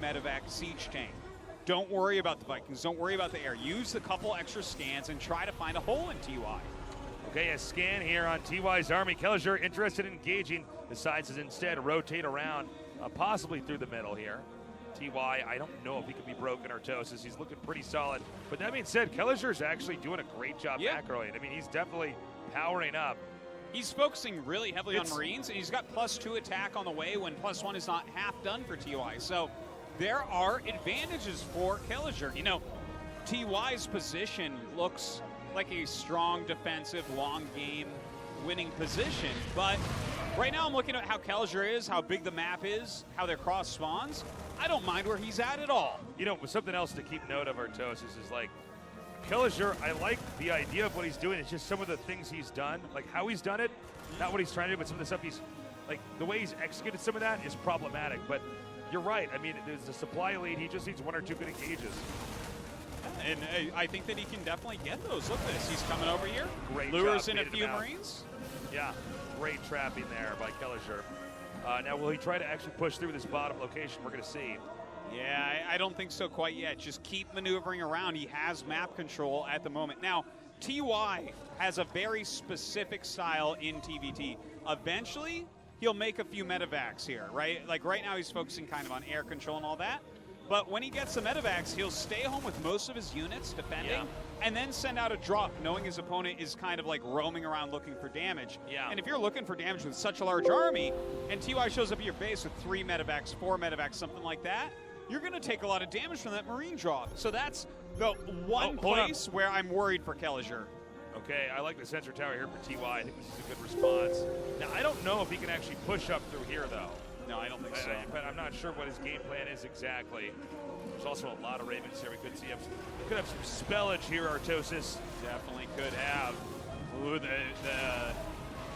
medevac siege tank. Don't worry about the Vikings. Don't worry about the air. Use a couple extra scans and try to find a hole in TY. Okay, a scan here on TY's army. Kelliher, interested in engaging, decides to instead rotate around, possibly through the middle here. TY, I don't know if he can be broken or Tosis. He's looking pretty solid. But that being said, Kelliher is actually doing a great job macroing. I mean, he's definitely powering up. He's focusing really heavily on Marines, and he's got +2 attack on the way when +1 is not half done for TY. So there are advantages for Kelliher. You know, TY's position looks like a strong defensive, long game winning position, but right now I'm looking at how Kelliher is, how big the map is, how their cross spawns. I don't mind where he's at all. You know, something else to keep note of, Artosis, is like, Kelliher, I like the idea of what he's doing. It's just some of the things he's done, like how he's done it, not what he's trying to do, but some of the stuff he's, like the way he's executed some of that is problematic. But you're right. I mean, there's a supply lead. He just needs 1 or 2 good engages. And I think that he can definitely get those. Look at this. He's coming over here. Great Lures job in a few Marines. Yeah, great trapping there by Kelliher. Now, will he try to actually push through this bottom location? We're going to see. Yeah, I don't think so quite yet. Just keep maneuvering around. He has map control at the moment. Now, TY has a very specific style in TVT. Eventually, he'll make a few medevacs here, right? Like right now, he's focusing kind of on air control and all that. But when he gets the medevacs, he'll stay home with most of his units defending, and then send out a drop, knowing his opponent is kind of like roaming around looking for damage. Yeah. And if you're looking for damage with such a large army, and TY shows up at your base with 3 medevacs, 4 medevacs, something like that, you're going to take a lot of damage from that Marine drop. So that's the one place where I'm worried for Kelliher. Okay, I like the sensor tower here for TY. I think this is a good response. Now, I don't know if he can actually push up through here, though. No, I don't think so. But I'm not sure what his game plan is exactly. There's also a lot of Ravens here. We could see could have some spellage here, Artosis. Definitely could have. Ooh, the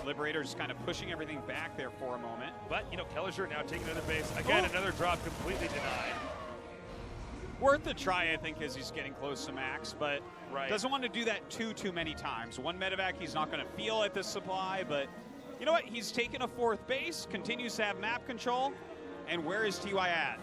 Liberator's kind of pushing everything back there for a moment. But, you know, Kelliher now taking another base. Again, another drop completely denied. Worth a try, I think, as he's getting close to max, but doesn't want to do that too many times. 1 medevac he's not going to feel at this supply, but you know what? He's taken a 4th base, continues to have map control, and where is TY at?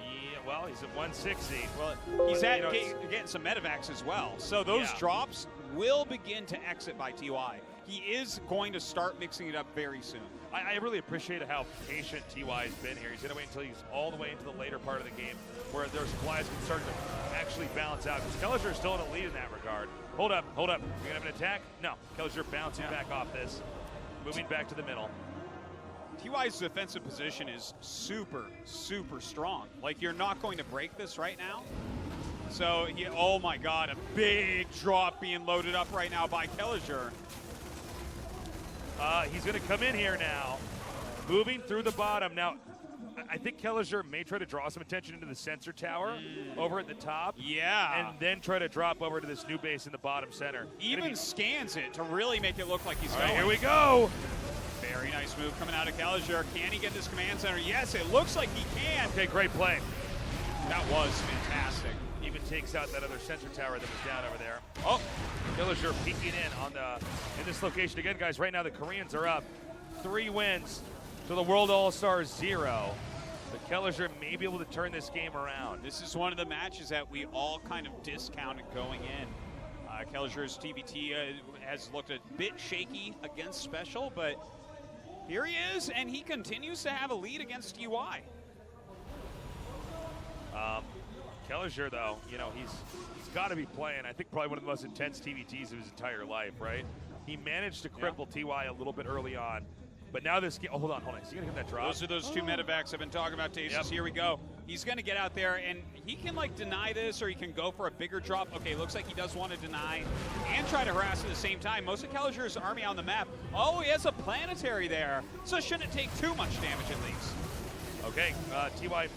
Yeah, well, he's at 160. Well, he's getting some medevacs as well. So those drops will begin to exit by TY. He is going to start mixing it up very soon. I really appreciate how patient TY has been here. He's going to wait until he's all the way into the later part of the game where their supplies can start to actually balance out. Because Kelliher is still in a lead in that regard. Hold up. You're going to have an attack? No. Kelliher bouncing back off this. Moving back to the middle. TY's defensive position is super strong. Like, you're not going to break this right now. So, oh my God, a big drop being loaded up right now by Kelliher. He's going to come in here now, moving through the bottom. Now, I think Kelliher may try to draw some attention into the sensor tower over at the top. Yeah. And then try to drop over to this new base in the bottom center. Even scans it to really make it look like he's going. Here we go. Very nice move coming out of Kelliher. Can he get this command center? Yes, it looks like he can. Okay, great play. That was fantastic. Even takes out that other sensor tower that was down over there. Oh, Kelliher peeking in this location again, guys. Right now the Koreans are up 3 wins to the World All-Stars 0. But Kelliher may be able to turn this game around. This is one of the matches that we all kind of discounted going in. Kelliher's TVT has looked a bit shaky against Special, but here he is, and he continues to have a lead against TY. Kelliher, though, you know, he's got to be playing, I think, probably one of the most intense TVTs of his entire life, right? He managed to cripple TY a little bit early on, but now this game, hold on. Is he going to get that drop? Those are those 2 medevacs I've been talking about, Tasis. Yep. Here we go. He's going to get out there, and he can, like, deny this, or he can go for a bigger drop. Okay, looks like he does want to deny and try to harass at the same time. Most of Kelliher's army on the map. Oh, he has a planetary there, so shouldn't take too much damage at least. Okay, TY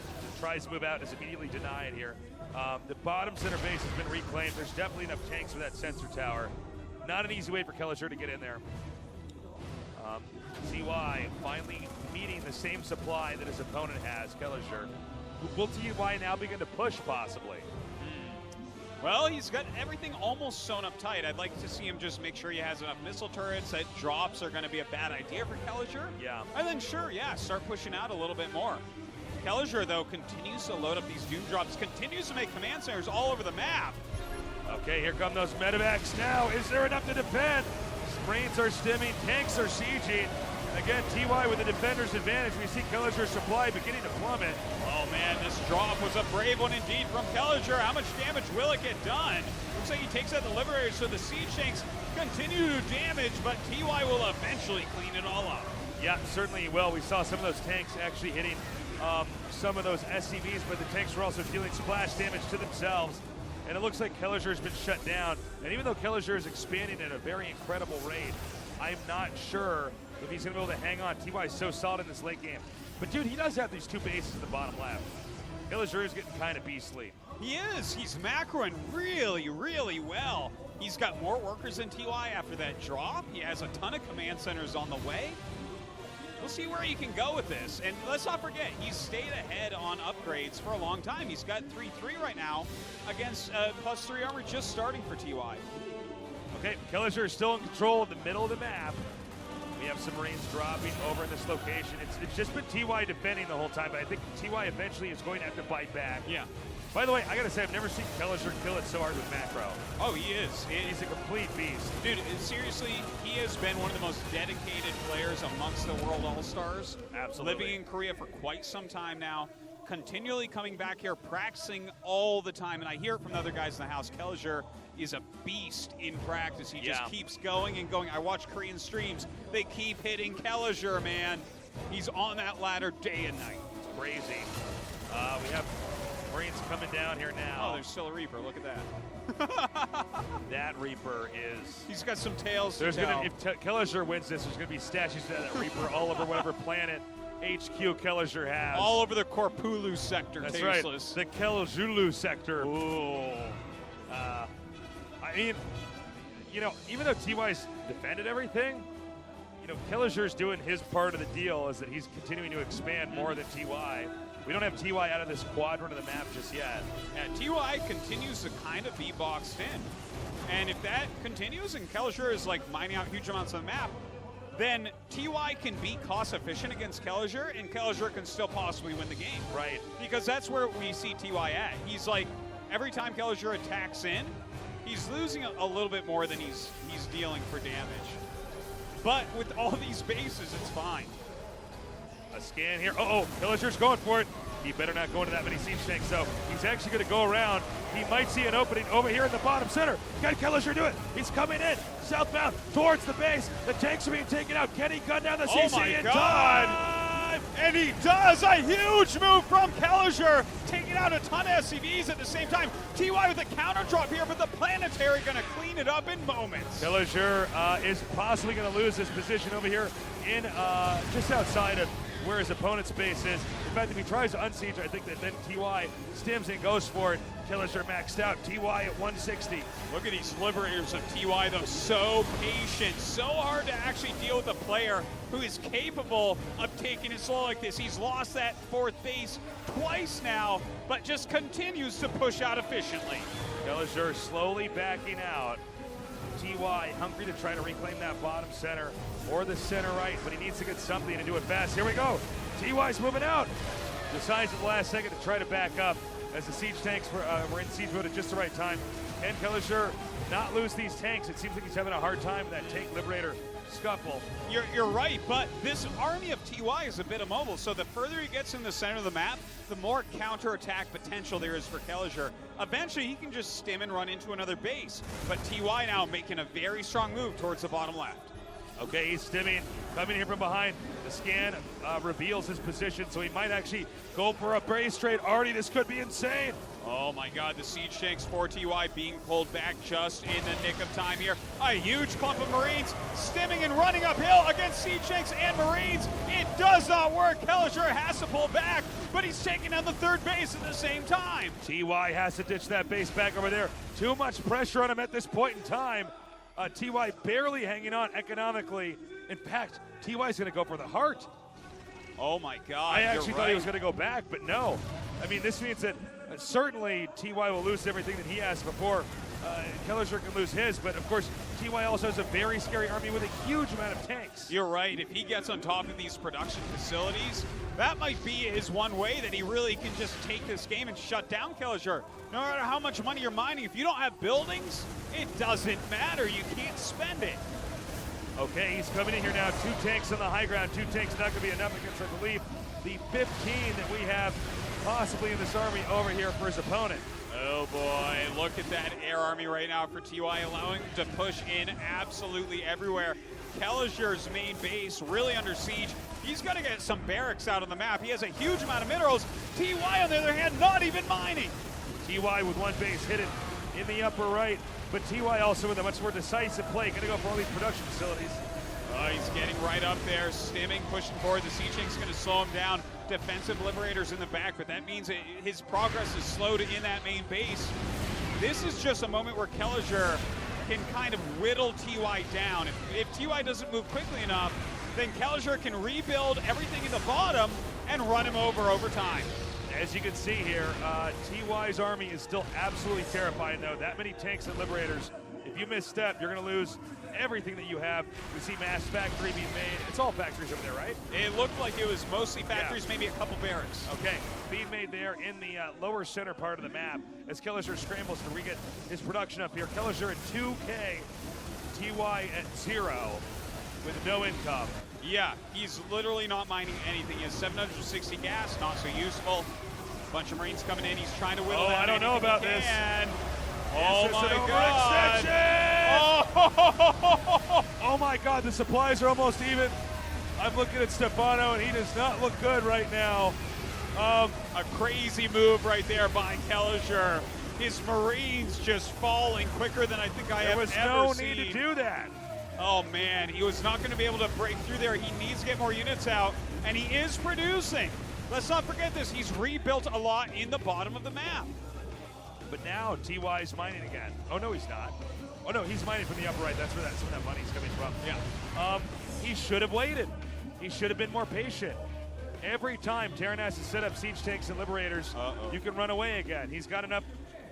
tries to move out and is immediately denied here. The bottom center base has been reclaimed. There's definitely enough tanks for that sensor tower. Not an easy way for Kelliher to get in there. TY finally meeting the same supply that his opponent has, Kelliher. Will TY now begin to push, possibly? Well, he's got everything almost sewn up tight. I'd like to see him just make sure he has enough missile turrets. That drops are going to be a bad idea for Kelliher. Yeah. And then, sure, start pushing out a little bit more. Kelliger, though, continues to load up these Doom Drops, continues to make command centers all over the map. Okay, here come those medevacs now. Is there enough to defend? Marines are stimming, tanks are sieging. Again, TY with the defender's advantage. We see Kelliger's supply beginning to plummet. Oh man, this drop was a brave one indeed from Kelliger. How much damage will it get done? Looks like he takes out the Liberators, so the siege tanks continue to damage, but TY will eventually clean it all up. Yeah, certainly he will. We saw some of those tanks actually hitting some of those SCVs, but the tanks were also dealing splash damage to themselves. And it looks like Kelliger has been shut down. And even though Kelliger is expanding at a very incredible rate, I'm not sure if he's going to be able to hang on. TY is so solid in this late game. But dude, he does have these two bases in the bottom left. Kelliger is getting kind of beastly. He is. He's macroing really, really well. He's got more workers than TY after that drop. He has a ton of command centers on the way. We'll see where he can go with this. And let's not forget, he's stayed ahead on upgrades for a long time. He's got 3-3 right now against +3 armor just starting for TY. Okay, Kelliger is still in control of the middle of the map. We have some Marines dropping over in this location. It's just been TY defending the whole time, but I think TY eventually is going to have to bite back. Yeah. By the way, I gotta say, I've never seen Kelliger kill it so hard with macro. Oh, he is. He's a complete beast. Dude, seriously, he has been one of the most dedicated players amongst the World All-Stars. Absolutely. Living in Korea for quite some time now. Continually coming back here, practicing all the time. And I hear it from the other guys in the house. Kelliger is a beast in practice. He just keeps going and going. I watch Korean streams. They keep hitting Kelliger, man. He's on that ladder day and night. It's crazy. We have Marines coming down here now. Oh, there's still a Reaper. Look at that. That Reaper is... He's got some tails to If tell. Kelliger wins this, there's going to be statues of that Reaper all over whatever planet HQ Kelliger has. All over the Korpulu sector, That's tasteless. right, the Kelzulu sector. Ooh. I mean, you know, even though TY's defended everything, you know, Kelliger's doing his part of the deal is that he's continuing to expand more than TY. We don't have TY out of this quadrant of the map just yet. Yeah, TY continues to kind of be boxed in. And if that continues and Kelliger is like mining out huge amounts of the map, then TY can be cost efficient against Kelliger, and Kelliger can still possibly win the game. Right. Because that's where we see TY at. He's like, every time Kelliger attacks in, he's losing a little bit more than he's dealing for damage. But with all these bases, it's fine. A scan here. Uh-oh, Kelliger's going for it. He better not go into that many siege tanks, so he's actually going to go around. He might see an opening over here in the bottom center. Can Kelliger do it? He's coming in, southbound, towards the base. The tanks are being taken out. Can he gun down the CC in time? And he does! A huge move from Kelliger, taking out a ton of SCVs at the same time. TY with a counter drop here, but the Planetary going to clean it up in moments. Kelliger is possibly going to lose his position over here in just outside of where his opponent's base is. In fact, if he tries to unsiege, I think that then TY stims and goes for it. Kelliger maxed out. TY at 160. Look at these Liberators of TY, though. So patient. So hard to actually deal with a player who is capable of taking it slow like this. He's lost that fourth base twice now, but just continues to push out efficiently. Kelliger slowly backing out. TY hungry to try to reclaim that bottom center or the center right, but he needs to get something and do it fast. Here we go. TY's moving out. Decides at the last second to try to back up as the siege tanks were in siege mode at just the right time. Can Kelliger not lose these tanks? It seems like he's having a hard time with that tank liberator scuffle. You're right, but this army of TY is a bit immobile, so the further he gets in the center of the map, the more counterattack potential there is for Kelliger. Eventually, he can just stim and run into another base, but TY now making a very strong move towards the bottom left. Okay, he's stimming, coming here from behind. The scan reveals his position, so he might actually go for a base trade. Already, this could be insane. Oh my god, the siege tanks for TY being pulled back just in the nick of time here. A huge clump of Marines stimming and running uphill against siege tanks and Marines. It does not work. Kelliger has to pull back, but he's taking down the third base at the same time. TY has to ditch that base back over there. Too much pressure on him at this point in time. TY barely hanging on economically. In fact, TY's going to go for the heart. Oh my god, I actually thought he was going to go back, but no. I mean, this means that certainly TY will lose everything that he has before Kelliher can lose his, but of course, TY also has a very scary army with a huge amount of tanks. You're right. If he gets on top of these production facilities, that might be his one way that he really can just take this game and shut down Kelliher. No matter how much money you're mining, if you don't have buildings, it doesn't matter. You can't spend it. Okay, he's coming in here now. 2 tanks on the high ground. 2 tanks not going to be enough against, I believe, the 15 that we have possibly in this army over here for his opponent. Oh boy, look at that air army right now for TY, allowing him to push in absolutely everywhere. Kelliher's main base really under siege. He's got to get some barracks out on the map. He has a huge amount of minerals. TY, on the other hand, not even mining. TY with 1 base hidden in the upper right, but TY also with a much more decisive play. Going to go for all these production facilities. Oh, he's getting right up there, stimming, pushing forward. The Siege Tank's going to slow him down. Defensive Liberators in the back, but that means his progress is slowed in that main base. This is just a moment where Kelliher can kind of whittle TY down. If TY doesn't move quickly enough, then Kelliher can rebuild everything in the bottom and run him over time. As you can see here, TY's army is still absolutely terrifying, though. That many tanks and Liberators. If you misstep, you're going to lose everything that you have. We see mass factory being made. It's all factories over there, right? It looked like it was mostly factories, maybe a couple barracks. Okay, being made there in the lower center part of the map as Kelliher scrambles to re-get his production up here. Kelliher at 2K, TY at 0 with no income. Yeah, he's literally not mining anything. He has 760 gas, not so useful. Bunch of Marines coming in. He's trying to whittle down. I don't know about this. Oh my God! Oh my God! The supplies are almost even. I'm looking at Stefano, and he does not look good right now. A crazy move right there by Kelliher. His Marines just falling quicker than I think I have ever seen. There was no need to do that. Oh man, he was not going to be able to break through there. He needs to get more units out, and he is producing. Let's not forget this. He's rebuilt a lot in the bottom of the map. But now TY's mining again. Oh no, he's not. Oh no, he's mining from the upper right. That's where some of that money's coming from. Yeah. He should have waited. He should have been more patient. Every time Terran has to set up siege tanks and Liberators, you can run away again. He's got enough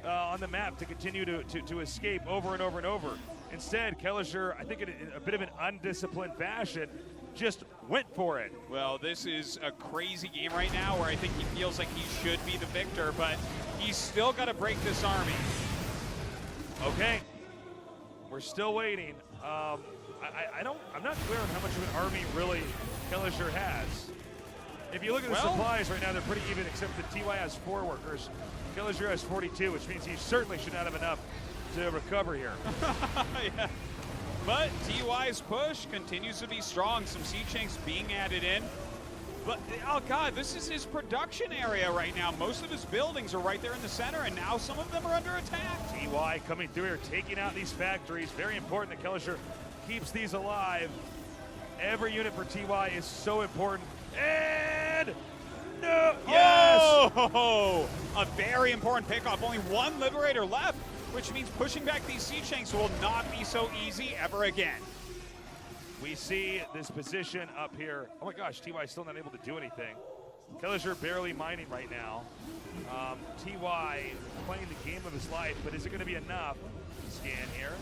on the map to continue to escape over and over and over. Instead, Kelliher, I think in a bit of an undisciplined fashion, just went for it. Well, this is a crazy game right now where I think he feels like he should be the victor, but he's still got to break this army. Okay, we're still waiting. I'm not clear on how much of an army really Kelliher has. If you look at the supplies right now, they're pretty even, except that TY has 4 workers. Kelliher has 42, which means he certainly should not have enough to recover here. Yeah. But TY's push continues to be strong. Some siege tanks being added in. But, oh God, this is his production area right now. Most of his buildings are right there in the center, and now some of them are under attack. TY coming through here, taking out these factories. Very important that Kelliher keeps these alive. Every unit for TY is so important. And no, yes! Oh, a very important pickoff. Only 1 Liberator left, which means pushing back these siege tanks will not be so easy ever again. We see this position up here. Oh my gosh, TY still not able to do anything. Kelliher barely mining right now. TY playing the game of his life, but is it going to be enough? Scan here.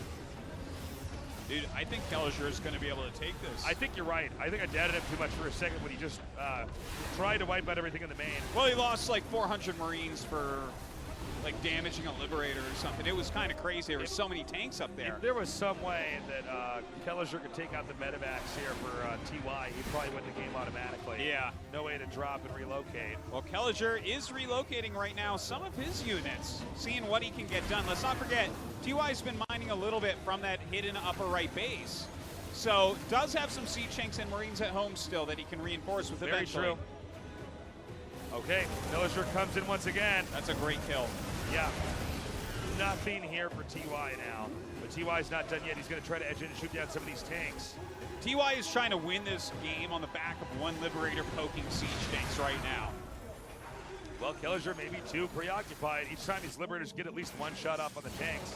Dude, I think Kelliher is going to be able to take this. I think you're right. I think I doubted him too much for a second when he just tried to wipe out everything in the main. Well, he lost like 400 Marines for like damaging a Liberator or something. It was kind of crazy. There were so many tanks up there. If there was some way that Kelliher could take out the medevacs here for TY, he'd probably win the game automatically. Yeah. No way to drop and relocate. Well, Kelliher is relocating right now some of his units, seeing what he can get done. Let's not forget, TY's been mining a little bit from that hidden upper right base. So, does have some siege tanks and Marines at home still that he can reinforce with eventually. Very true. Okay, Kelliher comes in once again. That's a great kill. Yeah. Nothing here for TY now. But TY's not done yet. He's going to try to edge in and shoot down some of these tanks. TY is trying to win this game on the back of 1 Liberator poking siege tanks right now. Well, Kelliher may be too preoccupied. Each time these Liberators get at least 1 shot off on the tanks.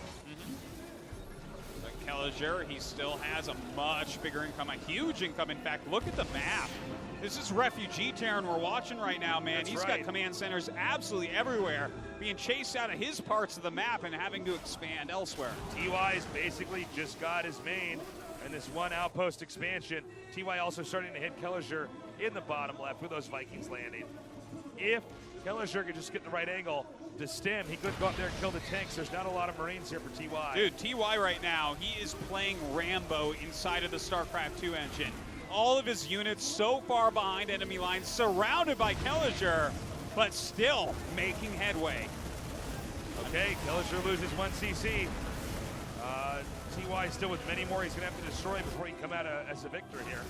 But Kelliher, he still has a much bigger income, a huge income. In fact, look at the map. This is refugee Terran we're watching right now, man. That's He's right. got command centers absolutely everywhere, being chased out of his parts of the map and having to expand elsewhere. TY's basically just got his main and this one outpost expansion. TY also starting to hit Kelliger in the bottom left with those Vikings landing. If Kelliger could just get the right angle to stem, he could go up there and kill the tanks. There's not a lot of Marines here for TY. Dude, TY right now, he is playing Rambo inside of the Starcraft 2 engine. All of his units so far behind enemy lines, surrounded by Kelliger, but still making headway. Okay, Kelliger loses 1 CC. TY still with many more he's going to have to destroy before he can come out as a victor here.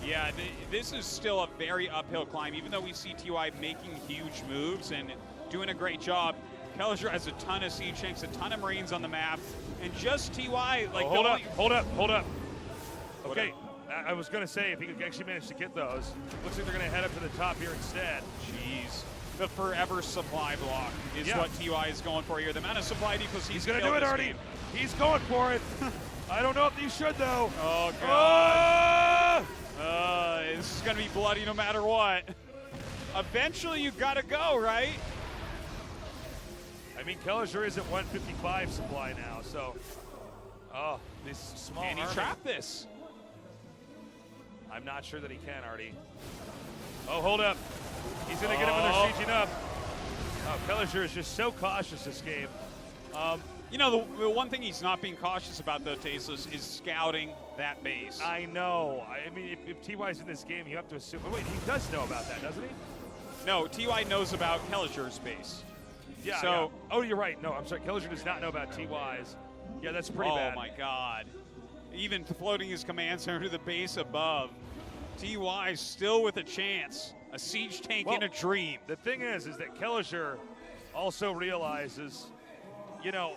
Yeah, this is still a very uphill climb, even though we see TY making huge moves and doing a great job. Kelliger has a ton of siege tanks, a ton of Marines on the map, and just TY, like, hold up. Okay, I was going to say if he could actually manage to get those, looks like they're going to head up to the top here instead. Jeez. The forever supply block is what TY is going for here. The amount of supply depots he's going to do it, Artie. He's going for it. I don't know if he should, though. Oh, God. This is going to be bloody no matter what. Eventually, you got to go, right? I mean, Kelliger is at 155 supply now, so. Oh, this small Can he army. trap this? I'm not sure that he can, Artie. Oh, hold up. He's going to get him when they're sieging up. Oh, Kelliger is just so cautious this game. You know, the one thing he's not being cautious about, though, Tasteless, is scouting that base. I know. I mean, if TY's in this game, you have to assume. Wait, he does know about that, doesn't he? No, TY knows about Kelliger's base. Yeah. So, yeah. Oh, you're right. No, I'm sorry. Kelliger does not know about TY's. Yeah, that's pretty bad. Oh, my God. Even floating his command center to the base above. TY still with a chance. A siege tank in a dream. The thing is that Kelliger also realizes, you know,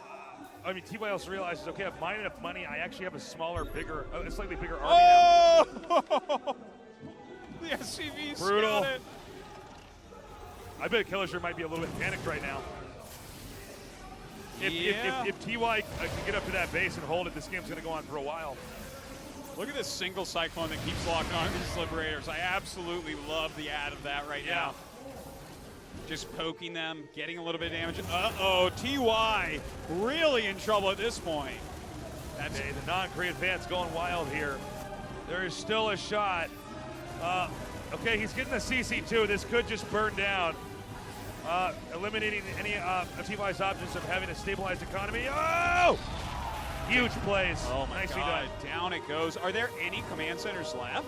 I mean, TY also realizes, okay, if I have enough money, I actually have a slightly bigger army now. The SCV Brutal. scouted. I bet Kelliger might be a little bit panicked right now. If TY can get up to that base and hold it, this game's going to go on for a while. Look at this single Cyclone that keeps locking on these Liberators. I absolutely love the ad of that right now. Just poking them, getting a little bit of damage. Uh-oh, TY really in trouble at this point. That's the non-Korean fans going wild here. There is still a shot. Okay, he's getting the CC2. This could just burn down. Eliminating any of TY's options of having a stabilized economy. Oh! Huge plays. Oh my Nicely God, done. down it goes. Are there any command centers left?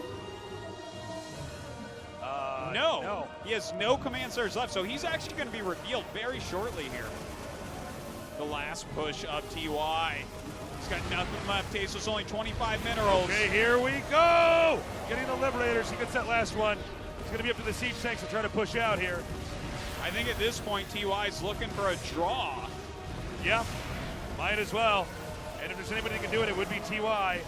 No. He has no command centers left, so he's actually going to be revealed very shortly here. The last push of TY. He's got nothing left. Tasteless only 25 minerals. Okay, here we go. Getting the Liberators. He gets that last one. He's going to be up to the siege tanks to try to push out here. I think at this point, TY's looking for a draw. Yeah, might as well. And if there's anybody that can do it, it would be TY.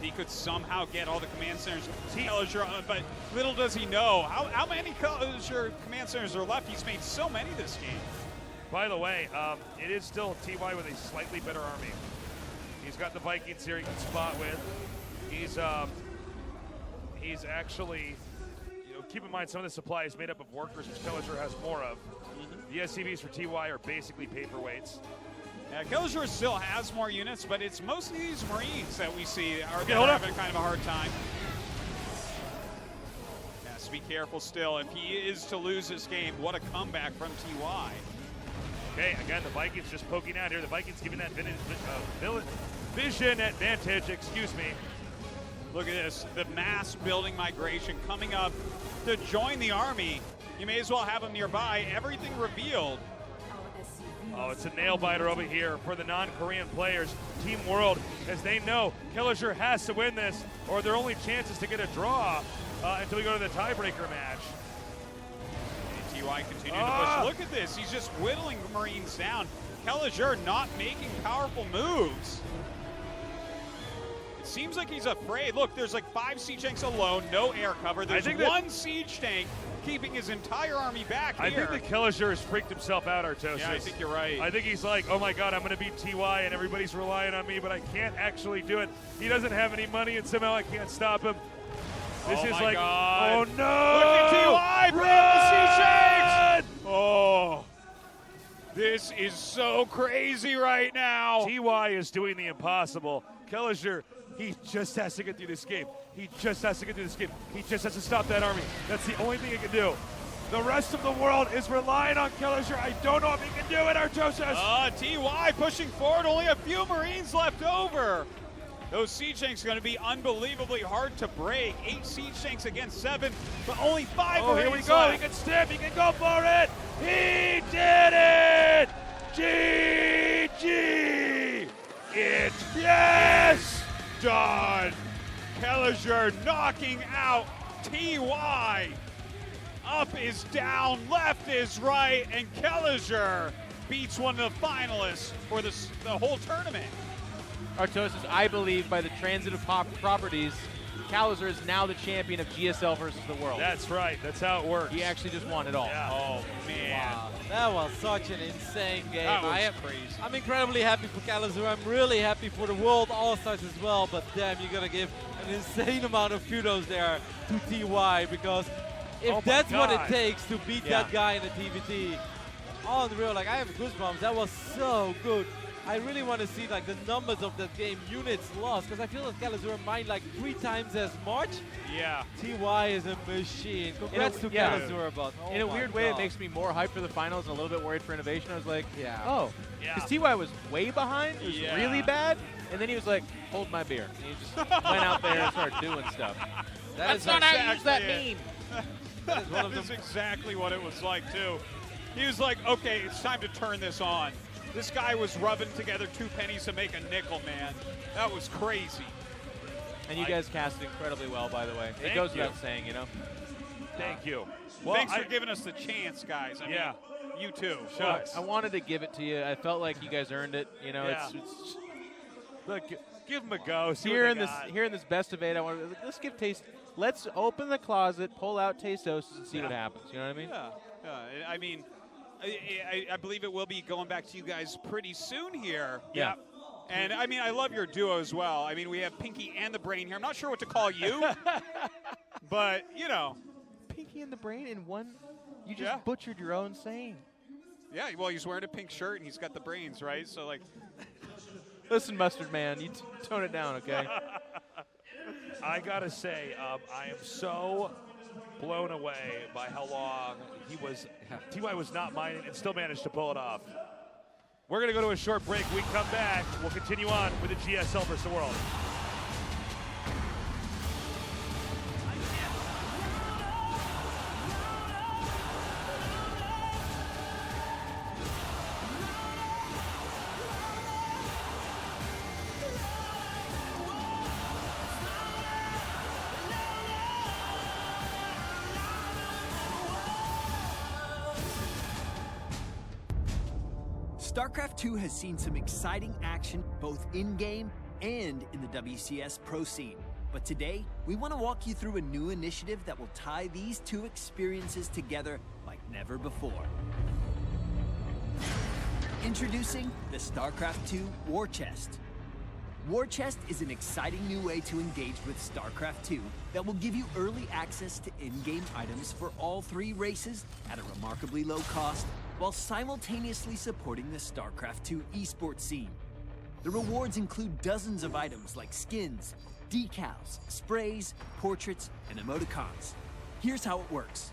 He could somehow get all the command centers. Kelliger, but little does he know. How many Kelliger command centers are left? He's made so many this game. By the way, it is still TY with a slightly better army. He's got the Vikings here he can spot with. He's actually, you know, keep in mind some of the supply is made up of workers, which Kelliger has more of. The SCVs for TY are basically paperweights. Yeah, Kelliger still has more units, but it's mostly these Marines that we see are having kind of a hard time. Has to be careful still. If he is to lose this game, what a comeback from TY. Okay, again, the Vikings just poking out here. The Vikings giving that vision advantage, excuse me. Look at this, the mass building migration coming up to join the army. You may as well have them nearby. Everything revealed. Oh, it's a nail-biter over here for the non-Korean players. Team World, as they know, Kelliger has to win this, or their only chance is to get a draw until we go to the tiebreaker match. And TY continuing to push. Look at this. He's just whittling Marines down. Kelliger not making powerful moves. It seems like he's afraid. Look, there's like 5 siege tanks alone, no air cover. There's one siege tank keeping his entire army back here. I think that Kelliger has freaked himself out, Artosis. Yeah, I think you're right. I think he's like, oh my God, I'm going to beat TY and everybody's relying on me, but I can't actually do it. He doesn't have any money and somehow I can't stop him. This Oh is my like, God. oh no! Look at T.Y. bring up the sea shakes. Oh, this is so crazy right now. Ty is doing the impossible. Kelliher, he just has to get through this game. He just has to get through this game. He just has to stop that army. That's the only thing he can do. The rest of the world is relying on Kelliher. I don't know if he can do it, Artosis. T.Y. pushing forward, only a few Marines left over. Those siege shanks are going to be unbelievably hard to break. 8 siege shanks against 7, but only 5 Oh, Marines here we go. left. He can step. He can go for it. He did it. GG. It's yes. Done. Kelliher knocking out T.Y. Up is down, left is right, and Kelliher beats one of the finalists for the whole tournament. Artosis, I believe by the transitive properties, Kelliher is now the champion of GSL versus the world. That's right. That's how it works. He actually just won it all. Yeah. Oh, man. Wow, that was such an insane game. That was crazy. I'm incredibly happy for Kelliher. I'm really happy for the World All-Stars as well, but damn, you got to give an insane amount of kudos there to TY, because if that's what it takes to beat that guy in the TVT, unreal. Like, I have goosebumps. That was so good. I really want to see like the numbers of that game, units lost, because I feel like Kelliher mined like 3 times as much. Yeah. TY is a machine. Congrats to Kelliher, but in a weird way, it makes me more hyped for the finals and a little bit worried for innovation. I was like, yeah. Because TY was way behind. It was really bad. And then he was like, hold my beer. And he just went out there and started doing stuff. That's not how you use that meme. That is exactly what it was like, too. He was like, okay, it's time to turn this on. This guy was rubbing together 2 pennies to make a nickel, man. That was crazy. And you guys cast it incredibly well, by the way. It goes without saying, you know. Thank you. Well, thanks for giving us the chance, guys. I mean, you too. Shucks. I wanted to give it to you. I felt like you guys earned it. You know, it's Look, give him a go. See here what in they this got. here in this best of 8. I want let's give Taste. Let's open the closet, pull out Tastosis, and see what happens. You know what I mean? Yeah. I mean, I believe it will be going back to you guys pretty soon here. Yeah. And I mean, I love your duo as well. I mean, we have Pinky and the Brain here. I'm not sure what to call you, but you know, Pinky and the Brain in one. You just butchered your own saying. Yeah. Well, he's wearing a pink shirt and he's got the brains, right? So like, listen, Mustard Man, you tone it down, okay? I gotta say, I am so blown away by how long Ty was not mining and still managed to pull it off. We're gonna go to a short break. When we come back, we'll continue on with the GSL versus the world. Starcraft 2 has seen some exciting action both in-game and in the WCS Pro scene. But today, we want to walk you through a new initiative that will tie these 2 experiences together like never before. Introducing the Starcraft 2 War Chest. War Chest is an exciting new way to engage with Starcraft 2 that will give you early access to in-game items for all 3 races at a remarkably low cost, while simultaneously supporting the Starcraft 2 esports scene. The rewards include dozens of items like skins, decals, sprays, portraits, and emoticons. Here's how it works.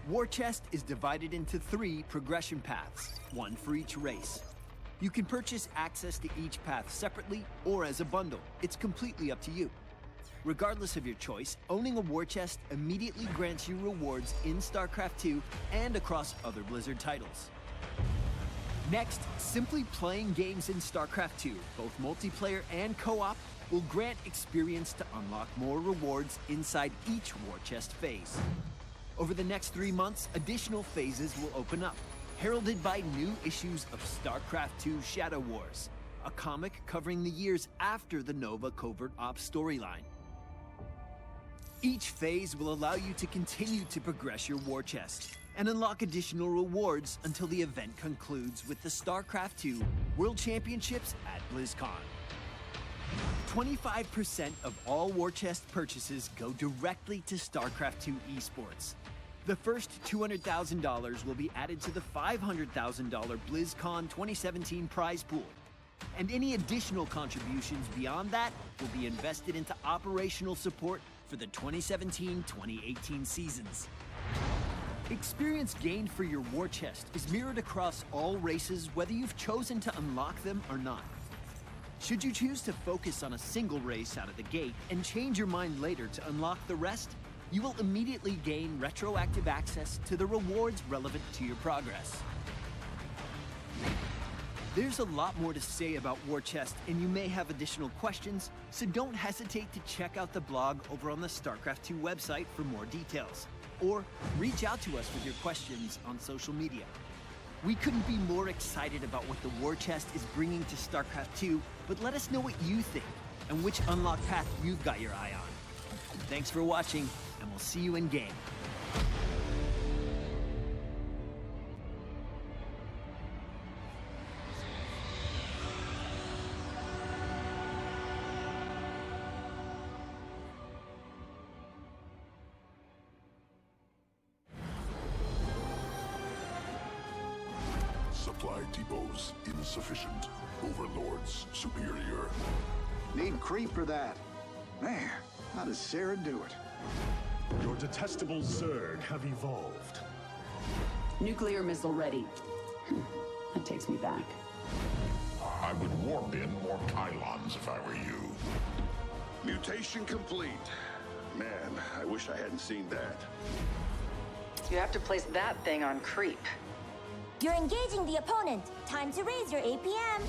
War Chest is divided into 3 progression paths, 1 for each race. You can purchase access to each path separately or as a bundle. It's completely up to you. Regardless of your choice, owning a war chest immediately grants you rewards in StarCraft 2 and across other Blizzard titles. Next, simply playing games in StarCraft 2, both multiplayer and co-op, will grant experience to unlock more rewards inside each war chest phase. Over the next 3 months, additional phases will open up, heralded by new issues of StarCraft 2 Shadow Wars, a comic covering the years after the Nova Covert Ops storyline. Each phase will allow you to continue to progress your war chest and unlock additional rewards until the event concludes with the StarCraft 2 World Championships at BlizzCon. 25% of all War Chest purchases go directly to Starcraft 2 esports. The first $200,000 will be added to the $500,000 BlizzCon 2017 prize pool. And any additional contributions beyond that will be invested into operational support for the 2017-2018 seasons. Experience gained for your War Chest is mirrored across all races, whether you've chosen to unlock them or not. Should you choose to focus on a single race out of the gate and change your mind later to unlock the rest, you will immediately gain retroactive access to the rewards relevant to your progress. There's a lot more to say about War Chest, and you may have additional questions, so don't hesitate to check out the blog over on the StarCraft 2 website for more details, or reach out to us with your questions on social media. We couldn't be more excited about what the War Chest is bringing to StarCraft 2, but let us know what you think and which unlock path you've got your eye on. Thanks for watching, and we'll see you in game. Supply depots insufficient. Overlords superior. Need creep for that. Man, how does Sarah do it? Your detestable Zerg have evolved. Nuclear missile ready. That takes me back. I would warp in more Kylons if I were you. Mutation complete. Man, I wish I hadn't seen that. You have to place that thing on creep. You're engaging the opponent. Time to raise your APM.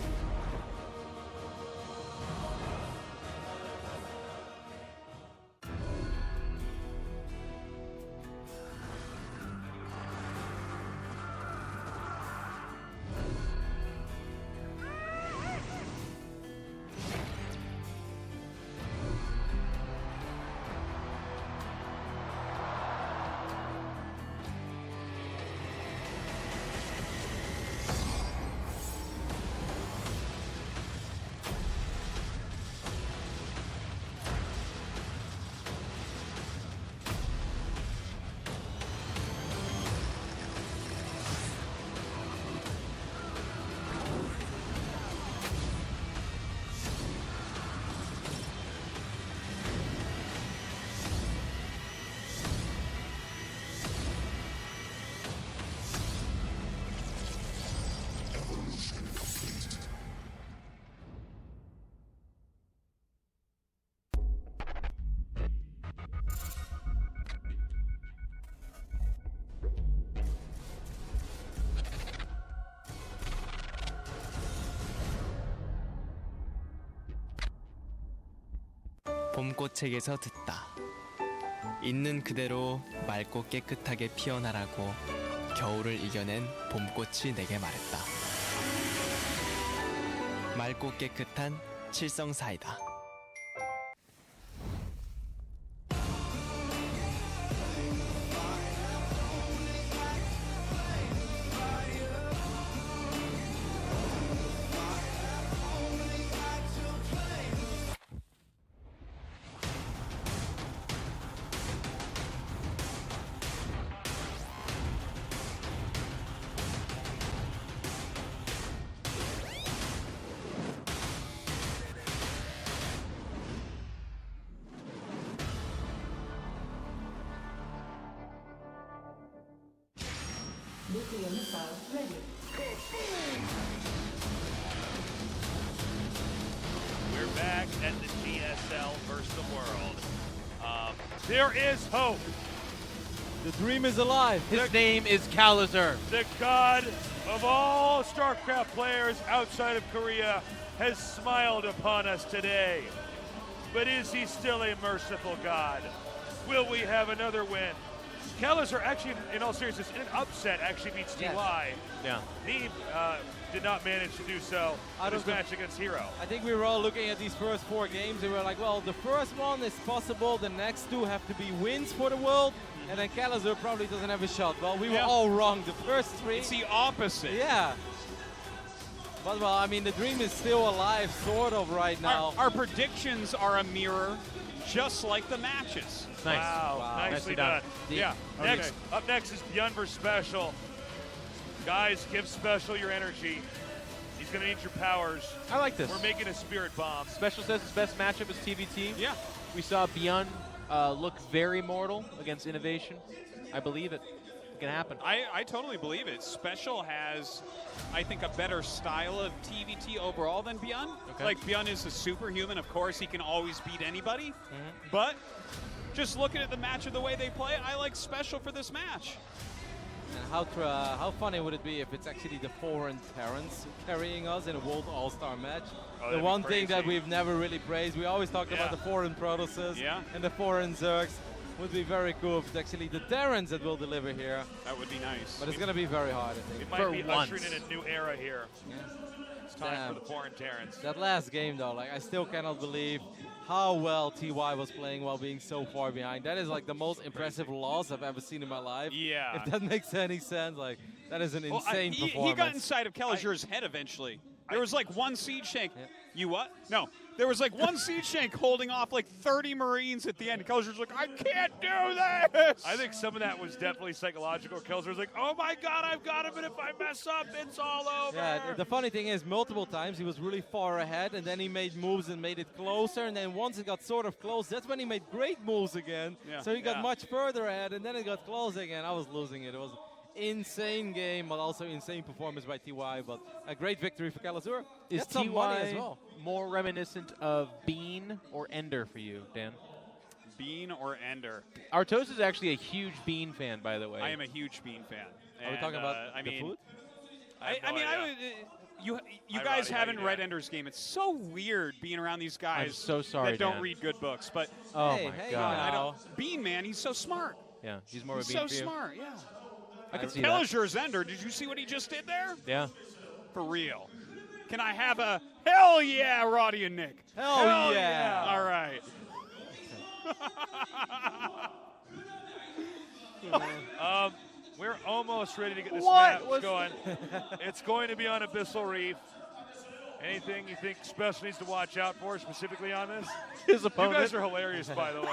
봄꽃책에서 듣다. 있는 그대로 맑고 깨끗하게 피어나라고 겨울을 이겨낸 봄꽃이 내게 말했다. 맑고 깨끗한 칠성사이다. Nuclear missile ready. We're back at the GSL versus the world. There is hope. The dream is alive. His name is Kalizer. The god of all StarCraft players outside of Korea has smiled upon us today. But is he still a merciful god? Will we have another win? Kalizer actually, in all seriousness, in an upset, actually beats TY. Yeah. He did not manage to do so in his match against Hero. I think we were all looking at these first 4 games and we were like, well, the first one is possible, the next 2 have to be wins for the world, and then Kalizer probably doesn't have a shot. Well, we were all wrong. The first 3. It's the opposite. Yeah. But well, I mean, the dream is still alive, sort of, right now. Our predictions are a mirror, just like the matches. Nice. Wow. Nicely Nicely done. done. Yeah. Next, up next is Beyond versus Special. Guys, give Special your energy. He's going to need your powers. I like this. We're making a spirit bomb. Special says his best matchup is TVT. Yeah. We saw Beyond look very mortal against Innovation. I believe it. It can happen. I totally believe it. Special has, I think, a better style of TVT overall than Beyond. Okay. Like, Beyond is a superhuman. Of course, he can always beat anybody. But just looking at the match of the way they play, I like Special for this match. And how funny would it be if it's actually the foreign Terrans carrying us in a World All-Star match? Oh, The that'd be one thing that crazy. we've never really praised, we always talked about Yeah. the foreign Protoss Yeah. and the foreign Zergs. Would be very cool if it's actually the Terrans that will deliver here. That would be nice. But it's going to be very hard, I think. It might For be once. ushering in a new era here. Yeah. It's time Damn. for the foreign Terrans. That last game, though, like I still cannot believe how well TY was playing while being so far behind. That is like the most impressive loss I've ever seen in my life. Yeah. If that makes any sense, like that is an Well, insane he performance. got inside of Kelliger's head eventually. There was like one siege shank. You what? No. There was like one siege shank holding off like 30 Marines at the end. Kelliger's like, I can't do this. I think some of that was definitely psychological. Kelser's like, oh my God, I've got him, and if I mess up, it's all over. Yeah, the funny thing is, multiple times he was really far ahead, and then he made moves and made it closer, and then once it got sort of close, that's when he made great moves again. Yeah. So he got Yeah. much further ahead, and then it got close again. I was losing it. It was insane game, but also insane performance by TY, but a great victory for Kalazur. Is That's some money as TY well. more reminiscent of Bean or Ender for you, Dan? Bean or Ender? Artos is actually a huge Bean fan, by the way. I am a huge Bean fan. Are we And, talking about I the mean, food? I mean, I would. You Hi, guys Roddy, how haven't you read doing? Ender's Game. It's so weird being around these guys I'm so sorry, that don't Dan. read good books. But Oh Hey, my hey, God. I now. don't. Bean, man, he's so smart. Yeah, he's more of a He's Bean so for you. smart. Yeah. I can see that. Kelliger's Ender. Did you see what he just did there? Yeah. For real. Can I have a hell yeah, Roddy and Nick? Hell yeah. All right. We're almost ready to get this What match was- going. It's going to be on Abyssal Reef. Anything you think Special needs to watch out for specifically on this? His You opponent. guys are hilarious, by the way.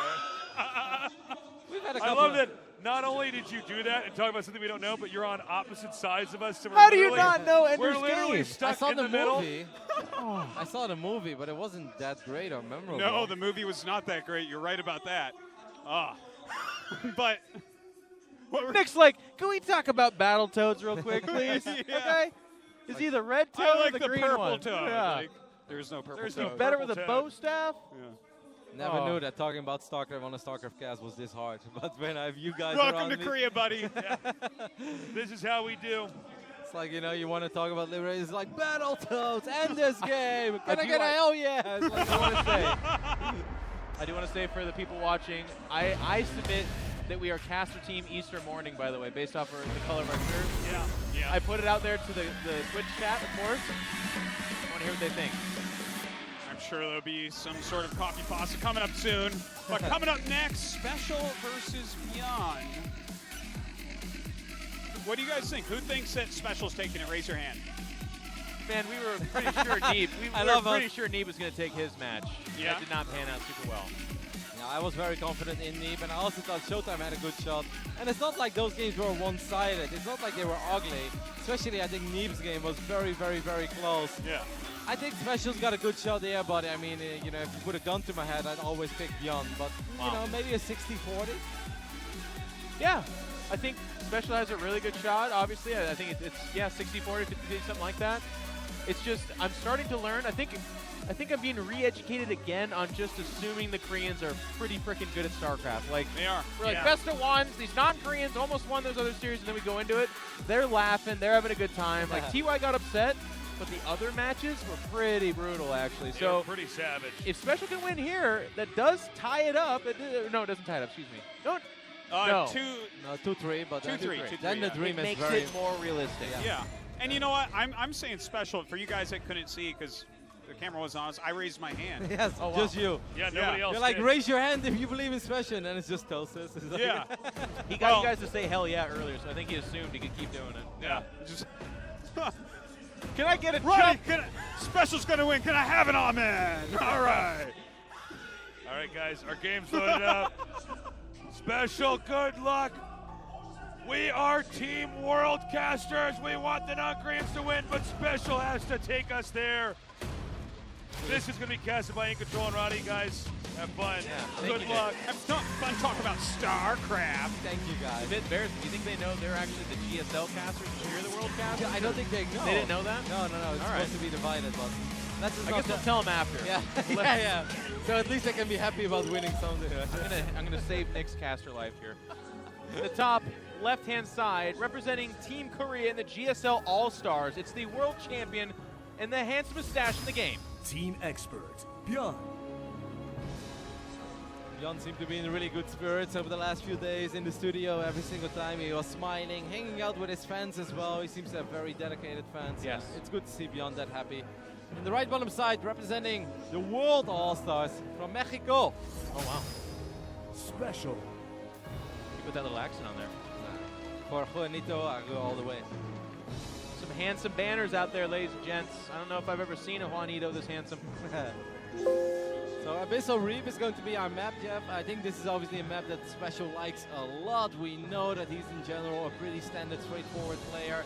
We've had a I couple love of- that not only did you do that and talk about something we don't know, but you're on opposite sides of us. So we're How do you literally- not know Ender's We're literally Game? stuck I saw in the, the middle. movie. I saw the movie, but it wasn't that great or memorable. No, the movie was not that great. You're right about that. But what were- Nick's like, can we talk about Battletoads real quick, please? Yeah. Okay? Is he the red toad I like or the green purple one? toad. Yeah. Like, there's no purple There's toad. no Better with Purple a toad. bow staff? Never Oh. knew that talking about StarCraft on a StarCraft cast was this hard. But when I have you guys Welcome around to me, Korea, buddy. This is how we do. it's like, you know, you want to talk about liberation. It's like Battletoads, end this game. Can I do get a like- hell yeah? It's like, I want to say. I do want to say for the people watching, I submit that we are caster team Easter morning, by the way, based off of the color of our shirts. Yeah. I put it out there to the Twitch chat, of course. I want to hear what they think. I'm sure there'll be some sort of coffee pasta coming up soon. But coming up next, Special versus Beyond. What do you guys think? Who thinks that Special's taking it? Raise your hand. Man, we were pretty sure Neeb. We I were love pretty us. sure Neeb was going to take his match. Yeah. That did not pan out super well. Yeah, I was very confident in Neeb, and I also thought Showtime had a good shot. And it's not like those games were one-sided. It's not like they were ugly. Especially, I think Neeb's game was very, very, very close. Yeah. I think Special's got a good shot there, but I mean, you know, if you put a gun to my head, I'd always pick Beyond. But, you know, maybe a 60-40. Yeah, I think Special has a really good shot. Obviously, I think it's 60-40, 50-50, something like that. It's just I'm starting to learn. I think I'm being re-educated again on just assuming the Koreans are pretty freaking good at StarCraft. Like They are. we're like Yeah. best of ones. These non-Koreans almost won those other series, and then we go into it. They're laughing. They're having a good time. Like TY got upset, but the other matches were pretty brutal actually. They're So pretty savage. if Special can win here, that does tie it up. No, it doesn't tie it up. Excuse me. No. No. No, 2-3, but then, 2-3, then the yeah. dream It is makes very... it more realistic. Yeah. And you know what? I'm saying Special. For you guys that couldn't see because the camera wasn't on us, I raised my hand. Yes, Oh, wow. just you. Yeah, nobody else You're like, did. raise your hand if you believe in Special, and then it's just Tosis. It's like- Yeah. He got Well- you guys to say hell yeah earlier, so I think he assumed he could keep doing it. Yeah. Just Can I get a Roddy, jump? Special's going to win. Can I have an amen? All right. All right, guys, our game's loaded up. Special, good luck. We are Team Worldcasters. We want the non-greens to win, but Special has to take us there. This is going to be casted by In Control and Roddy, guys. Have fun. Yeah, good luck. Have fun talking about Starcraft. Thank you, guys. A bit Bears, do you think they know they're actually the GSL casters and you're the world caster? I don't think they know. They didn't know that? No. It's All supposed right. to be divided, but that's just I not guess we'll tell them after. Yeah, yeah. So at least I can be happy about winning something. I'm gonna save Nick's caster life here. The top left-hand side, representing Team Korea in the GSL All-Stars. It's the world champion and the handsomest stash in the game. Team expert, Björn. Jan seemed to be in really good spirits over the last few days in the studio. Every single time he was smiling, hanging out with his fans as well. He seems to have very dedicated fans. Yes. It's good to see Björn that happy. In the right bottom side, representing the World All-Stars from Mexico. Oh, wow. Special. You put that little accent on there. For Juanito, I go all the way. Some handsome banners out there, ladies and gents. I don't know if I've ever seen a Juanito this handsome. So Abyssal Reef is going to be our map, Jeff. I think this is obviously a map that Special likes a lot. We know that he's in general a pretty standard, straightforward player.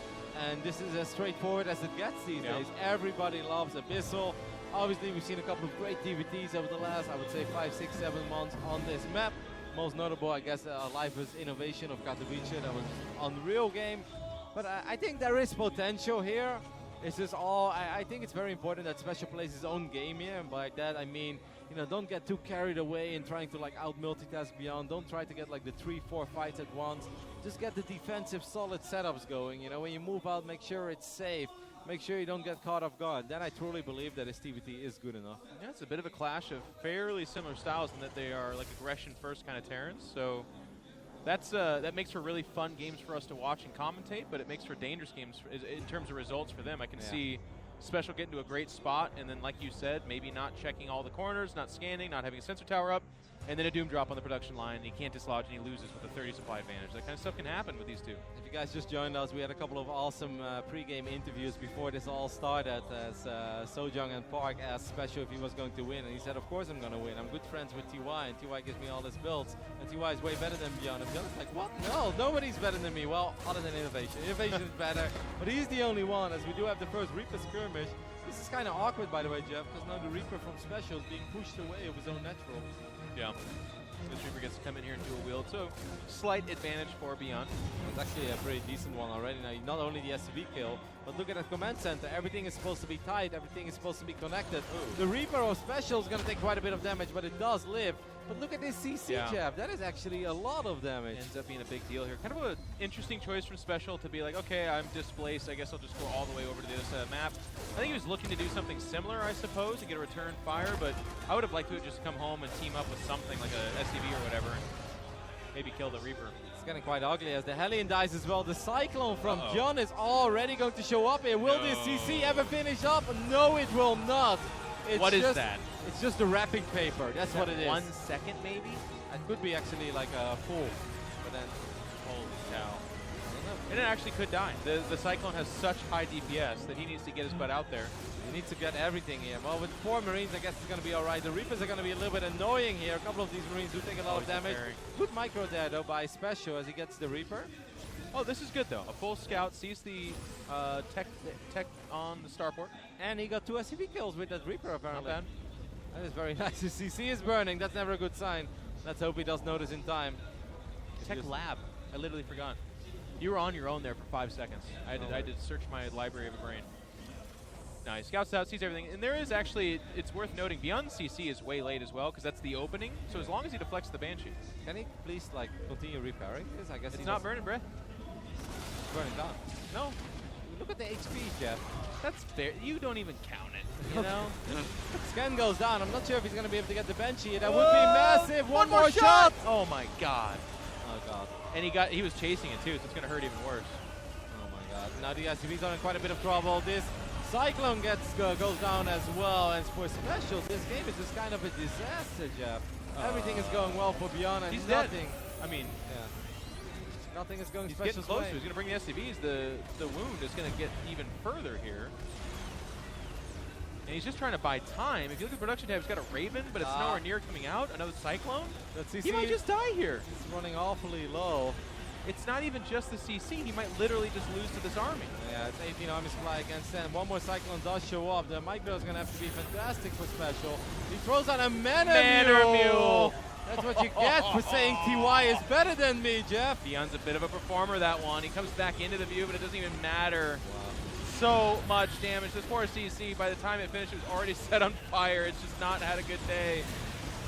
And this is as straightforward as it gets these days. Everybody loves Abyssal. Obviously, we've seen a couple of great DVDs over the last, I would say, 5, 6, 7 months on this map. Most notable, I guess, Lifer's innovation of Katowice. That was an unreal game. But I think there is potential here. It's just I think it's very important that Special plays his own game here. And by that, I mean, don't get too carried away in trying to like out-multitask Beyond. Don't try to get like the 3-4 fights at once. Just get the defensive solid setups going. When you move out, make sure it's safe. Make sure you don't get caught off guard. Then I truly believe that his TVT is good enough. Yeah, it's a bit of a clash of fairly similar styles in that they are like aggression-first kind of Terrans. So that makes for really fun games for us to watch and commentate, but it makes for dangerous games in terms of results for them. I can see Special get into a great spot, and then, like you said, maybe not checking all the corners, not scanning, not having a sensor tower up, and then a Doom drop on the production line, and he can't dislodge, and he loses with a 30 supply advantage. That kind of stuff can happen with these two. If you guys just joined us, we had a couple of awesome pre-game interviews before this all started, as Sojong and Park asked Special if he was going to win, and he said, of course I'm going to win. I'm good friends with TY, and TY gives me all his builds, and TY is way better than Beyond. And Beyond's like, what? No, nobody's better than me. Well, other than Innovation. Innovation is better, but he's the only one, as we do have the first Reaper skirmish. This is kind of awkward, by the way, Jeff, because now the Reaper from Special is being pushed away of his own natural. Yeah. This Reaper gets to come in here and do a wield, so slight advantage for Beyond. It's actually a pretty decent one already. Now, not only the SCV kill, but look at that command center. Everything is supposed to be tight. Everything is supposed to be connected. Ooh. The Reaper of Special is going to take quite a bit of damage, but it does live. But look at this CC, Jeff. That is actually a lot of damage. Ends up being a big deal here. Kind of an interesting choice from Special to be like, okay, I'm displaced. I guess I'll just go all the way over to this map. I think he was looking to do something similar, I suppose, and get a return fire, but I would have liked to have just come home and team up with something like a SCV or whatever and maybe kill the Reaper. It's getting quite ugly as the Hellion dies as well. The Cyclone from John is already going to show up here. Will this CC ever finish up? No, it will not. What is that? It's just the wrapping paper. That's what it is. 1 second, maybe? It could be actually like a full. But then, holy cow. And it actually could die. The Cyclone has such high DPS that he needs to get his butt out there. He needs to get everything here. Well, with 4 Marines, I guess it's going to be all right. The Reapers are going to be a little bit annoying here. A couple of these Marines do take a lot of damage. Good micro there, though, by Special as he gets the Reaper. Oh, this is good, though. A full scout sees the tech on the starport. And he got 2 SCV kills with that Reaper, apparently. Not bad. That is very nice. His CC is burning. That's never a good sign. Let's hope he does notice in time. Tech Lab. I literally forgot. You were on your own there for 5 seconds. I did search my library of a brain. Nice. Scouts out, sees everything. And there is actually, it's worth noting, Beyond CC is way late as well, because that's the opening. So as long as he deflects the Banshee. Can he please, like, continue repairing this? I guess it's not burning, Brett. It's burning down. No. Look at the HP, Jeff. That's fair. You don't even count it, you know? Scan goes down. I'm not sure if he's going to be able to get the Banshee. That would be massive. One more shot. Oh, my God. Oh, God. And he was chasing it, too, so it's going to hurt even worse. Oh, my God. Now the SCV's are in quite a bit of trouble. This Cyclone goes down as well. And for Special, this game is just kind of a disaster, Jeff. Everything is going well for Beyond and he's nothing. Dead. I mean, Nothing is going He's special. getting closer. He's going to bring the SCVs. The wound is going to get even further here. And he's just trying to buy time. If you look at the production tab, he's got a Raven, but it's nowhere near coming out. Another Cyclone. He might just die here. He's running awfully low. It's not even just the CC. He might literally just lose to this army. Yeah, it's 18 army supply against 10. One more Cyclone does show up. The Mike Bill's going to have to be fantastic for special. He throws out a Mana Mule. That's what you get for saying TY is better than me, Jeff. Beyond's a bit of a performer, that one. He comes back into the view, but it doesn't even matter. So much damage. This poor CC, by the time it finished, it was already set on fire. It's just not had a good day.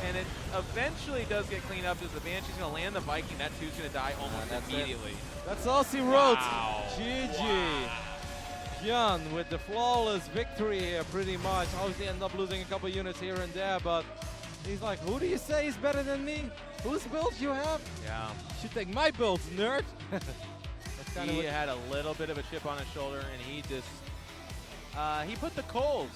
And it eventually does get cleaned up as the Banshee's going to land the Viking. That two's going to die almost immediately. That's all he wrote. Wow. GG. Wow. Bjorn with the flawless victory here, pretty much. Obviously, end up losing a couple units here and there, but he's like, who do you say is better than me? Whose builds you have? Yeah. You should take my builds, nerd. He had a little bit of a chip on his shoulder, and he just he put the coals.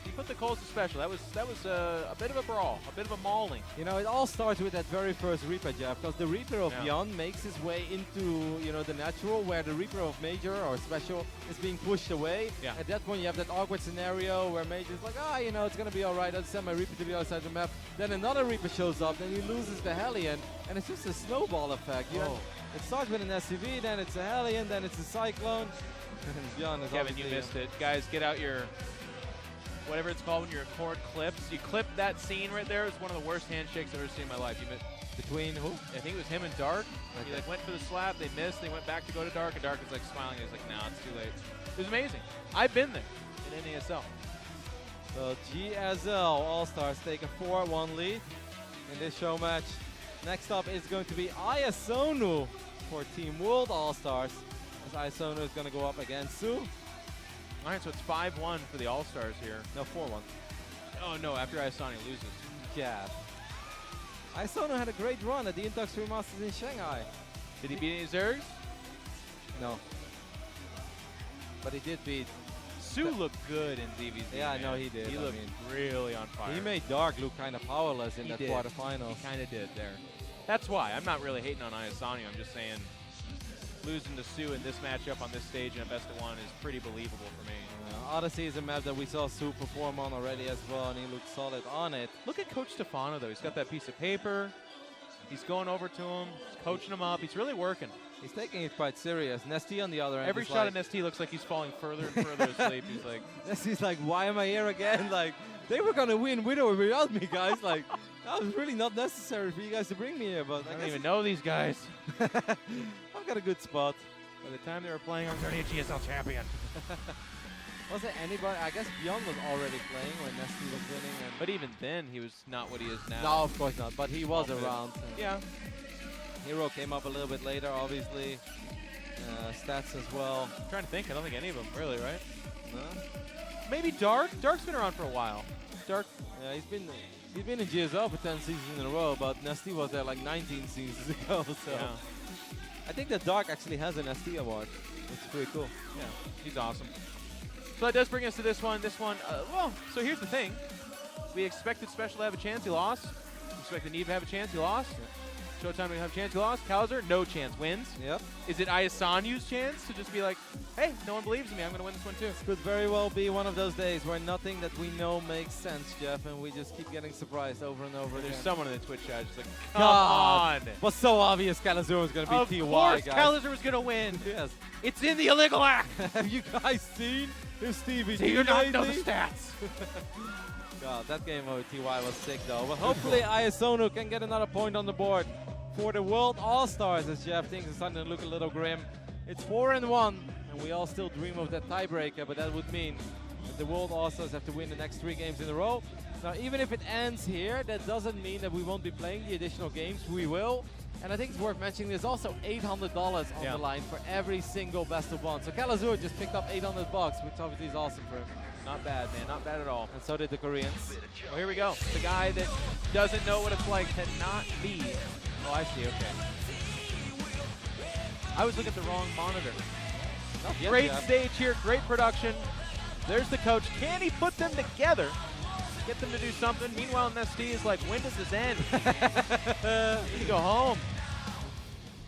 He put the coals to special. That was a bit of a brawl, a bit of a mauling. You know, it all starts with that very first Reaper, Jeff, because the Reaper of Beyond makes his way into, you know, the natural, where the Reaper of Major or Special is being pushed away. Yeah. At that point, you have that awkward scenario where Major's like, you know, it's going to be all right. I'll send my Reaper to the other side of the map. Then another Reaper shows up, then he loses the Hellion, and it's just a snowball effect. You know, it starts with an SCV, then it's a Hellion, then it's a Cyclone. Beyond is Kevin, you missed it. Guys, get out your whatever it's called when you record clips. You clip that scene right there. It's one of the worst handshakes I've ever seen in my life. You missed. Between who? I think it was him and Dark. Okay. He like went for the slap, they missed, they went back to go to Dark, and Dark was like smiling. He was like, "No, it's too late." It was amazing. I've been there in NASL. So GSL All-Stars take a 4-1 lead in this show match. Next up is going to be Ayasonu for Team World All-Stars, as Ayasonu is going to go up against Sue. All right, so it's 5-1 for the All-Stars here. No, 4-1. Oh, no, after Ayasani loses. Yeah. Ayasonu had a great run at the Intux 3 Masters in Shanghai. Did he beat any Zergs? No. But he did beat... Sue looked good in DVZ. Yeah, I know he did. He looked really on fire. He made Dark look kind of powerless in that quarterfinals. He kind of did there. That's why. I'm not really hating on Ayasani. I'm just saying losing to Sue in this matchup on this stage in a best-of-1 is pretty believable for me. Odyssey is a map that we saw Sue perform on already as well, and he looked solid on it. Look at Coach Stefano, though. He's got that piece of paper. He's going over to him. He's coaching him up. He's really working. He's taking it quite serious. Nesty on the other end. Every shot of Nesty looks like he's falling further and further asleep. He's like... Nesty's like, why am I here again? Like, they were going to win with or without me, guys. Like, that was really not necessary for you guys to bring me here. But I don't even know these guys. I've got a good spot. By the time they were playing, I was already a GSL champion. Was there anybody? I guess Beyond was already playing when Nesty was winning. But even then, he was not what he is now. No, of course not. But he was around. Yeah. Hero came up a little bit later, obviously. Stats as well. I'm trying to think. I don't think any of them really, right? No? Maybe Dark. Dark's been around for a while. Dark. Yeah, he's been in GSL for 10 seasons in a row, but Nesty was there like 19 seasons ago. So yeah. I think that Dark actually has an ST award. It's pretty cool. Yeah, he's awesome. So that does bring us to this one. This one, well, so here's the thing. We expected Special to have a chance, he lost. We expected Neve to have a chance, he lost. Yeah. Showtime to have a chance, he lost. Kalzer, no chance, wins. Yep. Is it Ayasanu's chance to just be like, hey, no one believes in me, I'm going to win this one too? This could very well be one of those days where nothing that we know makes sense, Jeff, and we just keep getting surprised over and over again. There's someone in the Twitch chat just like, come on. Was so obvious Kalazur was going to be TY, Of course guys. Kalazur was going to win. Yes. It's in the illegal act. Have you guys seen his TV? Do you not know the stats? God, that game of TY was sick, though. But hopefully Ayasonu can get another point on the board for the World All-Stars, as Jeff thinks is starting to look a little grim. It's 4-1, and we all still dream of that tiebreaker, but that would mean that the World All-Stars have to win the next 3 games in a row. Now, even if it ends here, that doesn't mean that we won't be playing the additional games. We will. And I think it's worth mentioning there's also $800 on the line for every single best-of-1. So Kalazur just picked up $800, which obviously is awesome for him. Not bad, man. Not bad at all. And so did the Koreans. Well, here we go. The guy that doesn't know what it's like to not be. Oh, I see. Okay. I was looking at the wrong monitor. Great stage here. Great production. There's the coach. Can he put them together? Get them to do something. Meanwhile, Nesty is like, when does this end? I need to go home.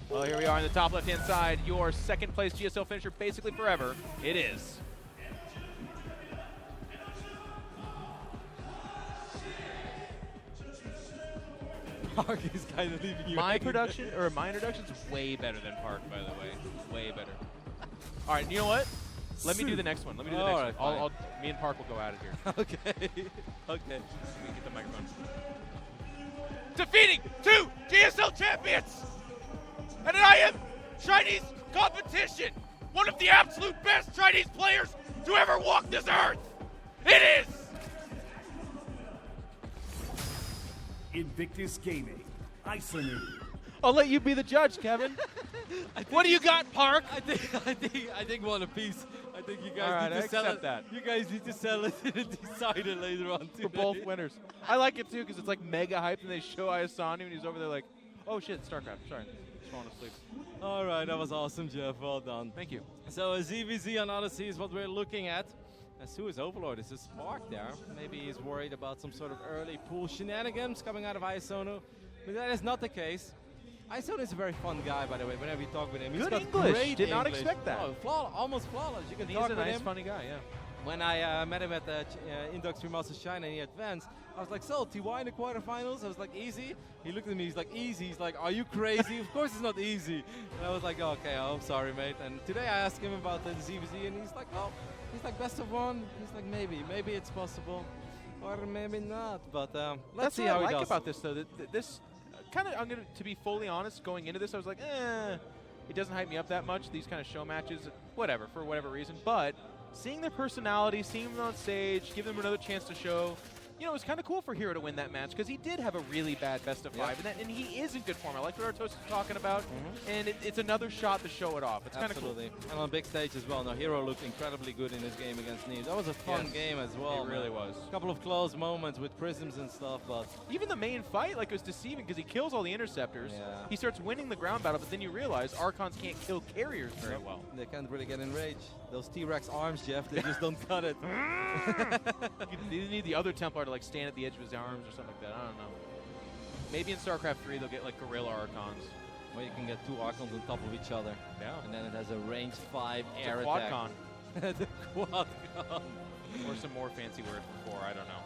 Well, here we are on the top left-hand side. Your second place GSL finisher basically forever. It is. Park is kind of leaving you. My introduction is way better than Park, by the way. Way better. All right, you know what? Let me do the next one. Let me do the next one. Me and Park will go at it here. Okay. Okay. Let me get the microphone. Defeating 2 GSL champions! And I am Chinese competition! One of the absolute best Chinese players to ever walk this earth! It is! Invictus Gaming, Isonu. I'll let you be the judge, Kevin. What do you got, Park? I think one apiece. I think you guys All right, need to sell accept it. that. You guys need to sell it in a decider later on For both winners. I like it too because it's like mega hyped and they show Ayasani and he's over there like, oh shit, StarCraft. Sorry, just falling asleep. All right, that was awesome, Jeff. Well done. Thank you. So a ZVZ on Odyssey is what we're looking at. Who is Overlord? Is a Spark there? Maybe he's worried about some sort of early pool shenanigans coming out of Isono. But that is not the case. Isono is a very fun guy, by the way, whenever you talk with him. He's Good got English. great Did not English. expect that. Oh, almost flawless. You can He's talk a with nice, him. funny guy, yeah. When I met him at the Indox 3 Masters China and he advanced, I was like, so, TY in the quarterfinals? I was like, easy? He looked at me, he's like, easy. He's like, are you crazy? Of course it's not easy. And I was like, okay, I'm sorry, mate. And today I asked him about the ZVZ and he's like, oh, he's like, best of one. He's like, maybe it's possible. Or maybe not. But let's see how he does. That's what I like about this, though. This kind of, to be fully honest, going into this, I was like, it doesn't hype me up that much. These kind of show matches, whatever, for whatever reason. But seeing their personality, seeing them on stage, giving them another chance to show, you know, it was kind of cool for Hero to win that match because he did have a really bad best of 5, and he is in good form. I like what Artos is talking about, and it's another shot to show it off. It's kind of cool. Absolutely. And on big stage as well. Now, Hero looked incredibly good in this game against Neves. That was a fun game as well. It really was. A couple of close moments with prisms and stuff, but even the main fight, like, was deceiving because he kills all the interceptors. Yeah. He starts winning the ground battle, but then you realize Archons can't kill carriers very well. They can't really get in rage. Those T-Rex arms, Jeff, they just don't cut it. You need the other Templar to like stand at the edge of his arms or something like that. I don't know. Maybe in StarCraft 3 they'll get like gorilla Archons. Well, you can get 2 Archons on top of each other. Yeah. And then it has a range 5 air quad attack. con. The quad con. Or some more fancy words before, I don't know.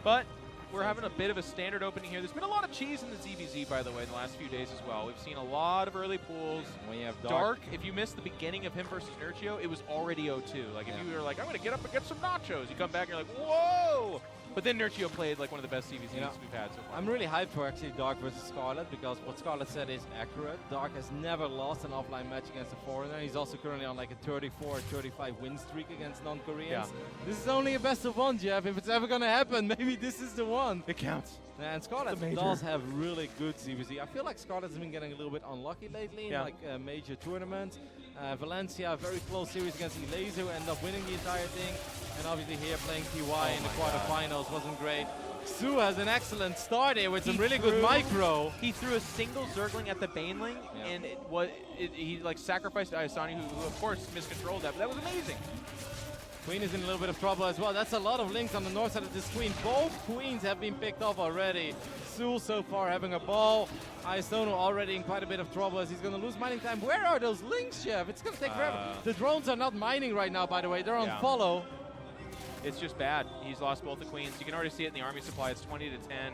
But we're having a bit of a standard opening here. There's been a lot of cheese in the ZVZ, by the way, in the last few days as well. We've seen a lot of early pools. When you have Dark, if you missed the beginning of him versus Nurchio, it was already 0-2. Like, if you were like, I'm going to get up and get some nachos, you come back and you're like, whoa! But then Nurchio played like one of the best CVZs we've had so far. I'm really hyped for actually Dark versus Scarlet because what Scarlet said is accurate. Dark has never lost an offline match against a foreigner. He's also currently on like a 34-35 win streak against non-Koreans. Yeah. This is only a best of 1, Jeff. If it's ever going to happen, maybe this is the one. It counts. And Scarlet does have really good CVZ. I feel like Scarlet has been getting a little bit unlucky lately in like major tournaments. Valencia, very close series against Elaser, who ended up winning the entire thing. And obviously here playing TY in the quarterfinals wasn't great. Xu has an excellent start here with some really good micro. He threw a single Zergling at the Baneling, and he like sacrificed Ayasani, who of course miscontrolled that, but that was amazing. Queen is in a little bit of trouble as well. That's a lot of links on the north side of this Queen. Both Queens have been picked off already. Sul so far having a ball. Isono already in quite a bit of trouble as he's going to lose mining time. Where are those links, Jeff? It's going to take forever. The drones are not mining right now, by the way. They're on follow. It's just bad. He's lost both the Queens. You can already see it in the army supply. It's 20 to 10.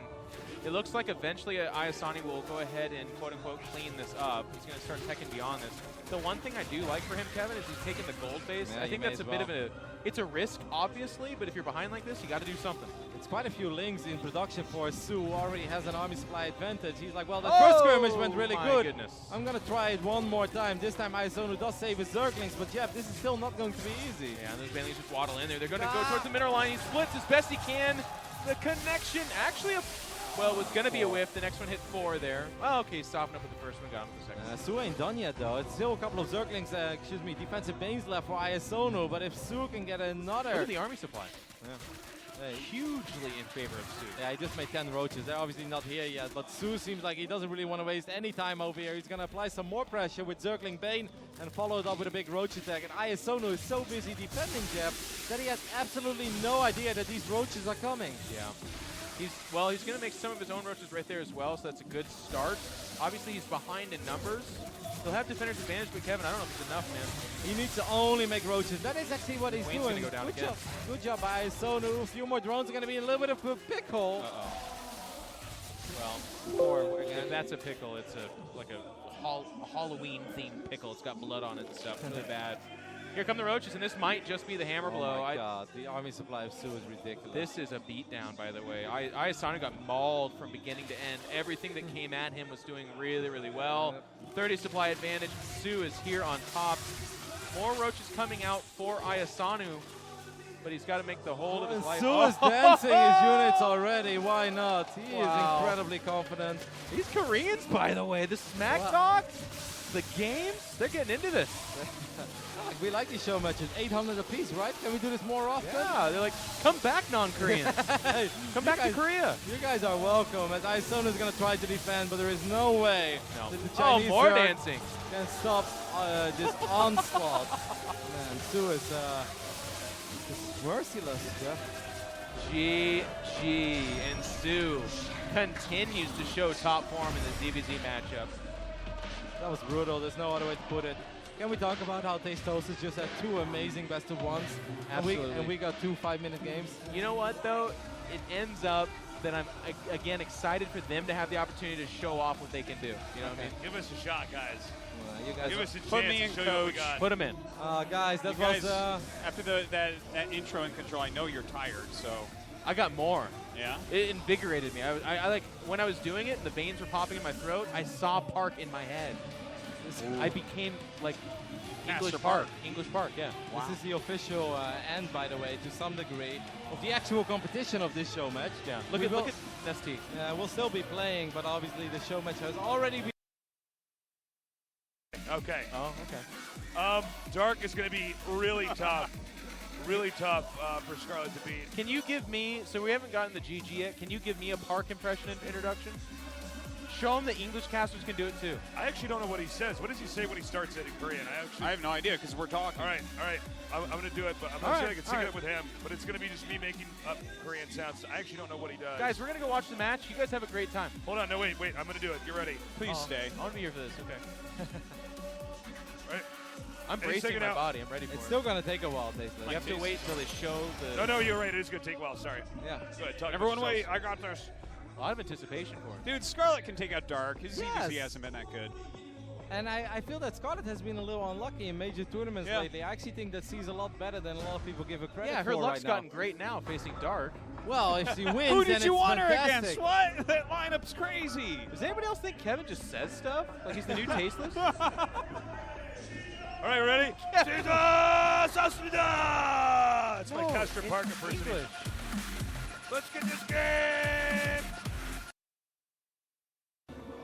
It looks like eventually Ayasani will go ahead and quote-unquote clean this up. He's going to start teching beyond this. The one thing I do like for him, Kevin, is he's taking the gold base. Yeah, I think that's a bit of a... It's a risk, obviously, but if you're behind like this, you got to do something. It's quite a few links in production for Su, who already has an army supply advantage. He's like, well, the first skirmish went really good. Goodness. I'm going to try it one more time. This time Isono does save his Zerglings, but Jeff, this is still not going to be easy. Yeah, and those Banelings just waddle in there. They're going to go towards the middle line. He splits as best he can. The connection, actually, well, it was going to be a whiff. The next one hit 4 there. Oh, okay, softened up with the first one, got him with the second. Su ain't done yet, though. It's still a couple of Zerglings, defensive Banes left for Iasono, but if Su can get another... Look at the army supply. Yeah. Hugely in favor of Su. Yeah, he just made 10 roaches. They're obviously not here yet, but Su seems like he doesn't really want to waste any time over here. He's going to apply some more pressure with Zergling Bane and follow it up with a big roach attack. And Iasono is so busy defending Jeff that he has absolutely no idea that these roaches are coming. Yeah. He's going to make some of his own roaches right there as well, so that's a good start. Obviously, he's behind in numbers. He'll have defender's advantage, but Kevin, I don't know if it's enough, man. He needs to only make roaches. That is actually what he's Wayne's doing. Gonna go down Good again. job. Good job by Sonu. A few more drones are going to be in a little bit of a pickle. Well, or if that's a pickle, it's like a Halloween-themed pickle. It's got blood on it and stuff. Really bad. Here come the roaches, and this might just be the hammer blow. Oh my God, the army supply of Sue is ridiculous. This is a beatdown, by the way. Ayasano got mauled from beginning to end. Everything that came at him was doing really, really well. 30 supply advantage. Sue is here on top. More roaches coming out for Ayasano, but he's got to make the hold of his life. Sue is dancing his units already. Why not? He is incredibly confident. These Koreans, by the way, the smack talk, the games, they're getting into this. We like these show matches. 800 apiece, right? Can we do this more often? Yeah, they're like, come back, non-Koreans. Come back to Korea. You guys are welcome. As Aisono is going to try to defend, but there is no way that the Chinese more dancing can stop this onslaught. Man, Sue is just merciless. Yeah. GG, and Sue continues to show top form in the DBZ matchup. That was brutal. There's no other way to put it. Can we talk about how Tastosis just had 2 amazing best of ones? Absolutely. And we got 2 5-minute games? You know what, though? It ends up that I'm, again, excited for them to have the opportunity to show off what they can do. You know what I mean? Give us a shot, guys. You guys Give us a chance Put me in, to show you what we coach. got. Put them in. Guys, that You guys, was... after that intro and control, I know you're tired, so. I got more. Yeah? It invigorated me. I like, when I was doing it and the veins were popping in my throat, I saw Park in my head. I became like English Park. English Park, yeah. Wow. This is the official end, by the way, to some degree, of the actual competition of this show match. Yeah. Look at ST. We'll still be playing, but obviously the show match has already been. Okay. Oh, okay. Dark is going to be really tough. Really tough for Scarlet to beat. Can you give me, so we haven't gotten the GG yet, can you give me a Park impression introduction? Show them that English casters can do it too. I actually don't know what he says. What does he say when he starts it in Korean? I have no idea because we're talking. All right. I'm going to do it, but I'm not sure I can sing it with him. But it's going to be just me making up Korean sounds. I actually don't know what he does. Guys, we're going to go watch the match. You guys have a great time. Hold on. No, wait. I'm going to do it. Get ready. Please stay. I want to be here for this. Okay. All right. I'm bracing my body. I'm ready for it. It's still going to take a while, Tasteless. You have to wait until they show the... No, you're right. It is going to take a while. Sorry. Yeah. Go ahead. Talk Everyone wait. I got this. A lot of anticipation for him. Dude, Scarlet can take out Dark. His Yes. CDC hasn't been that good. And I feel that Scarlet has been a little unlucky in major tournaments lately. I actually think that she's a lot better than a lot of people give her credit Yeah, for her luck's right now. gotten great now facing Dark. Well, if she wins, Who then did you it's want her fantastic. against? What? That lineup's crazy. Does anybody else think Kevin just says stuff? Like he's the new Tasteless? All right, ready? Jesus! Asmida! It's my Custer Park impersonation. Let's get this game!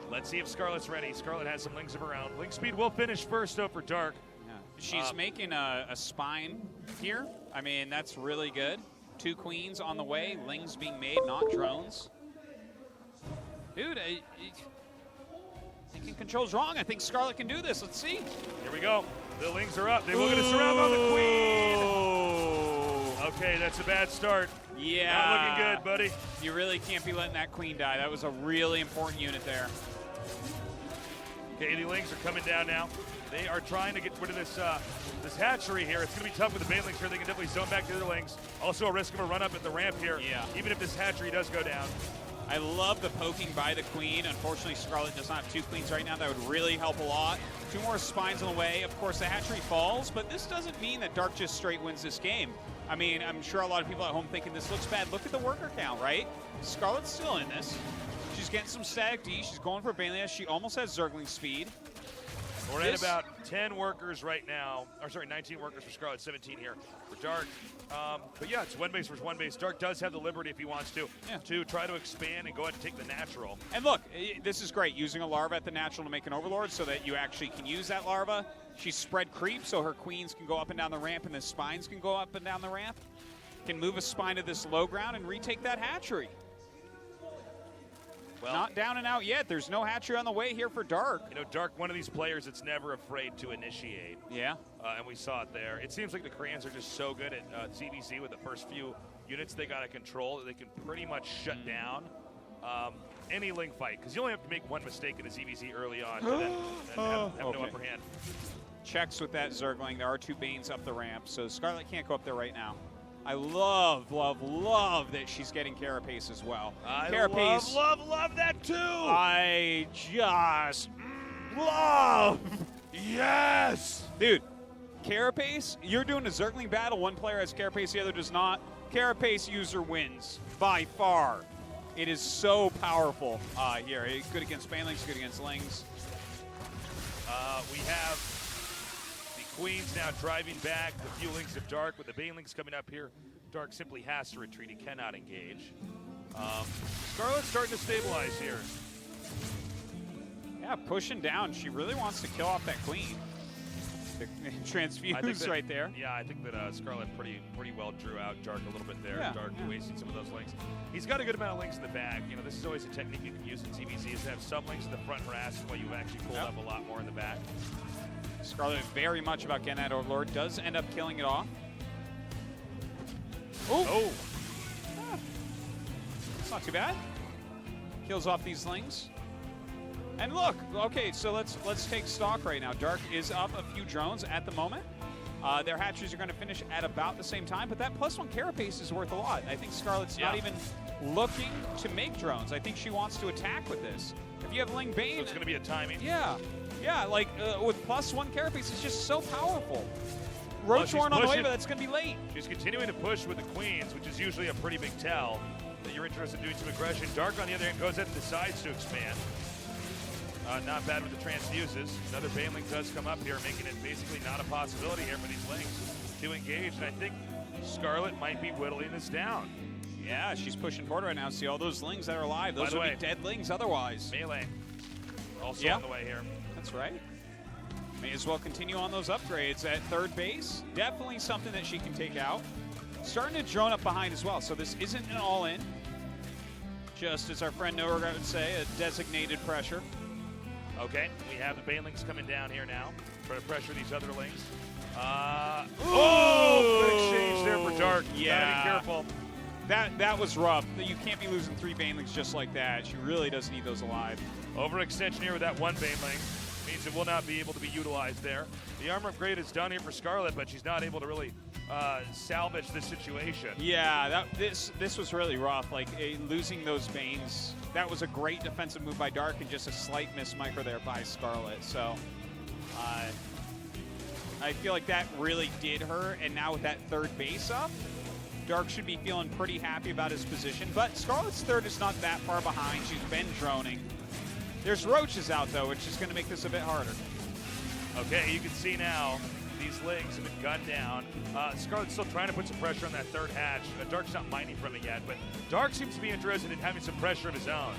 Let's see if Scarlet's ready. Scarlet has some links of her own. Link speed will finish first, though, for Dark. Yeah. She's making a spine here. I mean, that's really good. 2 queens on the way. Lings being made, not drones. Dude, I think control's wrong. I think Scarlet can do this. Let's see. Here we go. The Lings are up. They will get a surround on the queen. Okay, that's a bad start. Yeah. Not looking good, buddy. You really can't be letting that queen die. That was a really important unit there. Okay, the Lings are coming down now. They are trying to get rid of this this hatchery here. It's going to be tough with the Banelings here. They can definitely zone back to their Lings. Also a risk of a run-up at the ramp here, even if this hatchery does go down. I love the poking by the queen. Unfortunately, Scarlet does not have 2 queens right now. That would really help a lot. 2 more spines on the way. Of course, the hatchery falls, but this doesn't mean that Dark just straight wins this game. I mean, I'm sure a lot of people at home thinking this looks bad. Look at the worker count, right? Scarlet's still in this. She's getting some static D. She's going for Banelia. She almost has Zergling speed. We're at about 10 workers right now. Or sorry, 19 workers for Scarlet, 17 here for Dark. But yeah, it's 1 base versus 1 base. Dark does have the liberty, if he wants to try to expand and go ahead and take the natural. And look, this is great, using a larva at the natural to make an overlord so that you actually can use that larva. She's spread creep so her queens can go up and down the ramp and the spines can go up and down the ramp. Can move a spine to this low ground and retake that hatchery. Well, not down and out yet. There's no hatchery on the way here for Dark. You know, Dark, one of these players that's never afraid to initiate. Yeah. And we saw it there. It seems like the Koreans are just so good at CBC with the first few units they got to control that they can pretty much shut down any Ling fight. Because you only have to make one mistake in a ZVZ early on to then have no upper hand. Checks with that Zergling. There are 2 Banes up the ramp, so Scarlet can't go up there right now. I love that she's getting Carapace as well. I Carapace, love that too. I just love. Yes, dude. Carapace, you're doing a Zergling battle. One player has Carapace, the other does not. Carapace user wins by far. It is so powerful here. Good against Banelings, good against Lings. We have the Queens now driving back. The few Lings of Dark with the Banelings coming up here. Dark simply has to retreat. He cannot engage. Scarlet's starting to stabilize here. Yeah, pushing down. She really wants to kill off that Queen. The transfuse right there. Yeah, I think that Scarlet pretty well drew out Dark a little bit there. Yeah, Dark wasting some of those links. He's got a good amount of links in the back. You know, this is always a technique you can use in TVZ is to have some links in the front harass while you actually pull up a lot more in the back. Scarlet very much about getting that Overlord. Does end up killing it off. Oh! It's not too bad. Kills off these Lings. And look, okay, so let's take stock right now. Dark is up a few drones at the moment. Their hatcheries are going to finish at about the same time, but that +1 Carapace is worth a lot. I think Scarlet's not even looking to make drones. I think she wants to attack with this. If you have Ling Bane... So it's going to be a timing. Yeah, like with +1 Carapace, it's just so powerful. Roachhorn on the way, but that's going to be late. She's continuing to push with the Queens, which is usually a pretty big tell that you're interested in doing some aggression. Dark, on the other hand, goes ahead and decides to expand. Not bad with the transfuses. Another Baneling does come up here, making it basically not a possibility here for these Lings to engage. And I think Scarlet might be whittling this down. Yeah, she's pushing forward right now. See all those Lings that are alive. Those would be dead Lings otherwise. Melee also on the way here. That's right. May as well continue on those upgrades at third base. Definitely something that she can take out. Starting to drone up behind as well, so this isn't an all-in. Just as our friend Noah would say, a designated pressure. Okay, we have the Banelings coming down here now. Try to pressure these other Lings. Good exchange there for Dark. Yeah. Gotta be careful. That was rough. You can't be losing 3 Banelings just like that. She really does need those alive. Overextension here with that 1 Baneling means it will not be able to be utilized there. The armor upgrade is done here for Scarlet, but she's not able to really salvage this situation. Yeah, this was really rough. Like losing those Banes, that was a great defensive move by Dark and just a slight miss micro there by Scarlet. So I feel like that really did her. And now with that third base up, Dark should be feeling pretty happy about his position. But Scarlet's third is not that far behind. She's been droning. There's roaches out though, which is going to make this a bit harder. Okay, you can see now these Lings have been gunned down. Scarlet's still trying to put some pressure on that third hatch. Dark's not mining from it yet, but Dark seems to be interested in having some pressure of his own.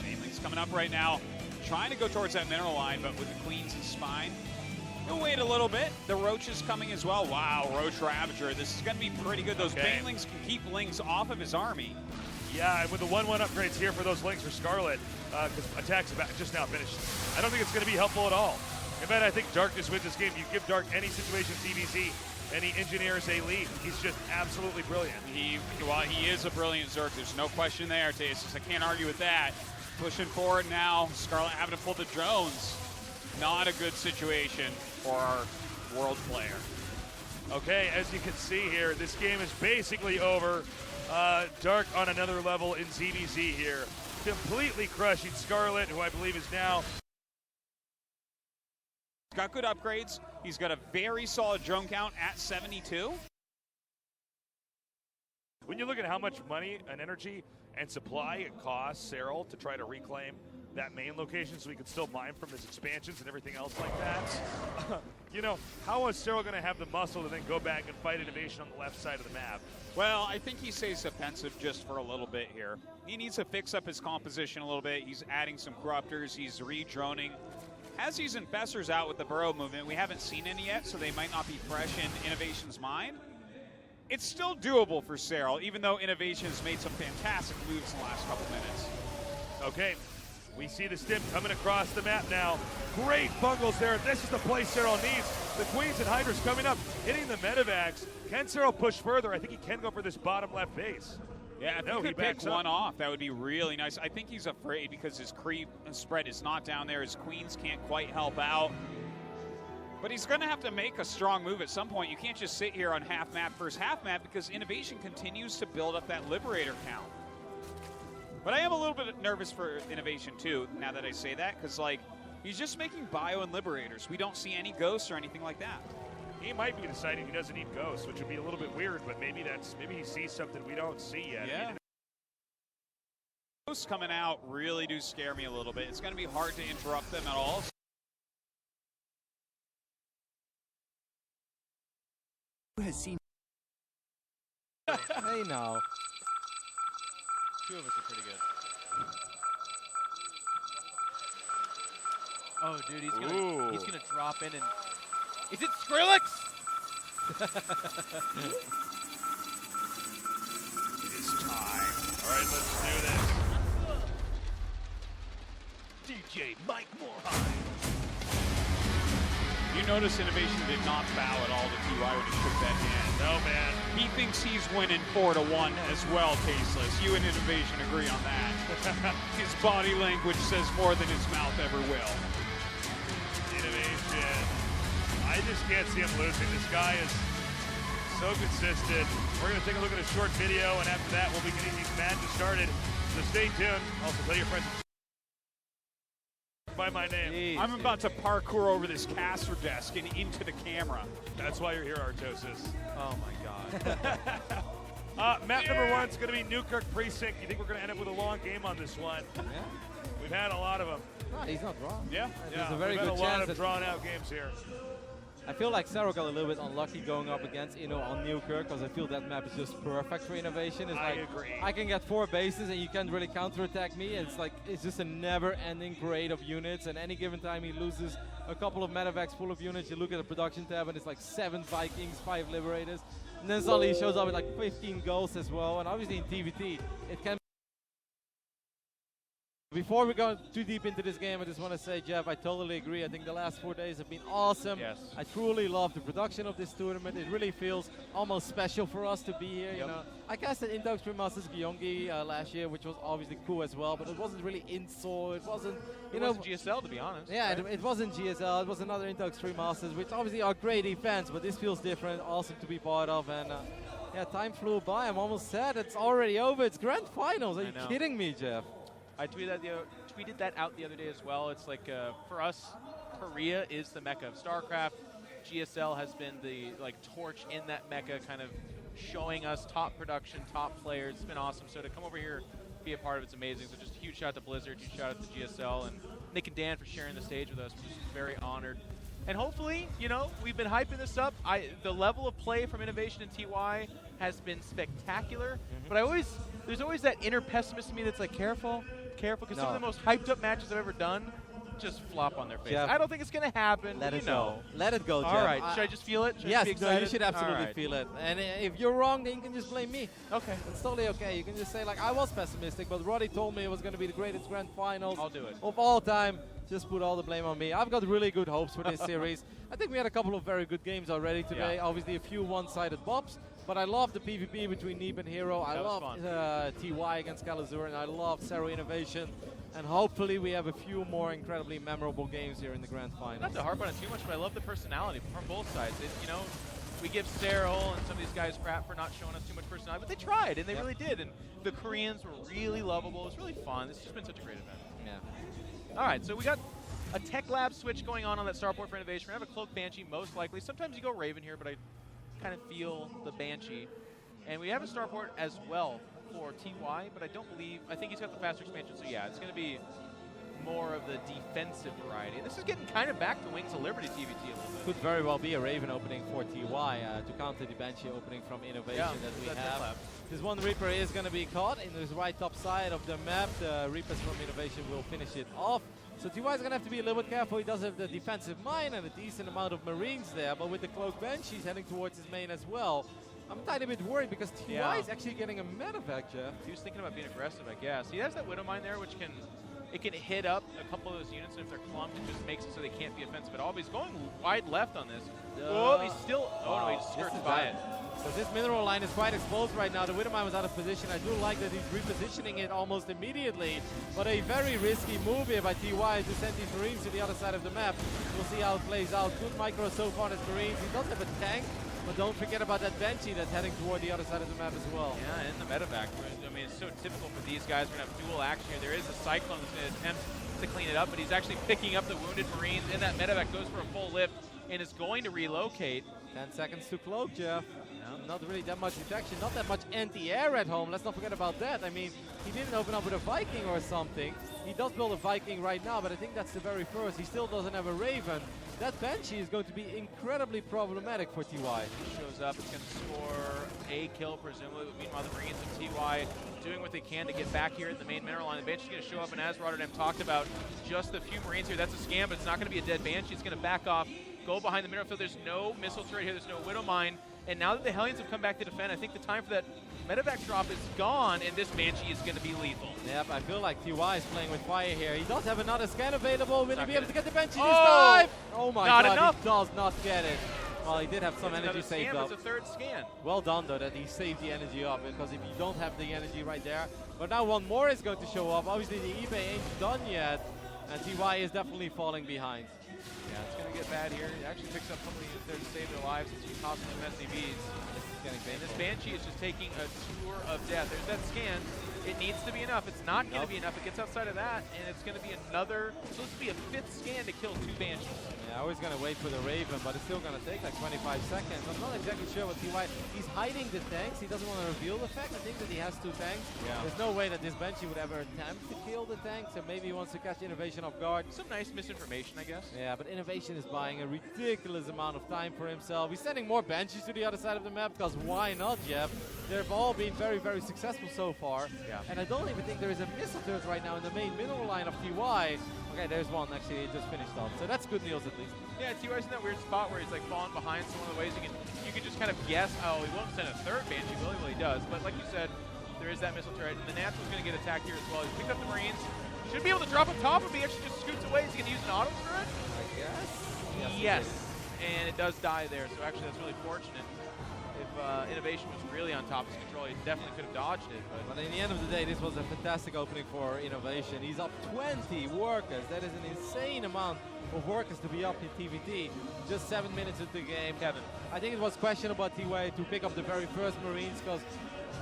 Baneling's coming up right now, trying to go towards that mineral line, but with the Queens in spine, he'll wait a little bit. The Roach is coming as well. Wow, Roach Ravager. This is going to be pretty good. Those Banelings can keep Lings off of his army. Yeah, and with the 1-1 upgrades here for those Lings for Scarlet, because attacks about just now finished, I don't think it's going to be helpful at all. In fact, I think Dark just wins this game. You give Dark any situation CVZ, and he engineers a lead. He's just absolutely brilliant. He is a brilliant Zerg. There's no question there, Tasis. I can't argue with that. Pushing forward now. Scarlet having to pull the drones. Not a good situation for our world player. Okay, as you can see here, this game is basically over. Dark on another level in ZVZ here. Completely crushing Scarlet, who I believe is now... Got good upgrades. He's got a very solid drone count at 72. When you look at how much money and energy and supply it costs Serral to try to reclaim that main location so he could still mine from his expansions and everything else like that, you know, how is Serral going to have the muscle to then go back and fight innovation on the left side of the map? Well, I think he stays defensive just for a little bit here. He needs to fix up his composition a little bit. He's adding some corruptors. He's re-droning. Has these infestors out with the burrow movement. We haven't seen any yet, so they might not be fresh in Innovation's mind. It's still doable for Serral, even though Innovation has made some fantastic moves in the last couple minutes. Okay, we see the stim coming across the map now. Great bungles there. This is the play Cyril needs. The Queens and Hydras coming up, hitting the medevacs. Can Cyril push further? I think he can go for this bottom left base. Yeah, if he picks one off, that would be really nice. I think he's afraid because his creep spread is not down there. His Queens can't quite help out. But he's going to have to make a strong move at some point. You can't just sit here on half map versus half map because Innovation continues to build up that Liberator count. But I am a little bit nervous for Innovation too, now that I say that, because like he's just making Bio and Liberators. We don't see any Ghosts or anything like that. He might be deciding he doesn't need Ghosts, which would be a little bit weird, but maybe he sees something we don't see yet. Yeah. Ghosts coming out really do scare me a little bit. It's going to be hard to interrupt them at all. Who has seen? Hey, now. Two of us are pretty good. Oh, dude, he's gonna drop in and. Is it Skrillex? It's time. All right, let's do this. DJ Mike Morheim. You notice Innovation did not bow at all to TY when he shook that hand. No, man. He thinks he's winning 4-1 as well, Tasteless. You and Innovation agree on that. His body language says more than his mouth ever will. Innovation. I just can't see him losing. This guy is so consistent. We're going to take a look at a short video, and after that, we'll be getting these matches started. So stay tuned. Also, tell your friends by my name. Jeez, I'm about to parkour over this caster desk and into the camera. That's why you're here, Artosis. Oh my God. Map number 1 is going to be Newkirk Precinct. You think we're going to end up with a long game on this one? Yeah. We've had a lot of them. No, he's not wrong. Yeah. There's a very we've good had a chance lot of drawn-out games here. I feel like Sarah got a little bit unlucky going up against on Newkirk because I feel that map is just perfect for Innovation. It's I like agree. I can get 4 bases and you can't really counterattack me. It's just a never-ending grade of units, and any given time he loses a couple of medevacs full of units. You look at the production tab and it's like 7 Vikings, 5 Liberators, and then suddenly he shows up with like 15 Ghosts as well. And obviously in TVT it can. Before we go too deep into this game, I just want to say, Jeff, I totally agree. I think the last 4 days have been awesome. Yes. I truly love the production of this tournament. It really feels almost special for us to be here. You know, I casted Indox Masters Gyeonggi last year, which was obviously cool as well, but it wasn't really INSO. It wasn't, It wasn't GSL, to be honest. Yeah, right? it wasn't GSL. It was another Indox 3 Masters, which obviously are great events, but this feels different, awesome to be part of. And yeah, time flew by. I'm almost sad it's already over. It's grand finals. Are you kidding me, Jeff? I tweeted that out the other day as well. It's like for us, Korea is the mecca of StarCraft. GSL has been the torch in that mecca, kind of showing us top production, top players. It's been awesome. So to come over here, be a part of it's amazing. So just a huge shout out to Blizzard, huge shout out to GSL, and Nick and Dan for sharing the stage with us. We're just very honored. And hopefully, we've been hyping this up. The level of play from Innovation and TY has been spectacular. But there's always that inner pessimist in me that's like, careful, because some of the most hyped up matches I've ever done just flop on their face. Jeff, I don't think it's going to happen. Let it go. Let it go, Jeff. All right. Should I just feel it? Should I Yes, be no, excited? you should absolutely feel it. And if you're wrong, then you can just blame me. Okay. It's totally okay. You can just say, I was pessimistic, but Roddy told me it was going to be the greatest grand finals I'll do it. of all time. Just put all the blame on me. I've got really good hopes for this series. I think we had a couple of very good games already today. Yeah. Obviously, a few one-sided bops. But I love the PvP between Neep and Hero. I love TY against Kalazur, and I love Zero Innovation. And hopefully we have a few more incredibly memorable games here in the grand finals. Not to harp on it too much, but I love the personality from both sides. We give Sterile and some of these guys crap for not showing us too much personality, but they tried, and they really did. And the Koreans were really lovable. It was really fun. It's just been such a great event. Yeah. All right, so we got a Tech Lab switch going on that starport for Innovation. We're going to have a Cloak Banshee, most likely. Sometimes you go Raven here, but I kind of feel the Banshee. And we have a starport as well for TY, but I think he's got the faster expansion, so yeah, it's going to be more of the defensive variety. This is getting kind of back to Wings of Liberty TVT a little bit. Could very well be a Raven opening for TY to counter the Banshee opening from Innovation that we have. This one Reaper is going to be caught in the right top side of the map. The Reapers from Innovation will finish it off. So TY is going to have to be a little bit careful. He does have the defensive mine and a decent amount of Marines there, but with the Cloak Bench, he's heading towards his main as well. I'm a tiny bit worried because TY is actually getting a medevac, Jeff. He was thinking about being aggressive, I guess. He has that Widow Mine there, which can hit up a couple of those units, and if they're clumped, it just makes it so they can't be offensive at all. But he's going wide left on this. Oh, he's still. Oh, no, he skirts by it. So this mineral line is quite exposed right now. The Widow Mine was out of position. I do like that he's repositioning it almost immediately, but a very risky move here by TY to send these Marines to the other side of the map. We'll see how it plays out. Good micro so far as Marines. He does have a tank, but don't forget about that Banshee that's heading toward the other side of the map as well. Yeah, and the medevac. I mean, it's so typical for these guys. We're going to have dual action here. There is a Cyclone that's going to attempt to clean it up, but he's actually picking up the wounded Marines, and that medevac goes for a full lift and is going to relocate. 10 seconds to cloak, Jeff. Not really that much detection, not that much anti-air at home. Let's not forget about that. I mean, he didn't open up with a Viking or something. He does build a Viking right now, but I think that's the very first. He still doesn't have a Raven. That Banshee is going to be incredibly problematic for TY. He shows up, it's going to score a kill, presumably. Meanwhile, the Marines of TY doing what they can to get back here in the main mineral line. The Banshee's going to show up, and as Rotterdam talked about, just a few Marines here. That's a scam, but it's not going to be a dead Banshee. It's going to back off, go behind the mineral field. There's no missile turret here. There's no Widow Mine. And now that the Hellions have come back to defend, I think the time for that medevac drop is gone, and this Banshee is going to be lethal. Yep, I feel like TY is playing with fire here. He does have another scan available. Will he be able to get the Banshee this time? Oh my god, enough. He does not get it. Well, he did have some energy saved up. It's a third scan. Well done, though, that he saved the energy up, because if you don't have the energy right there. But now one more is going to show up. Obviously, the eBay ain't done yet, and TY is definitely falling behind. Yeah, it's going to get bad here. He actually picks up somebody who's there to save their lives since he's costing them SCVs. And this Banshee is just taking a tour of death. There's that scan. It needs to be enough. It's not going to be enough. It gets outside of that, and it's going to be another. So this will be a fifth scan to kill 2 Banshees. Yeah, I was going to wait for the Raven, but it's still going to take like 25 seconds. I'm not exactly sure what TY. He's hiding the tanks. He doesn't want to reveal the fact. I think that he has 2 tanks. Yeah. There's no way that this Banshee would ever attempt to kill the tanks, so maybe he wants to catch Innovation off guard. Some nice misinformation, I guess. Yeah, but Innovation is buying a ridiculous amount of time for himself. He's sending more Banshees to the other side of the map, because why not, Jeff? They've all been very, very successful so far. Yeah. And I don't even think there is a missile turret right now in the main mineral line of TY. Okay, there's one actually. It just finished off. So that's good news at least. Yeah, TY's in that weird spot where he's like falling behind. So one of the ways you can just kind of guess, oh, he won't send a third Banshee. Well, he does. But like you said, there is that missile turret. And the Natural's going to get attacked here as well. He's picked up the Marines. Should be able to drop on top of him. He actually just scoots away. Is he going to use an auto turret? I guess. Yes. And it does die there. So actually, that's really fortunate. If Innovation was really on top of his control, he definitely could have dodged it. But in the end of the day, this was a fantastic opening for Innovation. He's up 20 workers. That is an insane amount of workers to be up in TVT. Just 7 minutes into the game. Kevin, I think it was questionable at TY to pick up the very first Marines, because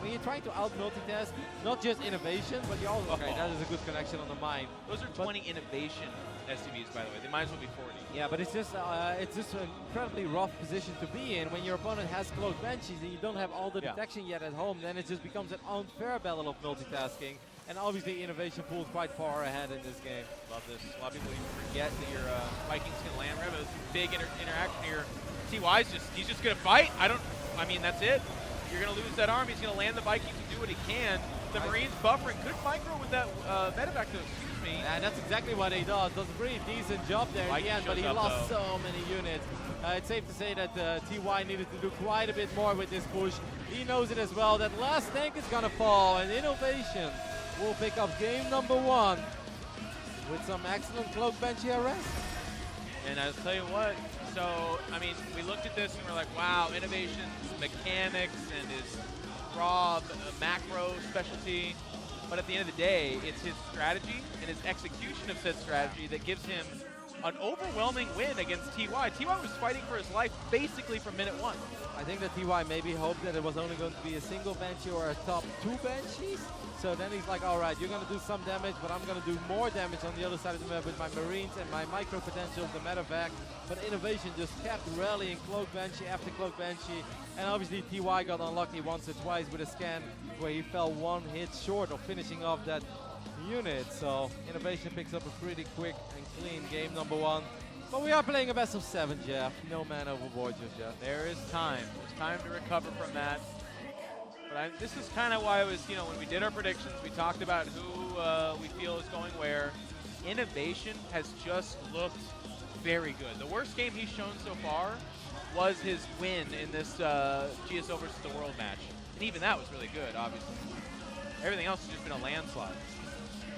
when you're trying to out-multitask, not just Innovation, but you also... Okay, that is a good connection on the mine. Those are 20 Innovation SCVs, by the way. They might as well be 40. Yeah, but it's just an incredibly rough position to be in when your opponent has cloaked Banshees and you don't have all the detection yet at home. Then it just becomes an unfair battle of multitasking. And obviously, Innovation pulled quite far ahead in this game. Love this. A lot of people even forget that your Vikings can land. Remember, this big interaction here. TY's he's just going to fight. I mean, that's it. You're going to lose that army. He's going to land the Vikings and do what he can. The Marines buffering. Good micro with that medevac, though. Excuse me. And that's exactly what he does. Does a pretty decent job there in the end, but he lost so many units. It's safe to say that TY needed to do quite a bit more with this push. He knows it as well. That last tank is going to fall, and Innovation will pick up game number 1 with some excellent cloak Banshee arrest. And I'll tell you what, so, I mean, we looked at this and we're like, wow, Innovation's mechanics and his raw macro specialty. But at the end of the day, it's his strategy and his execution of said strategy that gives him an overwhelming win against TY. TY was fighting for his life basically from minute 1. I think that TY maybe hoped that it was only going to be a single Banshee or a top 2 Banshees. So then he's like, all right, you're going to do some damage, but I'm going to do more damage on the other side of the map with my Marines and my micro potential of the medevac. But Innovation just kept rallying Cloak Banshee after Cloak Banshee. And obviously TY got unlucky once or twice with a scan where he fell 1 hit short of finishing off that unit. So Innovation picks up a pretty quick and clean game number 1. But we are playing a best of 7, Jeff. No man overboard just yet. There is time. There's time to recover from that. But this is kind of why it was, when we did our predictions, we talked about who we feel is going where. Innovation has just looked very good. The worst game he's shown so far was his win in this GSO versus the World match. And even that was really good, obviously. Everything else has just been a landslide.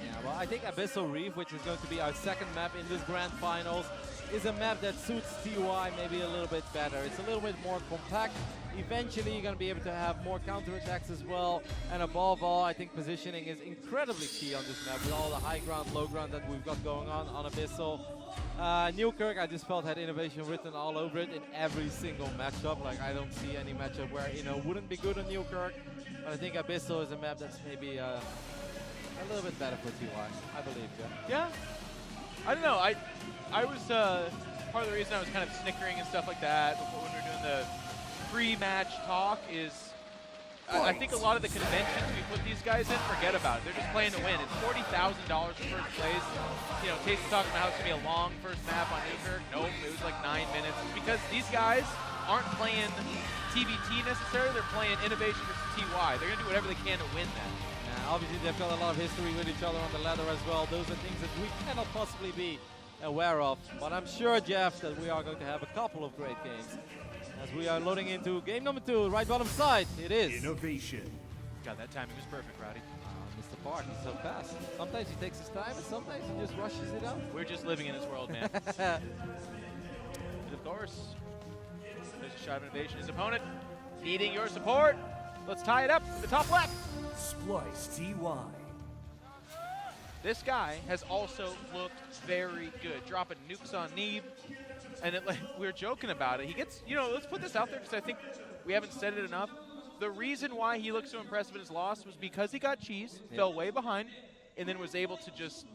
Yeah, well, I think Abyssal Reef, which is going to be our second map in this Grand Finals, is a map that suits TY maybe a little bit better. It's a little bit more compact. Eventually, you're going to be able to have more counterattacks as well. And above all, I think positioning is incredibly key on this map with all the high ground, low ground that we've got going on Abyssal. Newkirk, I just felt had innovation written all over it in every single matchup. Like, I don't see any matchup where, wouldn't be good on Newkirk. But I think Abyssal is a map that's maybe a little bit better for TY, I believe, Yeah. I don't know. I was, part of the reason I was kind of snickering and stuff like that before when we were doing the pre-match talk is I think a lot of the conventions we put these guys in, forget about it. They're just playing to win. It's $40,000 for first place. Tate's talking about how it's going to be a long first map on Newkirk. Nope, it was like 9 minutes. Because these guys aren't playing TVT necessarily. They're playing Innovation versus TY. They're going to do whatever they can to win that. Obviously, they've got a lot of history with each other on the ladder as well. Those are things that we cannot possibly be aware of. But I'm sure, Jeff, that we are going to have a couple of great games. As we are loading into game number 2, right bottom side, it is Innovation. God, that timing was perfect, Rowdy. Mr. Park, he's so fast. Sometimes he takes his time, and sometimes he just rushes it out. We're just living in this world, man. And of course, there's a shot of innovation. His opponent needing your support. Let's tie it up. The top left. Splice TY. This guy has also looked very good, dropping nukes on Neeb. And we were joking about it. He gets, let's put this out there because I think we haven't said it enough. The reason why he looked so impressive in his loss was because he got cheese, fell way behind, and then was able to just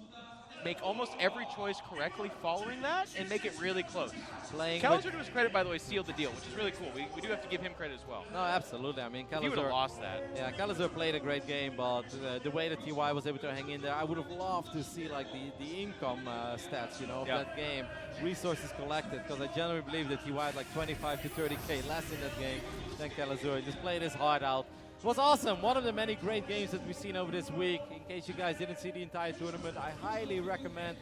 make almost every choice correctly following that and make it really close. Calazur, to his credit, by the way, sealed the deal, which is really cool. We do have to give him credit as well. No, absolutely. I mean, Calazur, he would have lost that. Yeah, Calazur played a great game, but the way that TY was able to hang in there, I would have loved to see like the income stats, of that game, resources collected, because I generally believe that TY had like 25 to 30K less in that game than Calazur. He just played his heart out. It was awesome. One of the many great games that we've seen over this week. In case you guys didn't see the entire tournament, I highly recommend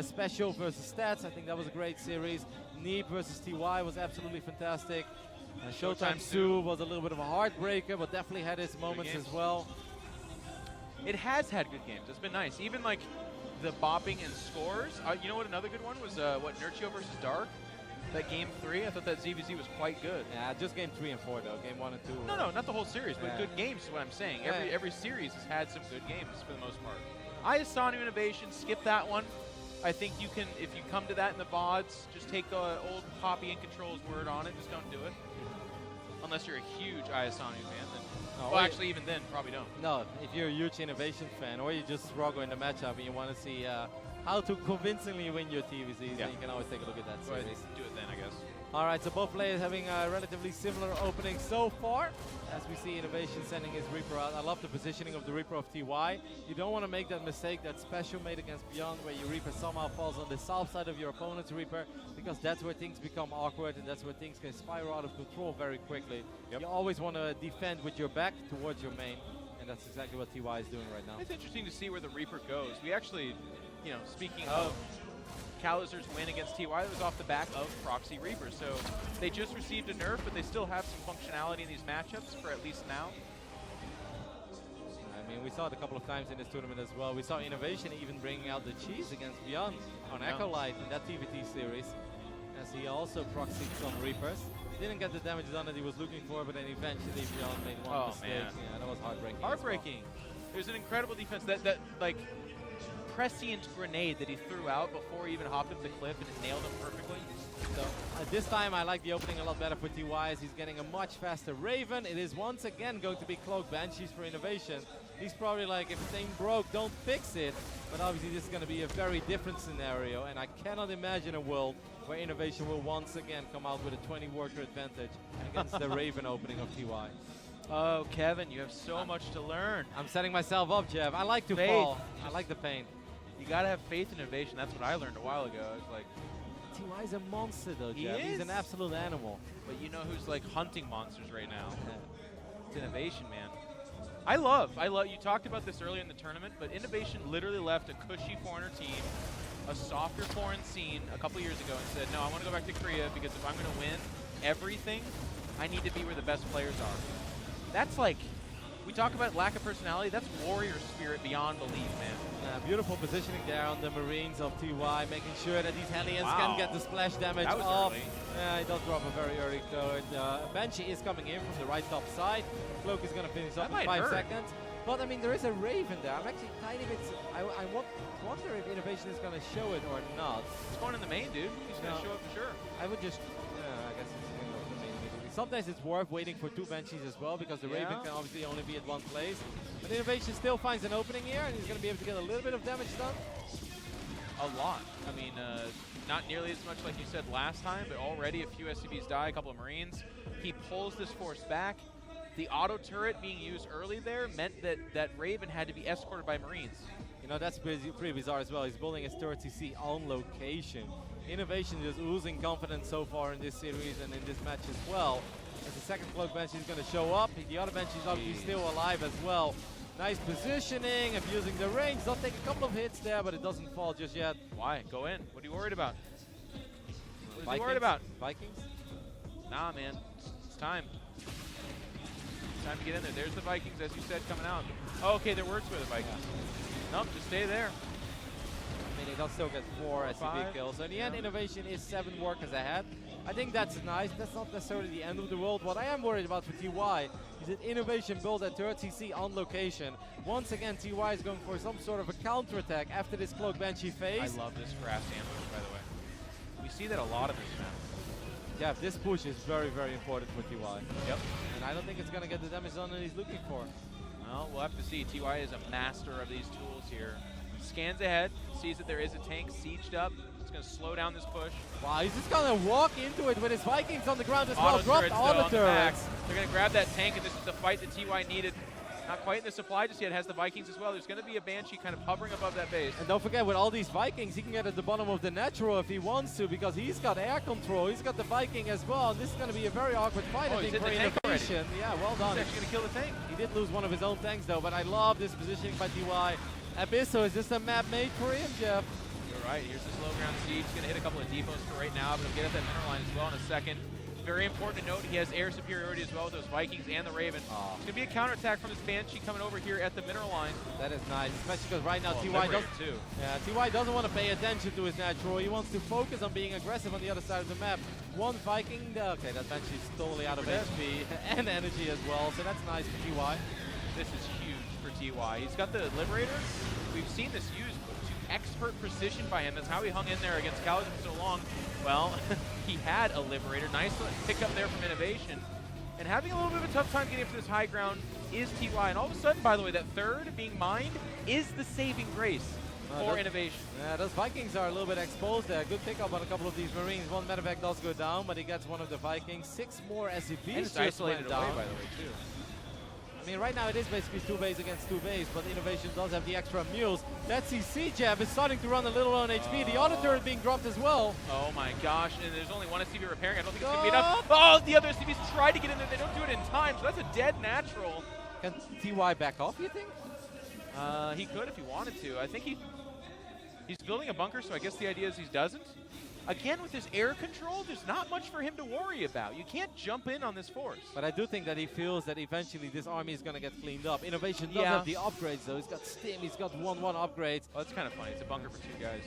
Special versus Stats. I think that was a great series. Neeb versus TY was absolutely fantastic. Showtime Sue was a little bit of a heartbreaker, but definitely had its moments as well. It has had good games. It's been nice. Even like the bopping and scores. You know what? Another good one was Nurchio versus Dark. That game 3, I thought that ZVZ was quite good. Yeah, just game 3 and 4 though. Game 1 and 2. No, not the whole series, but good games is what I'm saying. Every series has had some good games for the most part. Ayasanu Innovation, skip that one. I think you can, if you come to that in the VODs, just take the old Poppy and Control's word on it. Just don't do it. Unless you're a huge Ayasanu fan. Then, well, actually, even then, probably don't. No, if you're a huge Innovation fan, or you just struggle in the matchup and you want to see how to convincingly win your TVCs, then you can always take a look at that series. Do it then, I guess. All right, so both players having a relatively similar opening so far. As we see Innovation sending his Reaper out. I love the positioning of the Reaper of TY. You don't want to make that mistake that Special made against Beyond, where your Reaper somehow falls on the south side of your opponent's Reaper, because that's where things become awkward and that's where things can spiral out of control very quickly. You always want to defend with your back towards your main, and that's exactly what TY is doing right now. It's interesting to see where the Reaper goes. We actually, speaking of Calazur's win against TY, that was off the back of Proxy Reaper. So they just received a nerf, but they still have some functionality in these matchups for at least now. I mean, we saw it a couple of times in this tournament as well. We saw Innovation even bringing out the cheese against Beyond on Echo Light in that TVT series, as he also proxied some Reapers. He didn't get the damage done that he was looking for, but then eventually Beyond made one mistake. Man. Yeah, that was heartbreaking. Heartbreaking. It was an incredible defense. That like prescient grenade that he threw out before he even hopped up the cliff, and it nailed him perfectly. So this time I like the opening a lot better for TY, as he's getting a much faster Raven. It is once again going to be Cloak Banshees for Innovation. He's probably like, if the thing broke, don't fix it. But obviously this is going to be a very different scenario, and I cannot imagine a world where Innovation will once again come out with a 20 worker advantage against the Raven opening of TY. Oh, Kevin, you have so much to learn. I'm setting myself up, Jeff. I like to fall. I like the pain. You gotta have faith in Innovation. That's what I learned a while ago. It's like, TY's a monster though, Jeff. He's an absolute animal. But you know who's like hunting monsters right now? It's Innovation, man. I love, you talked about this earlier in the tournament, but Innovation literally left a cushy foreigner team, a softer foreign scene a couple years ago and said, no, I want to go back to Korea because if I'm going to win, everything, I need to be where the best players are. That's like, we talk about lack of personality, that's warrior spirit beyond belief, man. Beautiful positioning there on the Marines of TY, making sure that these Hellions can get the splash damage That was off. early. Yeah, he does drop a very early code. Banshee is coming in from the right top side. Cloak is going to finish up in 5 seconds. But I mean, there is a Raven there. I'm actually tiny bit. I wonder if Innovation is going to show it or not. He's going in the main, dude. He's going to show up for sure. I would just. I guess it's going to go the main immediately. Sometimes it's worth waiting for 2 Banshees as well, because the Raven can obviously only be at one place. But Innovation still finds an opening here, and he's going to be able to get a little bit of damage done. A lot. I mean, not nearly as much like you said last time, but already a few SCVs die, a couple of Marines. He pulls this force back. The auto turret being used early there meant that Raven had to be escorted by Marines. You know, that's pretty bizarre as well. He's building his turret CC on location. Innovation is oozing confidence so far in this series and in this match as well. As the second Cloak Banshee is going to show up, the other Banshee is obviously still alive as well. Nice positioning, abusing the range. Does take a couple of hits there, but it doesn't fall just yet. Why? Go in. What are you worried about? What are you worried about? Vikings? Nah, man. It's time. Time to get in there. There's the Vikings, as you said, coming out. Oh, okay, there were 2 of the Vikings. Nope, just stay there. I mean, he does still get 4 SCV 5 kills. So in the end, Innovation is 7 workers ahead. I think that's nice. That's not necessarily the end of the world. What I am worried about for TY is that Innovation built that turret CC on location. Once again, TY is going for some sort of a counterattack after this Cloak Banshee phase. I love this grass ambush, by the way. We see that a lot of this map. Yeah, this push is very, very important for TY. Yep. And I don't think it's going to get the damage done that he's looking for. Well, we'll have to see. TY is a master of these tools here. Scans ahead, sees that there is a tank sieged up. It's going to slow down this push. Wow, he's just going to walk into it with his Vikings on the ground as well. Auto Drop turrets, auto turrets. They're going to grab that tank, and this is the fight that TY needed. Not quite in the supply just yet. Has the Vikings as well. There's going to be a Banshee kind of hovering above that base. And don't forget, with all these Vikings, he can get at the bottom of the natural if he wants to, because he's got air control. He's got the Viking as well. And this is going to be a very awkward fight, I think, for Innovation. Yeah, well done. He's actually going to kill the tank. He did lose one of his own tanks, though, but I love this positioning by TY. Abysso, is this a map made for him, Jeff? You're right. Here's the slow ground siege. He's going to hit a couple of depots for right now, but he'll get at that mineral line as well in a second. Very important to note, he has air superiority as well with those Vikings and the Raven. It's going to be a counterattack from this Banshee coming over here at the mineral line. That is nice, especially because right now TY doesn't want to pay attention to his natural. He wants to focus on being aggressive on the other side of the map. One Viking, okay, that Banshee is totally out of HP and energy as well, so that's nice for TY. This is huge for TY. He's got the Liberator. We've seen this used to expert precision by him. That's how he hung in there against Callaghan for so long. Well, he had a Liberator. Nice pick up there from Innovation. And having a little bit of a tough time getting up to this high ground is TY. And all of a sudden, by the way, that third being mined is the saving grace for Innovation. Yeah, those Vikings are a little bit exposed there. Good pickup on a couple of these Marines. One medevac does go down, but he gets one of the Vikings. 6 more SCVs and it's isolated away, by the way, too. I mean, right now it is basically 2 base against 2 base, but Innovation does have the extra mules. That CC jab is starting to run a little on HP. The auto turret being dropped as well. Oh my gosh, and there's only one SCV repairing. I don't think it's going to be enough. Oh, the other SCVs tried to get in there. They don't do it in time, so that's a dead natural. Can TY back off, you think? He could if he wanted to. I think he's building a bunker, so I guess the idea is he doesn't. Again, with his air control, there's not much for him to worry about. You can't jump in on this force. But I do think that he feels that eventually this army is going to get cleaned up. Innovation does have the upgrades, though. He's got Stim, he's got 1-1 upgrades. Well, that's kind of funny. It's a bunker for 2 guys.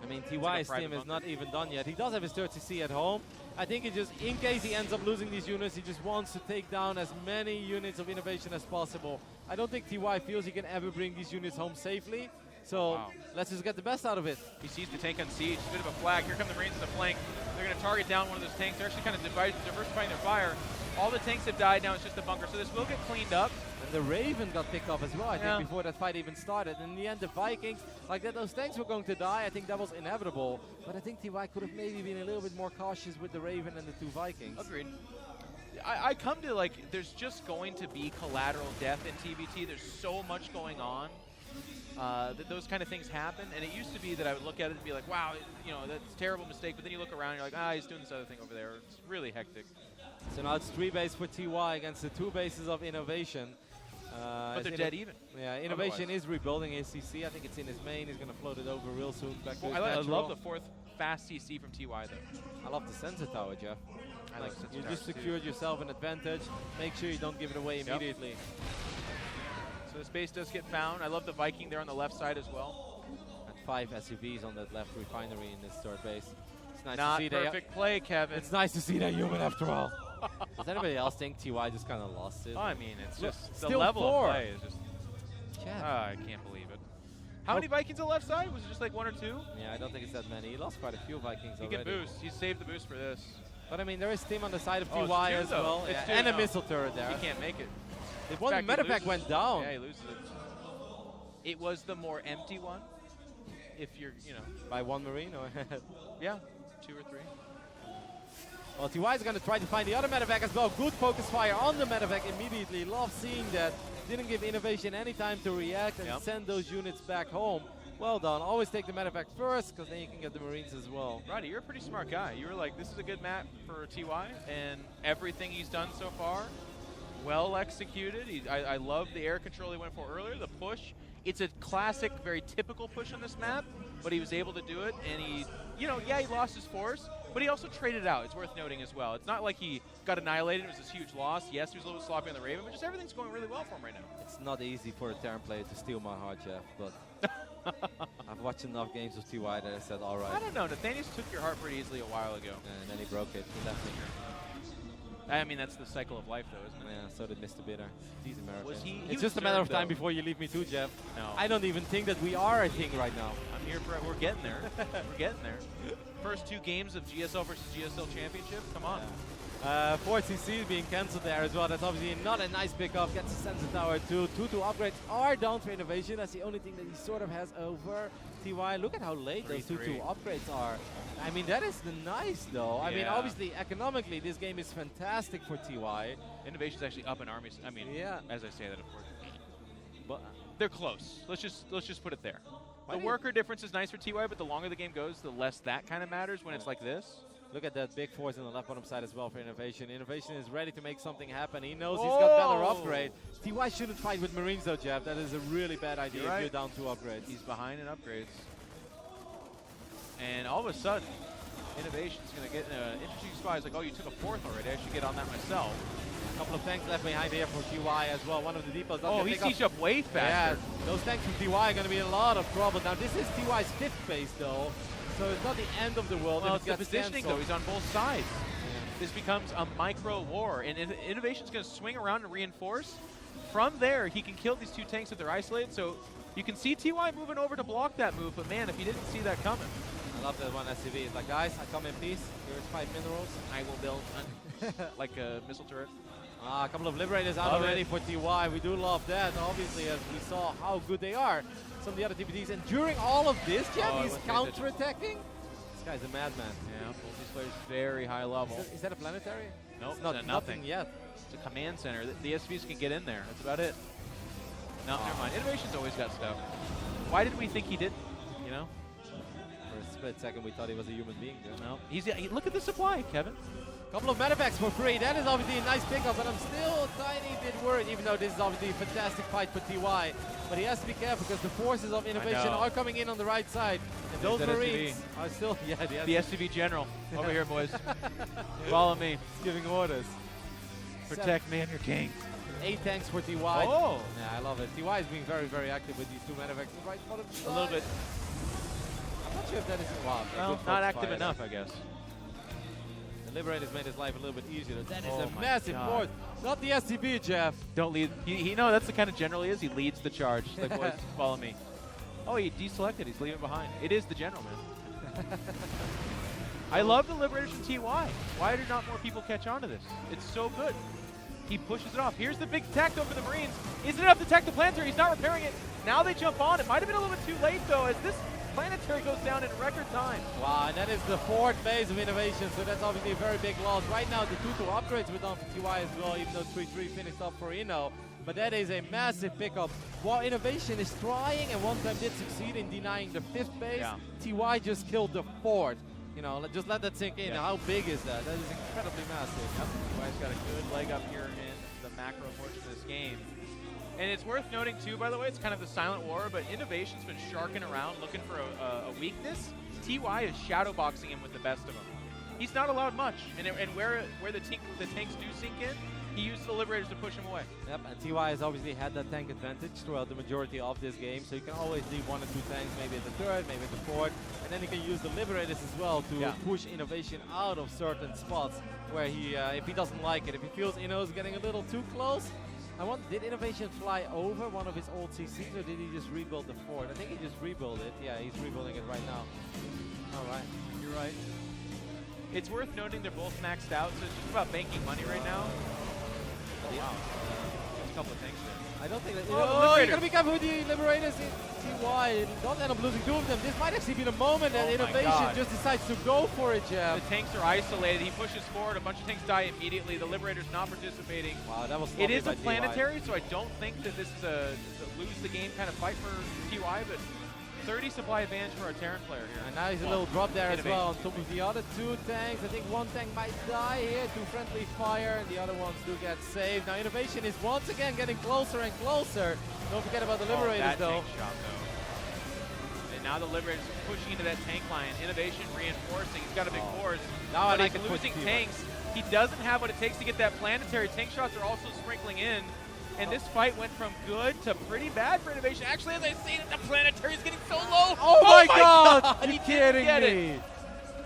I mean, TY's Stim is not even done yet. He does have his 30C at home. I think he just, in case he ends up losing these units, he just wants to take down as many units of Innovation as possible. I don't think TY feels he can ever bring these units home safely. So let's just get the best out of it. He sees the tank on siege. A bit of a flag. Here come the Marines in the flank. They're going to target down one of those tanks. They're actually kind of diversifying their fire. All the tanks have died. Now it's just the bunker. So this will get cleaned up. And the Raven got picked off as well, I think, before that fight even started. And in the end, the Vikings, like that, those tanks were going to die. I think that was inevitable. But I think TY could have maybe been a little bit more cautious with the Raven and the 2 Vikings. Agreed. I come to, like, there's just going to be collateral death in TVT. There's so much going on. That those kind of things happen, and it used to be that I would look at it and be like, wow, you know, that's a terrible mistake, but then you look around and you're like, he's doing this other thing over there. It's really hectic. So now it's 3 base for TY against the 2 bases of Innovation. But they're dead even. Yeah, Innovation is rebuilding his CC. I think it's in his main. He's going to float it over real soon back to his I love the 4th fast CC from TY, though. I love the sensor tower, Jeff. like you just secured yourself an advantage. Make sure you don't give it away immediately. So the space does get found. I love the Viking there on the left side as well. And 5 SUVs on that left refinery in this third base. It's nice Not to see perfect play, Kevin. It's nice to see that human after all. Does anybody else think TY just kind of lost it? Oh, I mean, it's just the still level 4. of play is just. I can't believe it. How many Vikings on the left side? Was it just like 1 or 2? Yeah, I don't think it's that many. He lost quite a few Vikings He already. can boost. He saved the boost for this. But I mean, there is team on the side of Oh, TY it's as 2 though. well. It's Yeah, 2, and a no. missile turret there. He can't make it. If one medevac went down. Yeah, he loses it. It was the more empty one. If you're, you know. By 1 Marine? Or Yeah, 2 or 3. Well, TY is going to try to find the other medevac as well. Good focus fire on the medevac immediately. Love seeing that. Didn't give Innovation any time to react and send those units back home. Well done. Always take the medevac first, because then you can get the Marines as well. Roddy, you're a pretty smart guy. You were like, this is a good map for TY, and everything he's done so far, well executed. I love the air control he went for earlier, the push. It's a classic, very typical push on this map, but he was able to do it, and he, you know, yeah, he lost his force, but he also traded out. It's worth noting as well. It's not like he got annihilated. It was this huge loss. Yes, he was a little bit sloppy on the Raven, but just everything's going really well for him right now. It's not easy for a Terran player to steal my heart, Jeff, but I've watched enough games of TY that I said, all right. I don't know. Nathaniel took your heart pretty easily a while ago. And then he broke it. He left me. I mean, that's the cycle of life, though, isn't it? Yeah, so did Mr. Bitter. He's American. Was he it's was just a matter of deserved, time though. before you leave me too, Jeff. No. I don't even think that we are a thing right now. I'm here for it. We're getting there. We're getting there. First 2 games of GSL versus GSL Championship. Come on. 4CC being cancelled there as well. That's obviously not a nice pickup. Gets the sensor tower too. 2-2 upgrades are down for Innovation. That's the only thing that he sort of has over TY. Look at how late those 2-2 upgrades are. I mean, that is nice though. I mean, obviously, economically, this game is fantastic for TY. Innovation's actually up in armies. I mean, as I say that, of course. But they're close. Let's just put it there. The worker difference is nice for TY, but the longer the game goes, the less that kind of matters when it's like this. Look at that big force in the left bottom side as well for Innovation. Innovation is ready to make something happen. He knows he's got better upgrade. TY shouldn't fight with Marines though, Jeff. That is a really bad idea if you're down 2 upgrades. He's behind in upgrades. And all of a sudden, Innovation's going to get in an interesting spot. He's like, oh, you took a 4th already. I should get on that myself. A couple of tanks left behind here for TY as well. One of the depots. Oh, he sieged up way faster. Yeah, those tanks from TY are going to be in a lot of trouble. Now, this is TY's 5th base though. So it's not the end of the world. Well, it's the positioning, though. He's on both sides. This becomes a micro war, and Innovation's going to swing around and reinforce. From there, he can kill these 2 tanks if they're isolated. So you can see TY moving over to block that move, but man, if you didn't see that coming. I love that one SCV. It's like, guys, I come in peace. Here's 5 minerals. I will build like a missile turret. A couple of Liberators out already for TY. We do love that, obviously, as we saw how good they are. Some of the other TPDs. And during all of this, Jeff, he's counter-attacking. This guy's a madman. Yeah, multiplayer's very high level. Is that a planetary? Nope, it's not nothing yet. It's a command center. The SVs can get in there. That's about it. No, never mind. Innovation's always got stuff. Why did we think he didn't? You know? For a split second, we thought he was a human being. No. Look at the supply, Kevin. Couple of medevacs for free. That is obviously a nice pickup, but I'm still a tiny bit worried, even though this is obviously a fantastic fight for TY. But he has to be careful because the forces of Innovation are coming in on the right side. And those Marines are still... Yeah, the SCV General. Over here, boys. Follow me. He's giving orders. Protect me and your king. 8 tanks for TY. Oh! Yeah, I love it. TY is being very, very active with these 2 medevacs. Right bottom side. A little bit. I'm not sure if that is... Wow, well, not active enough, I guess. The Liberators made his life a little bit easier. That is a massive force. Not the SCB, Jeff. Don't lead. He no, that's the kind of general he is. He leads the charge. Like, boys, follow me. Oh, he deselected. He's leaving behind. It is the general, man. I love the Liberators from TY. Why do not more people catch on to this? It's so good. He pushes it off. Here's the big attack, though, for the Marines. Isn't enough to attack the planetary. He's not repairing it. Now they jump on. It might have been a little bit too late, though, as this planetary goes down in record time. Wow, and that is the 4th phase of Innovation, so that's obviously a very big loss. Right now, the 2-2 upgrades were done for TY as well, even though 3-3 finished up for Inno. But that is a massive pickup. While Innovation is trying, and one time did succeed in denying the 5th base, TY just killed the 4th. You know, just let that sink in. How big is that? That is incredibly massive. TY's got a good leg up here in the macro portion of this game. And it's worth noting, too, by the way, it's kind of the silent war, but Innovation's been sharking around looking for a weakness. TY is shadowboxing him with the best of them. he's not allowed much. And where the tanks do sink in, he used the Liberators to push him away. Yep, and TY has obviously had that tank advantage throughout the majority of this game, so you can always leave 1 or 2 tanks, maybe at the third, maybe at the fourth, and then you can use the Liberators as well to push Innovation out of certain spots where he, if he doesn't like it, if he feels Inno's getting a little too close. Did Innovation fly over one of his old CCs, or did he just rebuild the fort? I think he just rebuilt it. Yeah, he's rebuilding it right now. All right. You're right. It's worth noting they're both maxed out, so it's just about banking money right now. Oh, wow. Just a couple of things there. I don't think that... Oh, you gotta be careful with the Liberators. TY, don't end up losing 2 of them. This might actually be the moment that Innovation just decides to go for it, Jeff. The tanks are isolated. He pushes forward. A bunch of tanks die immediately. The Liberator's not participating. Wow, that was... It is a planetary, so I don't think that this is a lose-the-game kind of fight for TY, but 30 supply advantage for our Terran player here. And now he's a little drop there as well on top of the other 2 tanks. I think 1 tank might die here to friendly fire, and the other ones do get saved. Now Innovation is once again getting closer and closer. Don't forget about the Liberators though. Tank shot, and now the Liberators pushing into that tank line. Innovation reinforcing. He's got a big force. Now but he's losing tanks. He doesn't have what it takes to get that planetary. Tank shots are also sprinkling in. And this fight went from good to pretty bad for Innovation. Actually, as I say, the planetary is getting so low. Oh my God! Are you kidding me?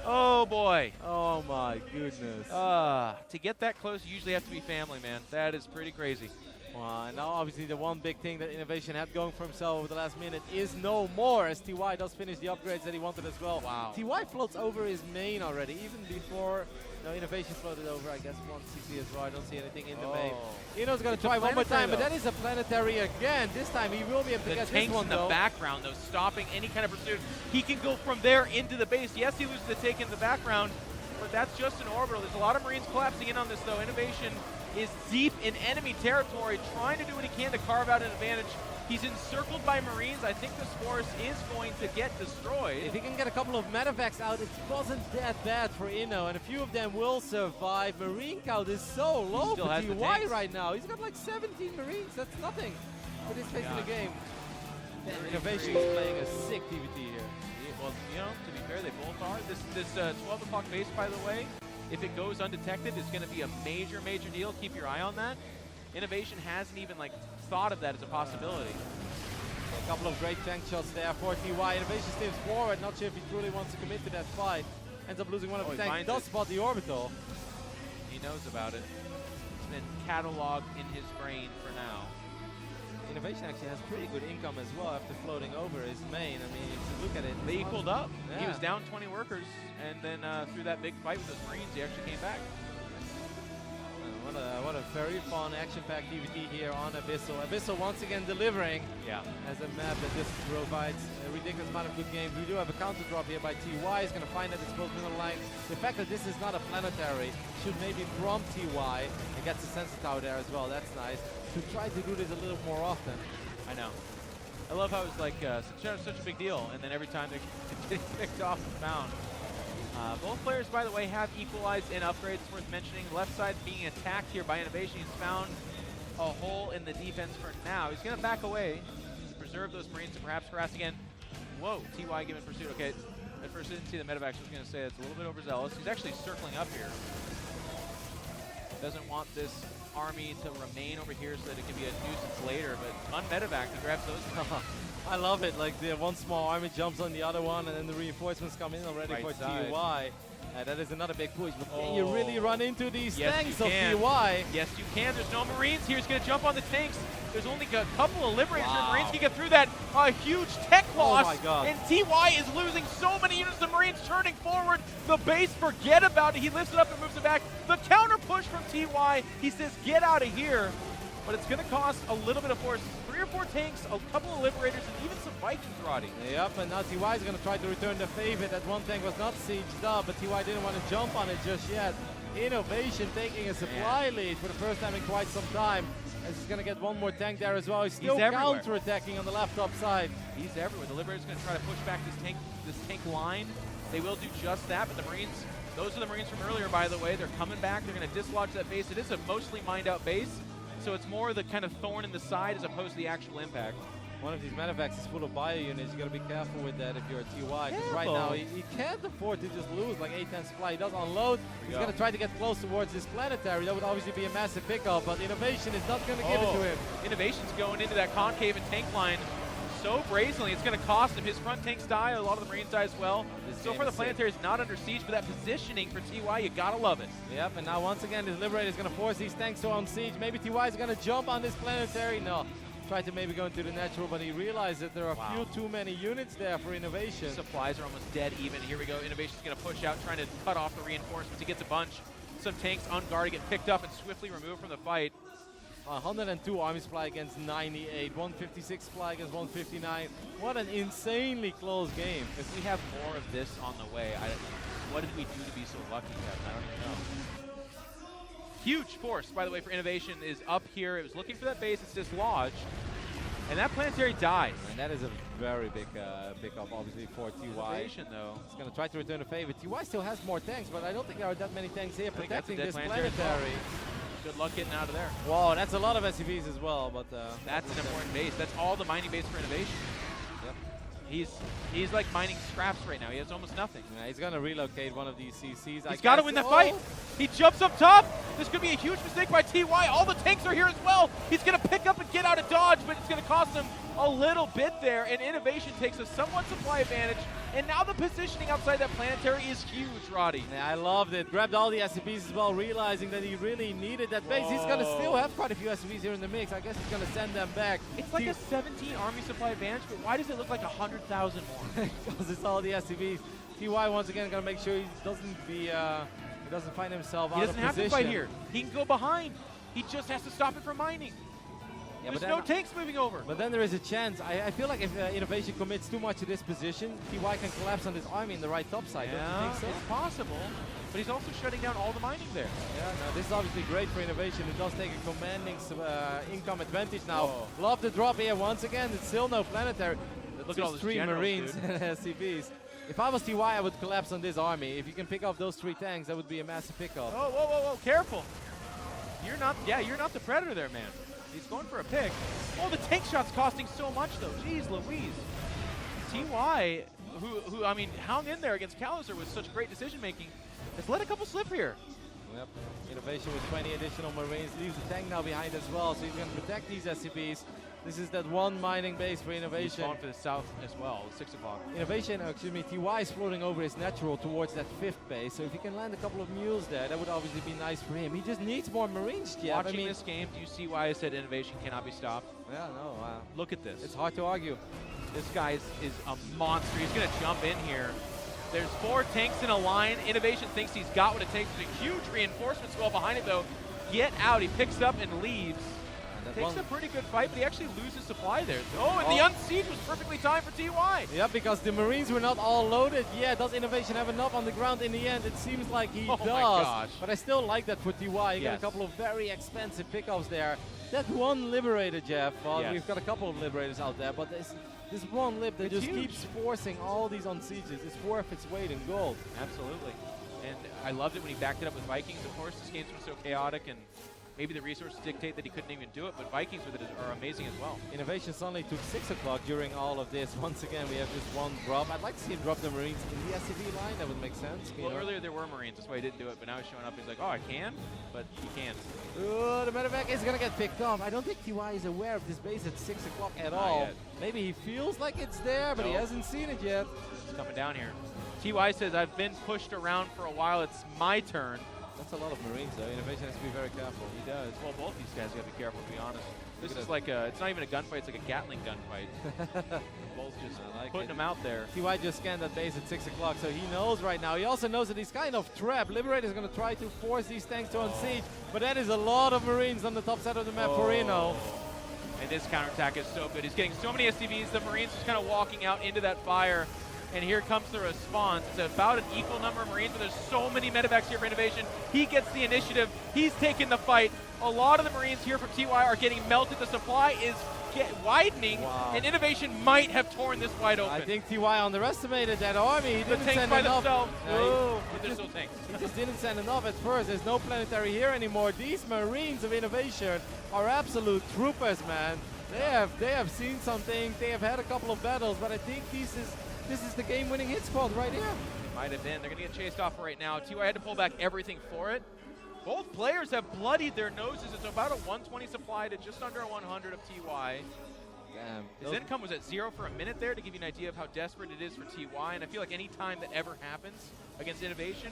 Oh boy. Oh my goodness. To get that close, you usually have to be family, man. That is pretty crazy. Wow, and now obviously the one big thing that Innovation had going for himself over the last minute is no more, as TY does finish the upgrades that he wanted as well. Wow. TY floats over his main already, even before Innovation floated over, I guess, 1 CC as well. I don't see anything in the main. Ino's going to try one more time, but that is a planetary again. This time he will be able to get this one, though. The background, though, stopping any kind of pursuit. He can go from there into the base. Yes, he loses the take in the background, but that's just an orbital. There's a lot of Marines collapsing in on this, though. Innovation is deep in enemy territory, trying to do what he can to carve out an advantage. He's encircled by Marines. I think this force is going to get destroyed. If he can get a couple of medevacs out, it wasn't that bad for Inno, and a few of them will survive. Marine count is so low for TY right now. He's got like 17 Marines. That's nothing for this phase of the game. Innovation is playing a sick TVT here. Well, to be fair, they both are. This 12 o'clock base, by the way, if it goes undetected, it's going to be a major, major deal. Keep your eye on that. Innovation hasn't even thought of that as a possibility. A couple of great tank shots there for TY. Innovation steps forward, not sure if he truly wants to commit to that fight. Ends up losing one of the tanks, does spot the orbital. He knows about it. It's been cataloged in his brain for now. Innovation actually has pretty good income as well after floating over his main. I mean, if you look at it, they equaled up. Yeah. He was down 20 workers, and then through that big fight with those Marines, he actually came back. What a very fun, action-packed TVT here on Abyssal. Abyssal once again delivering as a map that just provides a ridiculous amount of good games. We do have a counter drop here by TY. He's going to find that exposed middle line. The fact that this is not a planetary should maybe prompt TY and gets the sensor tower there as well. That's nice. To try to do this a little more often. I know. I love how it's like such a big deal, and then every time they're getting picked off and found. Both players, by the way, have equalized in upgrades. It's worth mentioning. Left side being attacked here by Innovation. He's found a hole in the defense for now. He's going to back away to preserve those Marines and perhaps harass again. Whoa, TY given pursuit. Okay, at first I didn't see the medevacs. I was going to say it's a little bit overzealous. He's actually circling up here. Doesn't want this army to remain over here so that it can be a nuisance later, but un-medevac, he grabs those. I love it, like the one small army jumps on the other one and then the reinforcements come in already for TY. That is another big push, but can you really run into these tanks of TY? Yes, you can. There's no Marines here. He's going to jump on the tanks. There's only a couple of Liberators and Marines can get through that. A huge tech loss. Oh my God. And TY is losing so many units of Marines turning forward. The base, forget about it. He lifts it up and moves it back. The counter push from TY. He says, get out of here. But it's going to cost a little bit of force. 3 or 4 tanks, a couple of Liberators, and even some Vikings, Roddy. Yep, and now TY is going to try to return the favor. That one tank was not sieged up, but TY didn't want to jump on it just yet. Innovation taking a supply lead for the first time in quite some time. As he's going to get one more tank there as well. He's still counter-attacking on the left top side. He's everywhere. The Liberator's going to try to push back this tank line. They will do just that, but the Marines, those are the Marines from earlier, by the way. They're coming back. They're going to dislodge that base. It is a mostly mined out base. So it's more the kind of thorn in the side as opposed to the actual impact. one of these medevacs is full of bio units. You got to be careful with that if you're a TY. Because right now he can't afford to just lose like 8-10 supply. He does unload. He's going to try to get close towards this planetary. That would obviously be a massive pickup, but Innovation is not going to give it to him. Innovation's going into that concave and tank line so brazenly. It's going to cost him. His front tanks die. A lot of the Marines die as well. So far, the planetary is not under siege, but that positioning for TY, you got to love it. Yep, and now once again, this Liberator is going to force these tanks to on siege. Maybe TY is going to jump on this planetary. No. Tried to maybe go into the natural, but he realized that there are a few too many units there for Innovation. Supplies are almost dead even. Here we go. Innovation's going to push out, trying to cut off the reinforcements. He gets a bunch. Some tanks on guard get picked up and swiftly removed from the fight. 102 army supply against 98, 156 supply against 159. What an insanely close game. If we have more of this on the way, what did we do to be so lucky, Kevin? I don't even know. Huge force, by the way, for Innovation is up here. It was looking for that base. It's dislodged. And that planetary dies. And that is a very big pickup, obviously, for TY. Innovation, though. It's going to try to return the favor. TY still has more tanks, but I don't think there are that many tanks here protecting this planetary. Good luck getting out of there. Whoa, that's a lot of SCVs as well, but that's an important base. That's all the mining base for Innovation. Yep. He's like mining scraps right now. He has almost nothing. Yeah, he's gonna relocate one of these CCs. He's got to win the fight. He jumps up top. This could be a huge mistake by TY. All the tanks are here as well. He's gonna pick up and get out of dodge, but it's gonna cost him a little bit there. And Innovation takes a somewhat supply advantage. And now the positioning outside that planetary is huge, Roddy. Yeah, I loved it. Grabbed all the SCVs as well, realizing that he really needed that base. He's going to still have quite a few SCVs here in the mix. I guess he's going to send them back. It's like a 17 army supply advantage, but why does it look like 100,000 more? Because it's all the SCVs. TY once again going to make sure he doesn't find himself out of position. He doesn't have to fight here. He can go behind. He just has to stop it from mining. Yeah, there's no tanks moving over. But then there is a chance. I feel like if Innovation commits too much to this position, TY can collapse on this army in the right top side. Yeah, don't you think so? It's possible. But he's also shutting down all the mining there. Yeah, no, this is obviously great for Innovation. It does take a commanding income advantage now. Love the drop here once again. It's still no planetary. Look at all those 3 generals, Marines and SCVs. If I was TY, I would collapse on this army. If you can pick off those 3 tanks, that would be a massive pickup. Oh, whoa, careful. You're not the predator there, man. He's going for a pick. Oh, the tank shot's costing so much, though. Jeez Louise. TY, who I mean, hung in there against Callister with such great decision-making, has let a couple slip here. Yep. Innovation with 20 additional Marines. Leaves the tank now behind as well, so he's going to protect these SCVs. This is that one mining base for Innovation. He's going for the south as well, 6 o'clock. Innovation, TY is floating over his natural towards that 5th base, so if he can land a couple of mules there, that would obviously be nice for him. He just needs more Marines, Jeff. Watching this game, do you see why I said Innovation cannot be stopped? Yeah, no. Look at this. It's hard to argue. This guy is a monster. He's going to jump in here. There's 4 tanks in a line. Innovation thinks he's got what it takes. There's a huge reinforcement swell behind it, though. Get out. He picks up and leaves. Takes a pretty good fight, but he actually loses supply there. Oh, and the unsiege was perfectly timed for TY. Yeah, because the Marines were not all loaded. Yeah, does Innovation have enough on the ground in the end? It seems like he does. My gosh. But I still like that for TY. He got a couple of very expensive pickups there. That one Liberator, Jeff. Well, we've got a couple of Liberators out there, but this one Lib that just keeps forcing all these unsieges is worth its weight in gold. Absolutely. And I loved it when he backed it up with Vikings. Of course, this game's been so chaotic, and maybe the resources dictate that he couldn't even do it, but Vikings with it are amazing as well. Innovation suddenly took 6 o'clock during all of this. Once again, we have just one drop. I'd like to see him drop the Marines in the SCV line. That would make sense. Well, earlier there were Marines. That's why he didn't do it, but now he's showing up. He's like, oh, I can? But he can't. The medevac is going to get picked off. I don't think TY is aware of this base at 6 o'clock at all. Yet. Maybe he feels like it's there, but he hasn't seen it yet. It's coming down here. TY says, I've been pushed around for a while. It's my turn. That's a lot of Marines, though. Innovation has to be very careful. He does. Well, both these guys got to be careful, to be honest. This is like it's not even a gunfight, it's like a Gatling gunfight. Both just putting them out there. TY just scanned that base at 6 o'clock, so he knows right now. He also knows that he's kind of trapped. Liberator is going to try to force these tanks to unsiege, but that is a lot of Marines on the top side of the map for Reno. And this counterattack is so good. He's getting so many SCVs. The Marines just kind of walking out into that fire. And here comes the response. It's about an equal number of Marines, but there's so many medevacs here for Innovation. He gets the initiative. He's taking the fight. A lot of the Marines here from TY are getting melted. The supply is widening, and Innovation might have torn this wide open. I think TY underestimated that army. He didn't send enough. But there's still tanks. He just didn't send enough at first. There's no planetary here anymore. These Marines of Innovation are absolute troopers, man. They have seen something. They have had a couple of battles, but I think this is the game-winning hit spot right here. It might have been. They're going to get chased off right now. TY had to pull back everything for it. Both players have bloodied their noses. It's about a 120 supply to just under a 100 of TY. Damn. His income was at 0 for a minute there to give you an idea of how desperate it is for TY. And I feel like any time that ever happens against Innovation,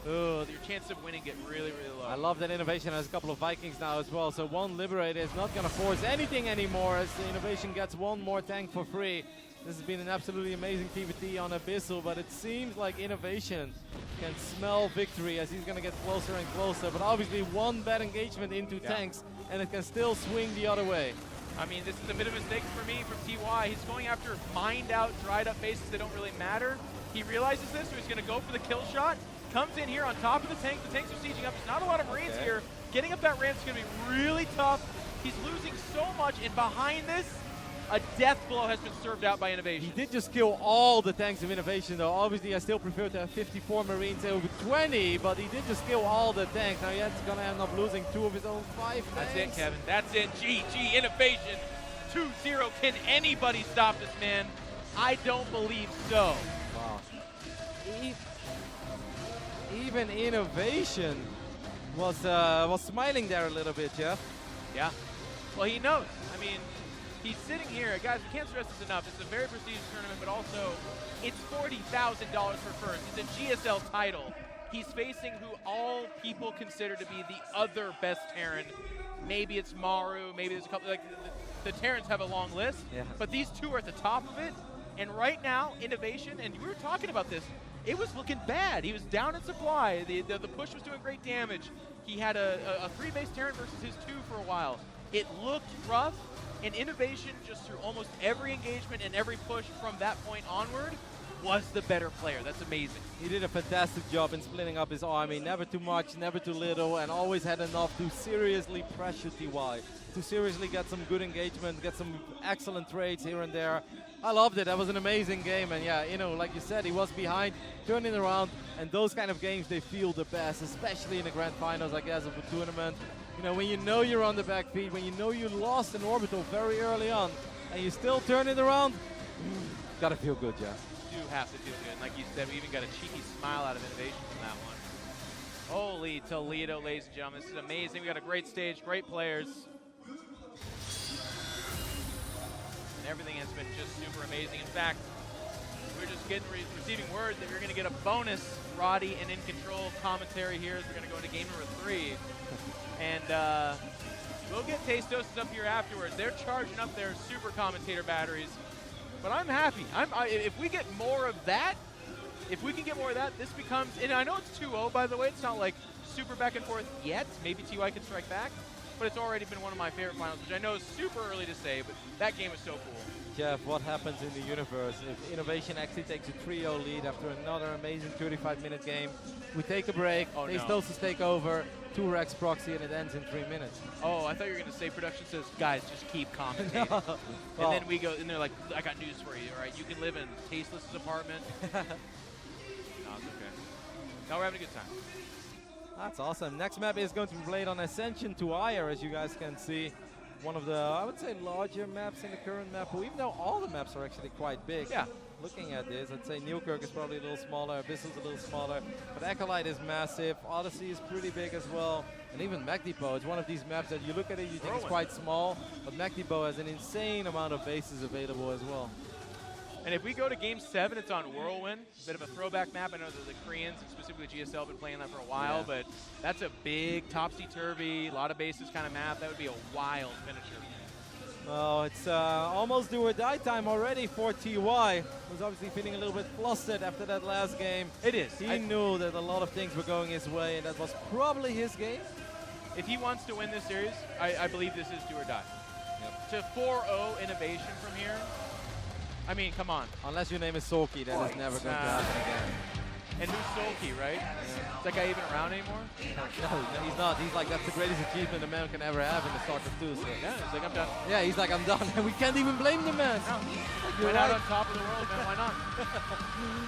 your chances of winning get really, really low. I love that Innovation has a couple of Vikings now as well. So one Liberator is not going to force anything anymore as the Innovation gets one more tank for free. This has been an absolutely amazing PvT on Abyssal, but it seems like Innovation can smell victory as he's going to get closer and closer. But obviously one bad engagement into tanks, and it can still swing the other way. I mean, this is a bit of a mistake for me from TY. He's going after mined out, dried up bases that don't really matter. He realizes this, so he's going to go for the kill shot. Comes in here on top of the tank. The tanks are sieging up. There's not a lot of Marines here. Getting up that ramp is going to be really tough. He's losing so much, and behind this, a death blow has been served out by Innovation. He did just kill all the tanks of Innovation, though. Obviously, I still prefer to have 54 Marines over 20, but he did just kill all the tanks. Now, he's going to end up losing 2 of his own 5 tanks. That's it, Kevin. That's it. GG, Innovation. 2-0. Can anybody stop this man? I don't believe so. Wow. Even Innovation was smiling there a little bit, Jeff. Yeah. Well, he knows. I mean, he's sitting here. Guys, we can't stress this enough. It's a very prestigious tournament, but also it's $40,000 for first. It's a GSL title. He's facing who all people consider to be the other best Terran. Maybe it's Maru. Maybe there's a couple. Like the Terrans have a long list, but these two are at the top of it. And right now, Innovation, and we were talking about this, it was looking bad. He was down in supply. The push was doing great damage. He had a 3-base Terran versus his 2 for a while. It looked rough, and Innovation, just through almost every engagement and every push from that point onward, was the better player. That's amazing. He did a fantastic job in splitting up his army. Never too much, never too little, and always had enough to seriously pressure TY, to seriously get some good engagement, get some excellent trades here and there. I loved it. That was an amazing game. And yeah, you know, like you said, he was behind, turning around, and those kind of games, they feel the best, especially in the grand finals, I guess, of a tournament. You know, when you know you're on the back feet, when you know you lost an orbital very early on, and you still turn it around, gotta feel good, yeah. You do have to feel good. And like you said, we even got a cheeky smile out of Innovation from that one. Holy Toledo, ladies and gentlemen. This is amazing. We got a great stage, great players. And everything has been just super amazing. In fact, we're just receiving word that we're going to get a bonus Roddy and In Control commentary here as we're going to go into game number 3. And we'll get Tastosis up here afterwards. They're charging up their super commentator batteries. But I'm happy. If we get more of that, if we can get more of that, this becomes, and I know it's 2-0, by the way. It's not like super back and forth yet. Maybe TY can strike back. But it's already been one of my favorite finals, which I know is super early to say, but that game is so cool. Jeff, what happens in the universe if Innovation actually takes a 3-0 lead after another amazing 35-minute game? We take a break, Tastosis take over, 2 Rex proxy, and it ends in 3 minutes. Oh, I thought you were going to say production says, guys, just keep commentating. Well, and then we go, and they're like, I got news for you, all right? You can live in Tasteless's apartment. No, it's okay. No, we're having a good time. That's awesome. Next map is going to be played on Ascension to Ire, as you guys can see. One of the, I would say, larger maps in the current map pool, even though all the maps are actually quite big. Yeah. Looking at this, I'd say Newkirk is probably a little smaller, Abyssal's a little smaller, but Acolyte is massive, Odyssey is pretty big as well, and even Mech Depot is one of these maps that you look at it, you think it's quite small, but Mech Depot has an insane amount of bases available as well. And if we go to Game 7, it's on Whirlwind. A bit of a throwback map. I know that the Koreans, specifically GSL, have been playing that for a while, but that's a big topsy-turvy, a lot of bases kind of map. That would be a wild finisher. Well, it's almost do or die time already for TY. Who's obviously feeling a little bit flustered after that last game. It is. He knew that a lot of things were going his way, and that was probably his game. If he wants to win this series, I believe this is do or die. Yep. To 4-0 Innovation from here, I mean, come on. Unless your name is Sulky, then it's never going to happen again. And who's Sulky, right? Yeah. Is that guy even around anymore? No, he's not. He's like, that's the greatest achievement a man can ever have in the Starcraft 2. So. Yeah, he's like, I'm done. Yeah, he's like, I'm done. And we can't even blame the man. No. Went out on top of the world, man. Why not?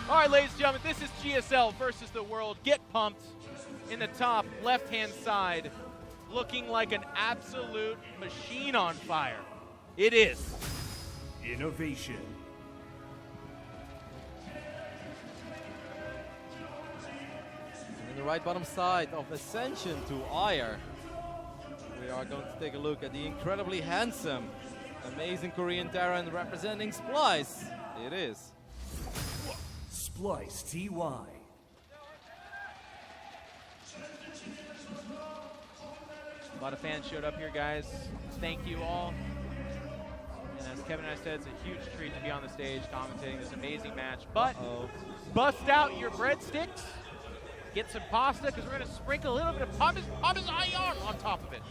All right, ladies and gentlemen, this is GSL versus the world. Get pumped. In the top left-hand side, looking like an absolute machine on fire. It is. Innovation. And in the right bottom side of Ascension to Ire, we are going to take a look at the incredibly handsome, amazing Korean Terran representing Splice. It is Splice TY. A lot of fans showed up here, guys. Thank you all. And as Kevin and I said, it's a huge treat to be on the stage commentating this amazing match. But bust out your breadsticks, get some pasta, because we're going to sprinkle a little bit of Parmesan on top of it.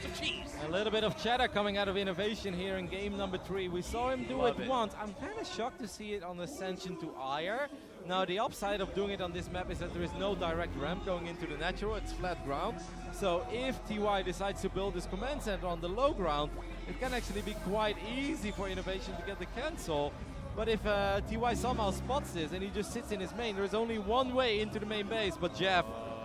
Some cheese. a little bit of cheddar coming out of Innovation here in game number 3. We saw him do it once. I'm kind of shocked to see it on Ascension to Ire. Now, the upside of doing it on this map is that there is no direct ramp going into the natural. It's flat ground. So if TY decides to build his command center on the low ground, it can actually be quite easy for Innovation to get the cancel. But if TY somehow spots this and he just sits in his main, there's only one way into the main base. But Jeff,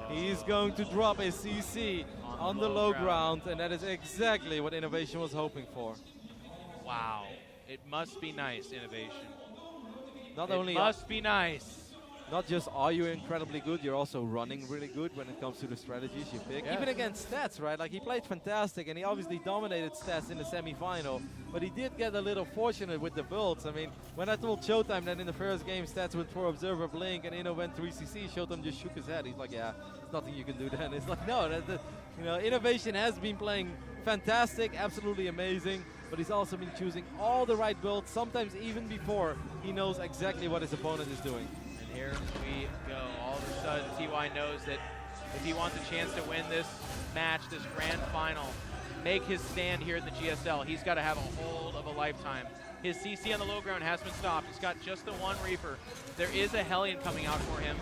he's going to drop a CC on the low ground, and that is exactly what Innovation was hoping for. Wow. It must be nice, Innovation. It must be nice. Not just are you incredibly good, you're also running really good when it comes to the strategies you pick. Yes. Even against Stats, right? Like, he played fantastic, and he obviously dominated Stats in the semi-final, but he did get a little fortunate with the builds. I mean, when I told Showtime that in the first game Stats went for Observer Blink and Inno went 3CC, Showtime just shook his head. He's like, yeah, there's nothing you can do then. It's like, no, Innovation has been playing fantastic, absolutely amazing, but he's also been choosing all the right builds, sometimes even before he knows exactly what his opponent is doing. Here we go. All of a sudden, TY knows that if he wants a chance to win this match, this grand final, make his stand here in the GSL, he's got to have a hold of a lifetime. His CC on the low ground has been stopped. He's got just the one Reaper. There is a Hellion coming out for him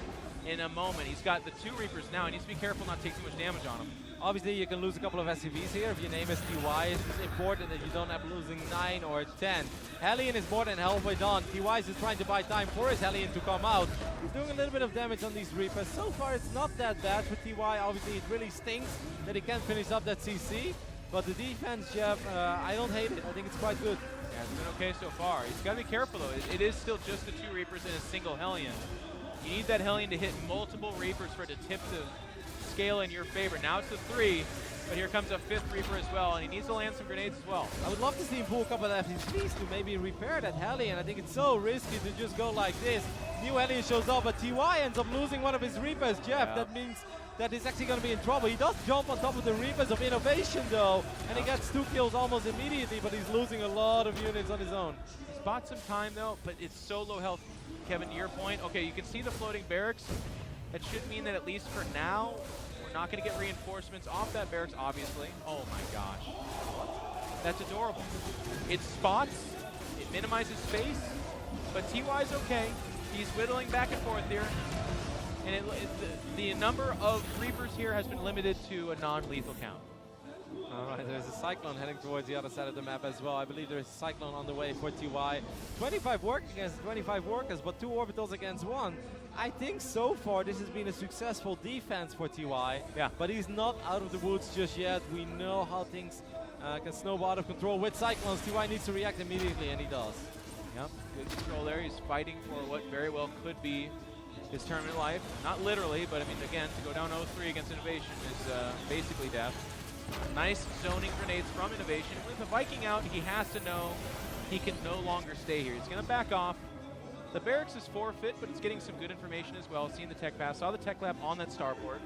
in a moment. He's got the 2 Reapers now. He needs to be careful not to take too much damage on him. Obviously, you can lose a couple of SCVs here. If your name is TY, it's important that you don't have losing 9 or 10. Hellion is more than halfway done. TY is just trying to buy time for his Hellion to come out. He's doing a little bit of damage on these Reapers. So far, it's not that bad for TY. Obviously, it really stinks that he can't finish up that CC. But the defense, Jeff, I don't hate it. I think it's quite good. Yeah, it's been okay so far. He's got to be careful, though. It is still just the 2 Reapers and a single Hellion. You need that Hellion to hit multiple Reapers for it to tip the scale in your favor. Now it's the 3, but here comes a 5th Reaper as well, and he needs to land some grenades as well. I would love to see him pull a couple of FPCs to maybe repair that Hellion. I think it's so risky to just go like this. New Hellion shows up, but TY ends up losing one of his Reapers. Jeff, that means that he's actually going to be in trouble. He does jump on top of the Reapers of Innovation, though, and he gets 2 kills almost immediately, but he's losing a lot of units on his own. He's bought some time, though, but it's so low health. Kevin, to your point, okay, you can see the floating barracks. That should mean that at least for now, we're not going to get reinforcements off that barracks, obviously. Oh my gosh. That's adorable. It spots, it minimizes space, but TY's okay. He's whittling back and forth here. And the number of Reapers here has been limited to a non-lethal count. All right, there's a Cyclone heading towards the other side of the map as well. I believe there's a Cyclone on the way for TY. 25 work against 25 workers, but 2 orbitals against 1. I think so far this has been a successful defense for TY. Yeah. But he's not out of the woods just yet. We know how things can snowball out of control with Cyclones. TY needs to react immediately, and he does. Yep, good control there. He's fighting for what very well could be his tournament life. Not literally, but I mean, again, to go down 0-3 against Innovation is basically death. Nice zoning grenades from Innovation. With the Viking out, he has to know he can no longer stay here. He's going to back off. The barracks is forfeit, but it's getting some good information as well. Seeing the tech pass, saw the tech lab on that starport.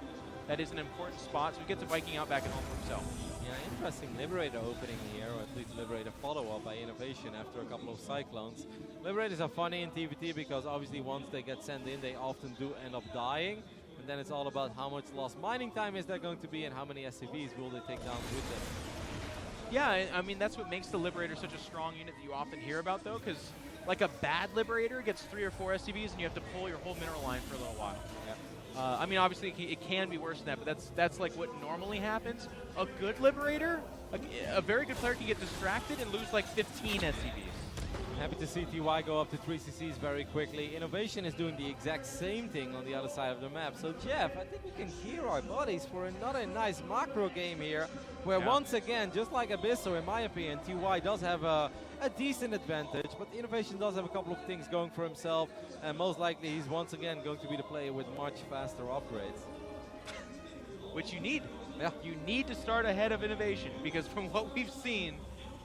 That is an important spot, so he gets a Viking out back at home for himself. Yeah, interesting Liberator opening here, or at least Liberator follow-up by Innovation after a couple of Cyclones. Liberators are funny in TVT because obviously once they get sent in, they often do end up dying. And then it's all about how much lost mining time is there going to be and how many SCVs will they take down with them. Yeah, I mean, that's what makes the Liberator such a strong unit that you often hear about, though, because like a bad Liberator gets 3 or 4 SCVs and you have to pull your whole mineral line for a little while. Yeah. I mean, obviously, it can be worse than that, but that's like what normally happens. A good Liberator, a very good player can get distracted and lose like 15 SCVs. Happy to see TY go up to 3 CCs very quickly. Innovation is doing the exact same thing on the other side of the map. So Jeff, I think we can gear our bodies for another nice macro game here, where once again, just like Abysso, in my opinion, TY does have a decent advantage, but Innovation does have a couple of things going for himself, and most likely he's once again going to be the player with much faster upgrades. Which you need. Yeah. You need to start ahead of Innovation, because from what we've seen,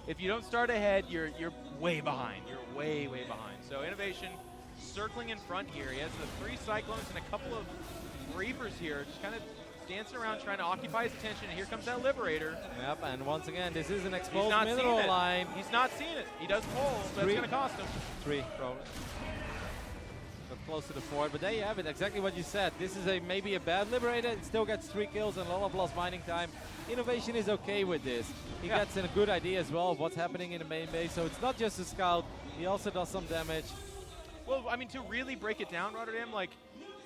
if you don't start ahead, you're way behind. You're way behind. So Innovation circling in front here. He has the 3 Cyclones and a couple of Reapers here, just kind of dancing around trying to occupy his attention. And here comes that Liberator. Yep, and once again, this is an exposed He's not mineral seeing it. line. He's not seeing it. He does pull, so it's going to cost him. 3, probably. But close to the 4, but there you have it, exactly what you said. This is maybe a bad Liberator. It still gets 3 kills and a lot of lost mining time. Innovation is okay with this. He gets a good idea as well of what's happening in the main base, so it's not just a scout. He also does some damage. Well, I mean, to really break it down, Rotterdam, like,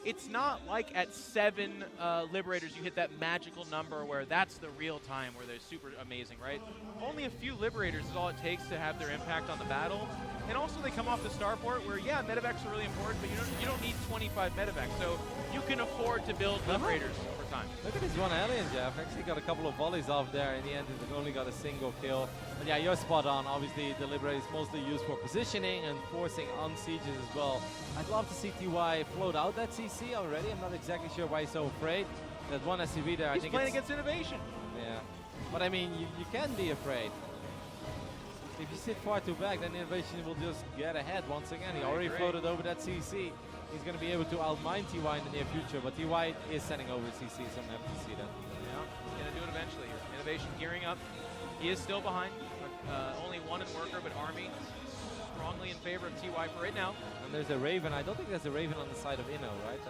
it's not like at 7 Liberators you hit that magical number where that's the real time where they're super amazing, right? Only a few Liberators is all it takes to have their impact on the battle. And also they come off the starport where, yeah, medevacs are really important, but you don't need 25 medevacs. So you can afford to build Liberators over time. Look at this one alien, Jeff. Actually got a couple of volleys off there. In the end, it only got a single kill. But yeah, you're spot on. Obviously, the Liberator is mostly used for positioning and forcing on sieges as well. I'd love to see TY float out that CC already. I'm not exactly sure why he's so afraid. That one SCV there, I think playing against Innovation. Yeah. But I mean, you can be afraid. If you sit far too back, then Innovation will just get ahead once again. He already floated over that CC. He's going to be able to outmine TY in the near future, but TY is sending over CC, so I'm happy to see that. Yeah, he's going to do it eventually here. Innovation gearing up. He is still behind. Only 1 in Worker, but Army strongly in favor of TY for right now. And there's a Raven. I don't think there's a Raven on the side of Inno, right?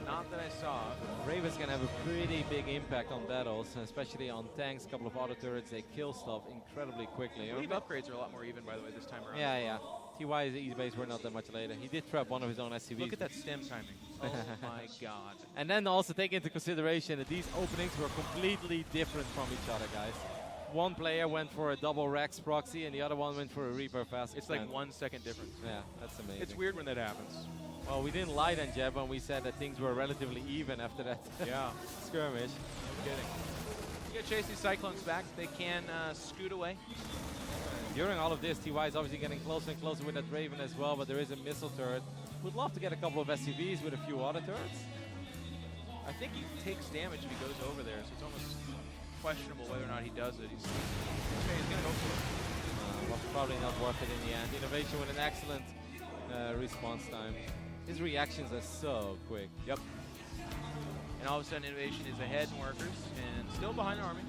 Not that I saw. Raven's can have a pretty big impact on battles, especially on tanks. A couple of auto turrets, they kill stuff incredibly quickly. I believe upgrades are a lot more even, by the way, this time around. Yeah. TY's easy base were not that much later. He did trap one of his own SCVs. Look at that stem timing. Oh my god. And then also take into consideration that these openings were completely different from each other, guys. One player went for a double Rex proxy and the other one went for a Reaper fast. It's like 1 second difference. Yeah, that's amazing. It's weird when that happens. Well, we didn't lie then, Jeb, when we said that things were relatively even after that skirmish. No kidding. You gotta chase these Cyclones back. They can scoot away. During all of this, TY is obviously getting closer and closer with that Raven as well, but there is a missile turret. Would love to get a couple of SCVs with a few auto turrets. I think he takes damage if he goes over there, so it's almost questionable whether or not he does it. He's gonna go for it. Was probably not worth it in the end. Innovation with an excellent response time. His reactions are so quick. Yep. And all of a sudden, Innovation is ahead in Workers and still behind Army.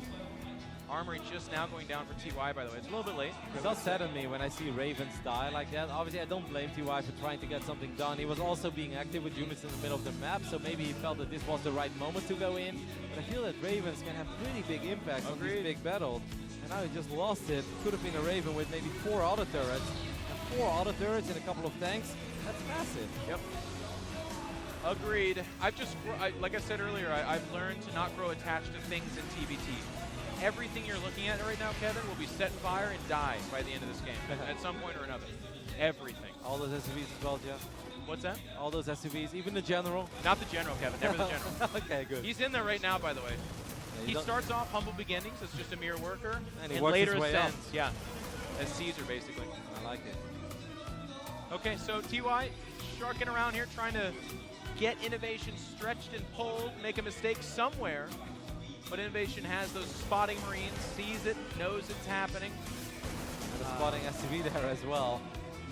Armory just now going down for TY, by the way. It's a little bit late. It does sadden me when I see Ravens die like that. Obviously, I don't blame TY for trying to get something done. He was also being active with units in the middle of the map, so maybe he felt that this was the right moment to go in. But I feel that Ravens can have pretty big impact on these big battles. And now he just lost it. Could have been a Raven with maybe 4 auto turrets. And 4 auto turrets in a couple of tanks. That's massive. Yep. Agreed. Like I said earlier, I've learned to not grow attached to things in TVT. Everything you're looking at right now, Kevin, will be set fire and die by the end of this game at some point or another. Everything. All those SUVs as well, Jeff. What's that? All those SUVs, even the General. Not the General, Kevin. Never the General. Okay, good. He's in there right now, by the way. Yeah, he starts off humble beginnings as just a mere worker, and he works his later way ascends. up. Yeah, as Caesar, basically. I like it. Okay, so TY sharking around here, trying to get Innovation stretched and pulled, make a mistake somewhere. But Innovation has those spotting Marines, sees it, knows it's happening. And a spotting SCV there as well.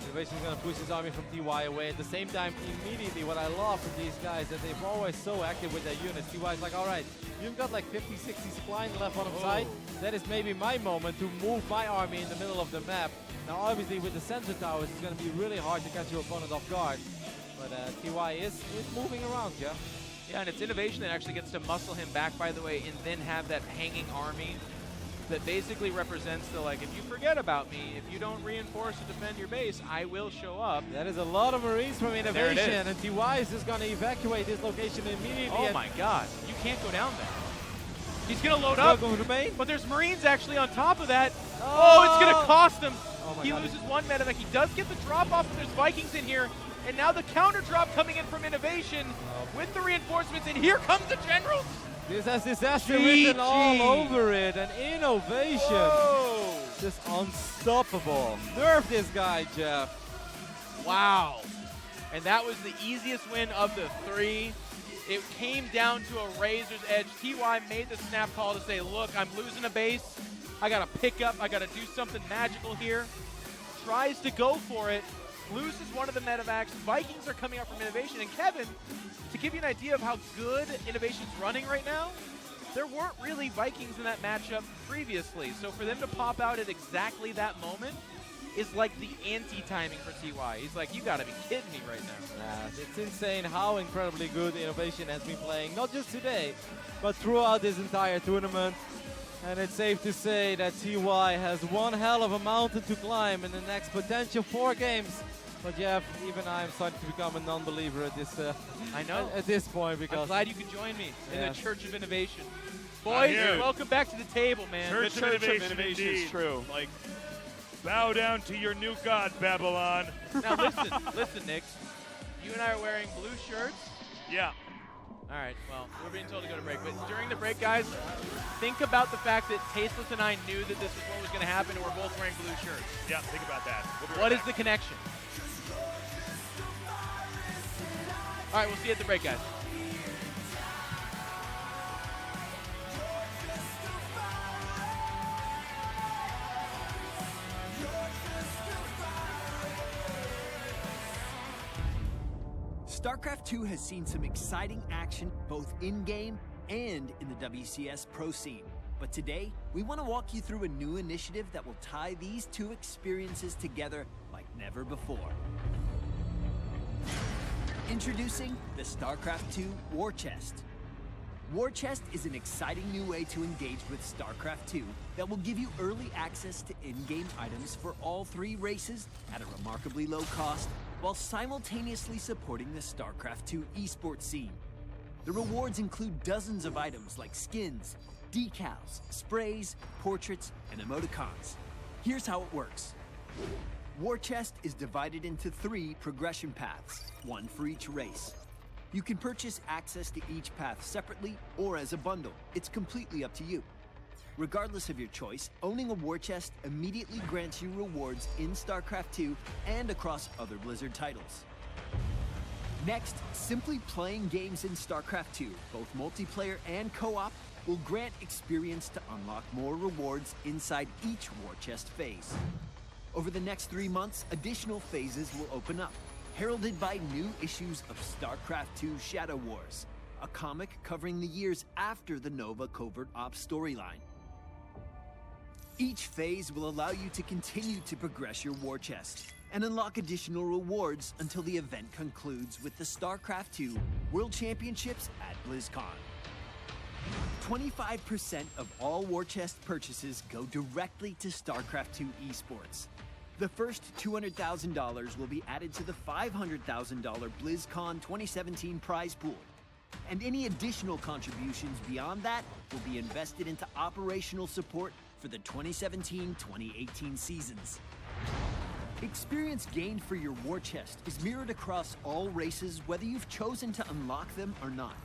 Innovation's going to push his army from TY away. At the same time, immediately, what I love from these guys is that they're always so active with their units. TY's like, all right, you've got like 50, 60 supply in the left bottom side. That is maybe my moment to move my army in the middle of the map. Now, obviously, with the sensor towers, it's going to be really hard to catch your opponent off guard. But TY is moving around, Jeff. Yeah, and it's Innovation that actually gets to muscle him back, by the way, and then have that hanging army that basically represents the, like, if you forget about me, if you don't reinforce and defend your base, I will show up. That is a lot of Marines from Innovation, and TY is just going to evacuate this location immediately. Oh my god, you can't go down there. He's going to load up, but there's Marines actually on top of that. Oh, it's going to cost him. Oh my He God. loses one medevac. He does get the drop off, and there's Vikings in here. And now the counter drop coming in from Innovation with the reinforcements. And here comes the Generals. This has disaster written all over it. And Innovation. Whoa. Just unstoppable. Nerf this guy, Jeff. Wow. And that was the easiest win of the 3. It came down to a razor's edge. TY made the snap call to say, look, I'm losing a base. I got to pick up. I got to do something magical here. Tries to go for it. Loses one of the medevacs. Vikings are coming up from Innovation. And Kevin, to give you an idea of how good Innovation's running right now, there weren't really Vikings in that matchup previously. So for them to pop out at exactly that moment is like the anti-timing for TY. He's like, you got to be kidding me right now. Yeah, it's insane how incredibly good Innovation has been playing, not just today, but throughout this entire tournament. And it's safe to say that TY has one hell of a mountain to climb in the next potential 4 games. But Jeff, even I am starting to become a non-believer at this. I know. At this point, because I'm glad you could join me in the Church of Innovation. I'm Boys, here. welcome back to the table, man. Church The Church of Innovation indeed. is true. Like, Bow down to your new god, Babylon. Now listen, Nick. You and I are wearing blue shirts. Yeah. All right, well, we're being told to go to break. But during the break, guys, think about the fact that Tasteless and I knew that this is what was going to happen, and we're both wearing blue shirts. Yeah, think about that. We'll be right What is back. the connection? All right, we'll see you at the break, guys. StarCraft 2 has seen some exciting action both in-game and in the WCS Pro scene. But today, we want to walk you through a new initiative that will tie these two experiences together like never before. Introducing the StarCraft 2 War Chest. War Chest is an exciting new way to engage with StarCraft 2 that will give you early access to in-game items for all 3 races at a remarkably low cost, while simultaneously supporting the StarCraft 2 esports scene. The rewards include dozens of items like skins, decals, sprays, portraits, and emoticons. Here's how it works. War Chest is divided into 3 progression paths, 1 for each race. You can purchase access to each path separately or as a bundle. It's completely up to you. Regardless of your choice, owning a war chest immediately grants you rewards in StarCraft 2 and across other Blizzard titles. Next, simply playing games in StarCraft 2, both multiplayer and co-op, will grant experience to unlock more rewards inside each war chest phase. Over the next 3 months, additional phases will open up, heralded by new issues of StarCraft 2 Shadow Wars, a comic covering the years after the Nova Covert Ops storyline. Each phase will allow you to continue to progress your war chest and unlock additional rewards until the event concludes with the StarCraft 2 World Championships at BlizzCon. 25% of all war chest purchases go directly to StarCraft 2 esports. The first $200,000 will be added to the $500,000 BlizzCon 2017 prize pool. And any additional contributions beyond that will be invested into operational support for the 2017-2018 seasons. Experience gained for your war chest is mirrored across all races, whether you've chosen to unlock them or not.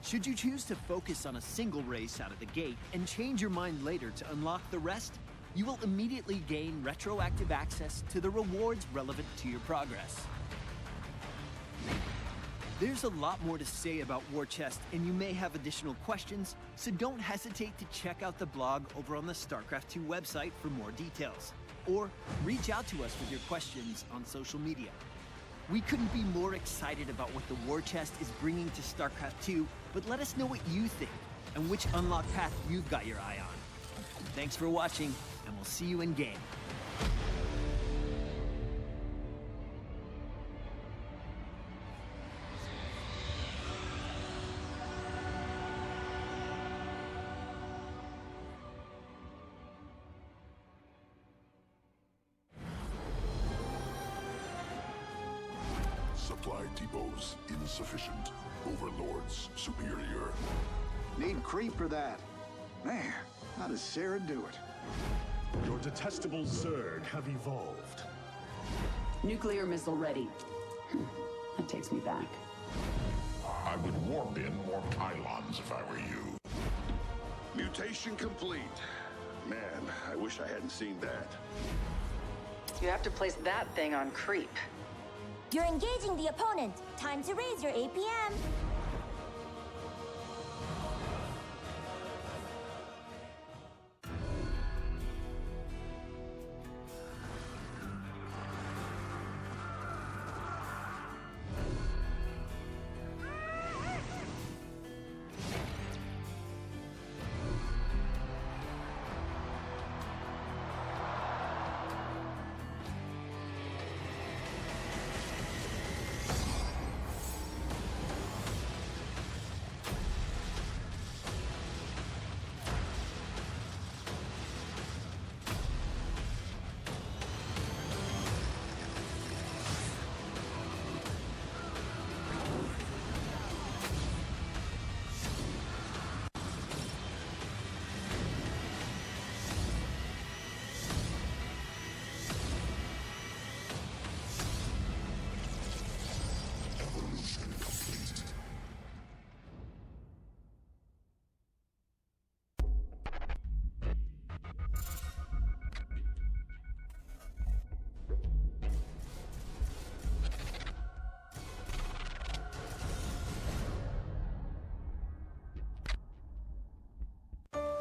Should you choose to focus on a single race out of the gate and change your mind later to unlock the rest, you will immediately gain retroactive access to the rewards relevant to your progress. There's a lot more to say about War Chest, and you may have additional questions, so don't hesitate to check out the blog over on the StarCraft 2 website for more details, or reach out to us with your questions on social media. We couldn't be more excited about what the War Chest is bringing to StarCraft 2, but let us know what you think and which unlock path you've got your eye on. Thanks for watching, and we'll see you in game. Supply depots insufficient. Overlords superior. Need creep for that. Man, how does Sarah do it? Your detestable Zerg have evolved. Nuclear missile ready. That takes me back. I would warp in more Kylons if I were you. Mutation complete. Man, I wish I hadn't seen that. You have to place that thing on creep. You're engaging the opponent. Time to raise your APM.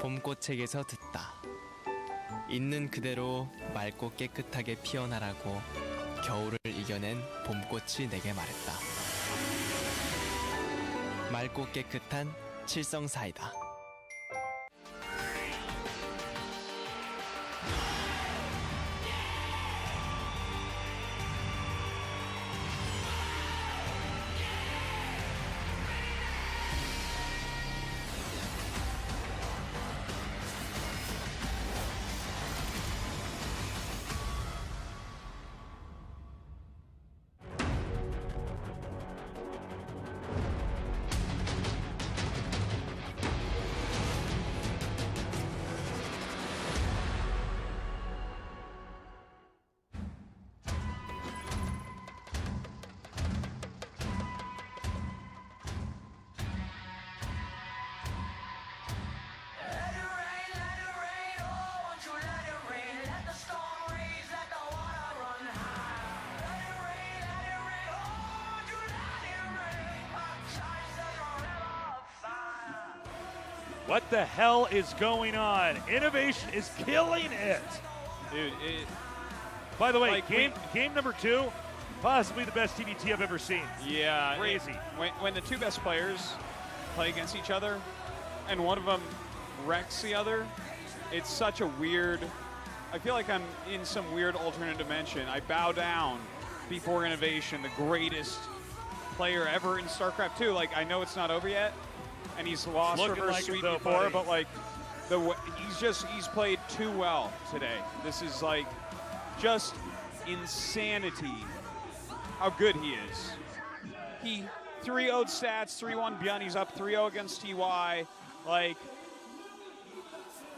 봄꽃책에서 듣다. 있는 그대로 맑고 깨끗하게 피어나라고 겨울을 이겨낸 봄꽃이 내게 말했다. 맑고 깨끗한 칠성사이다. What the hell is going on? Innovation is killing it. Dude, by the way, like game number 2, possibly the best TVT I've ever seen. Yeah. Crazy. When the two best players play against each other and one of them wrecks the other, it's such a weird, I feel like I'm in some weird alternate dimension. I bow down before Innovation, the greatest player ever in StarCraft 2. Like, I know it's not over yet, and he's lost reverse like sweep though, before, buddy. but like he's played too well today. This is like just insanity how good he is. He 3-0'd stats, 3-1 Bjorn, he's up 3-0 against TY. Like,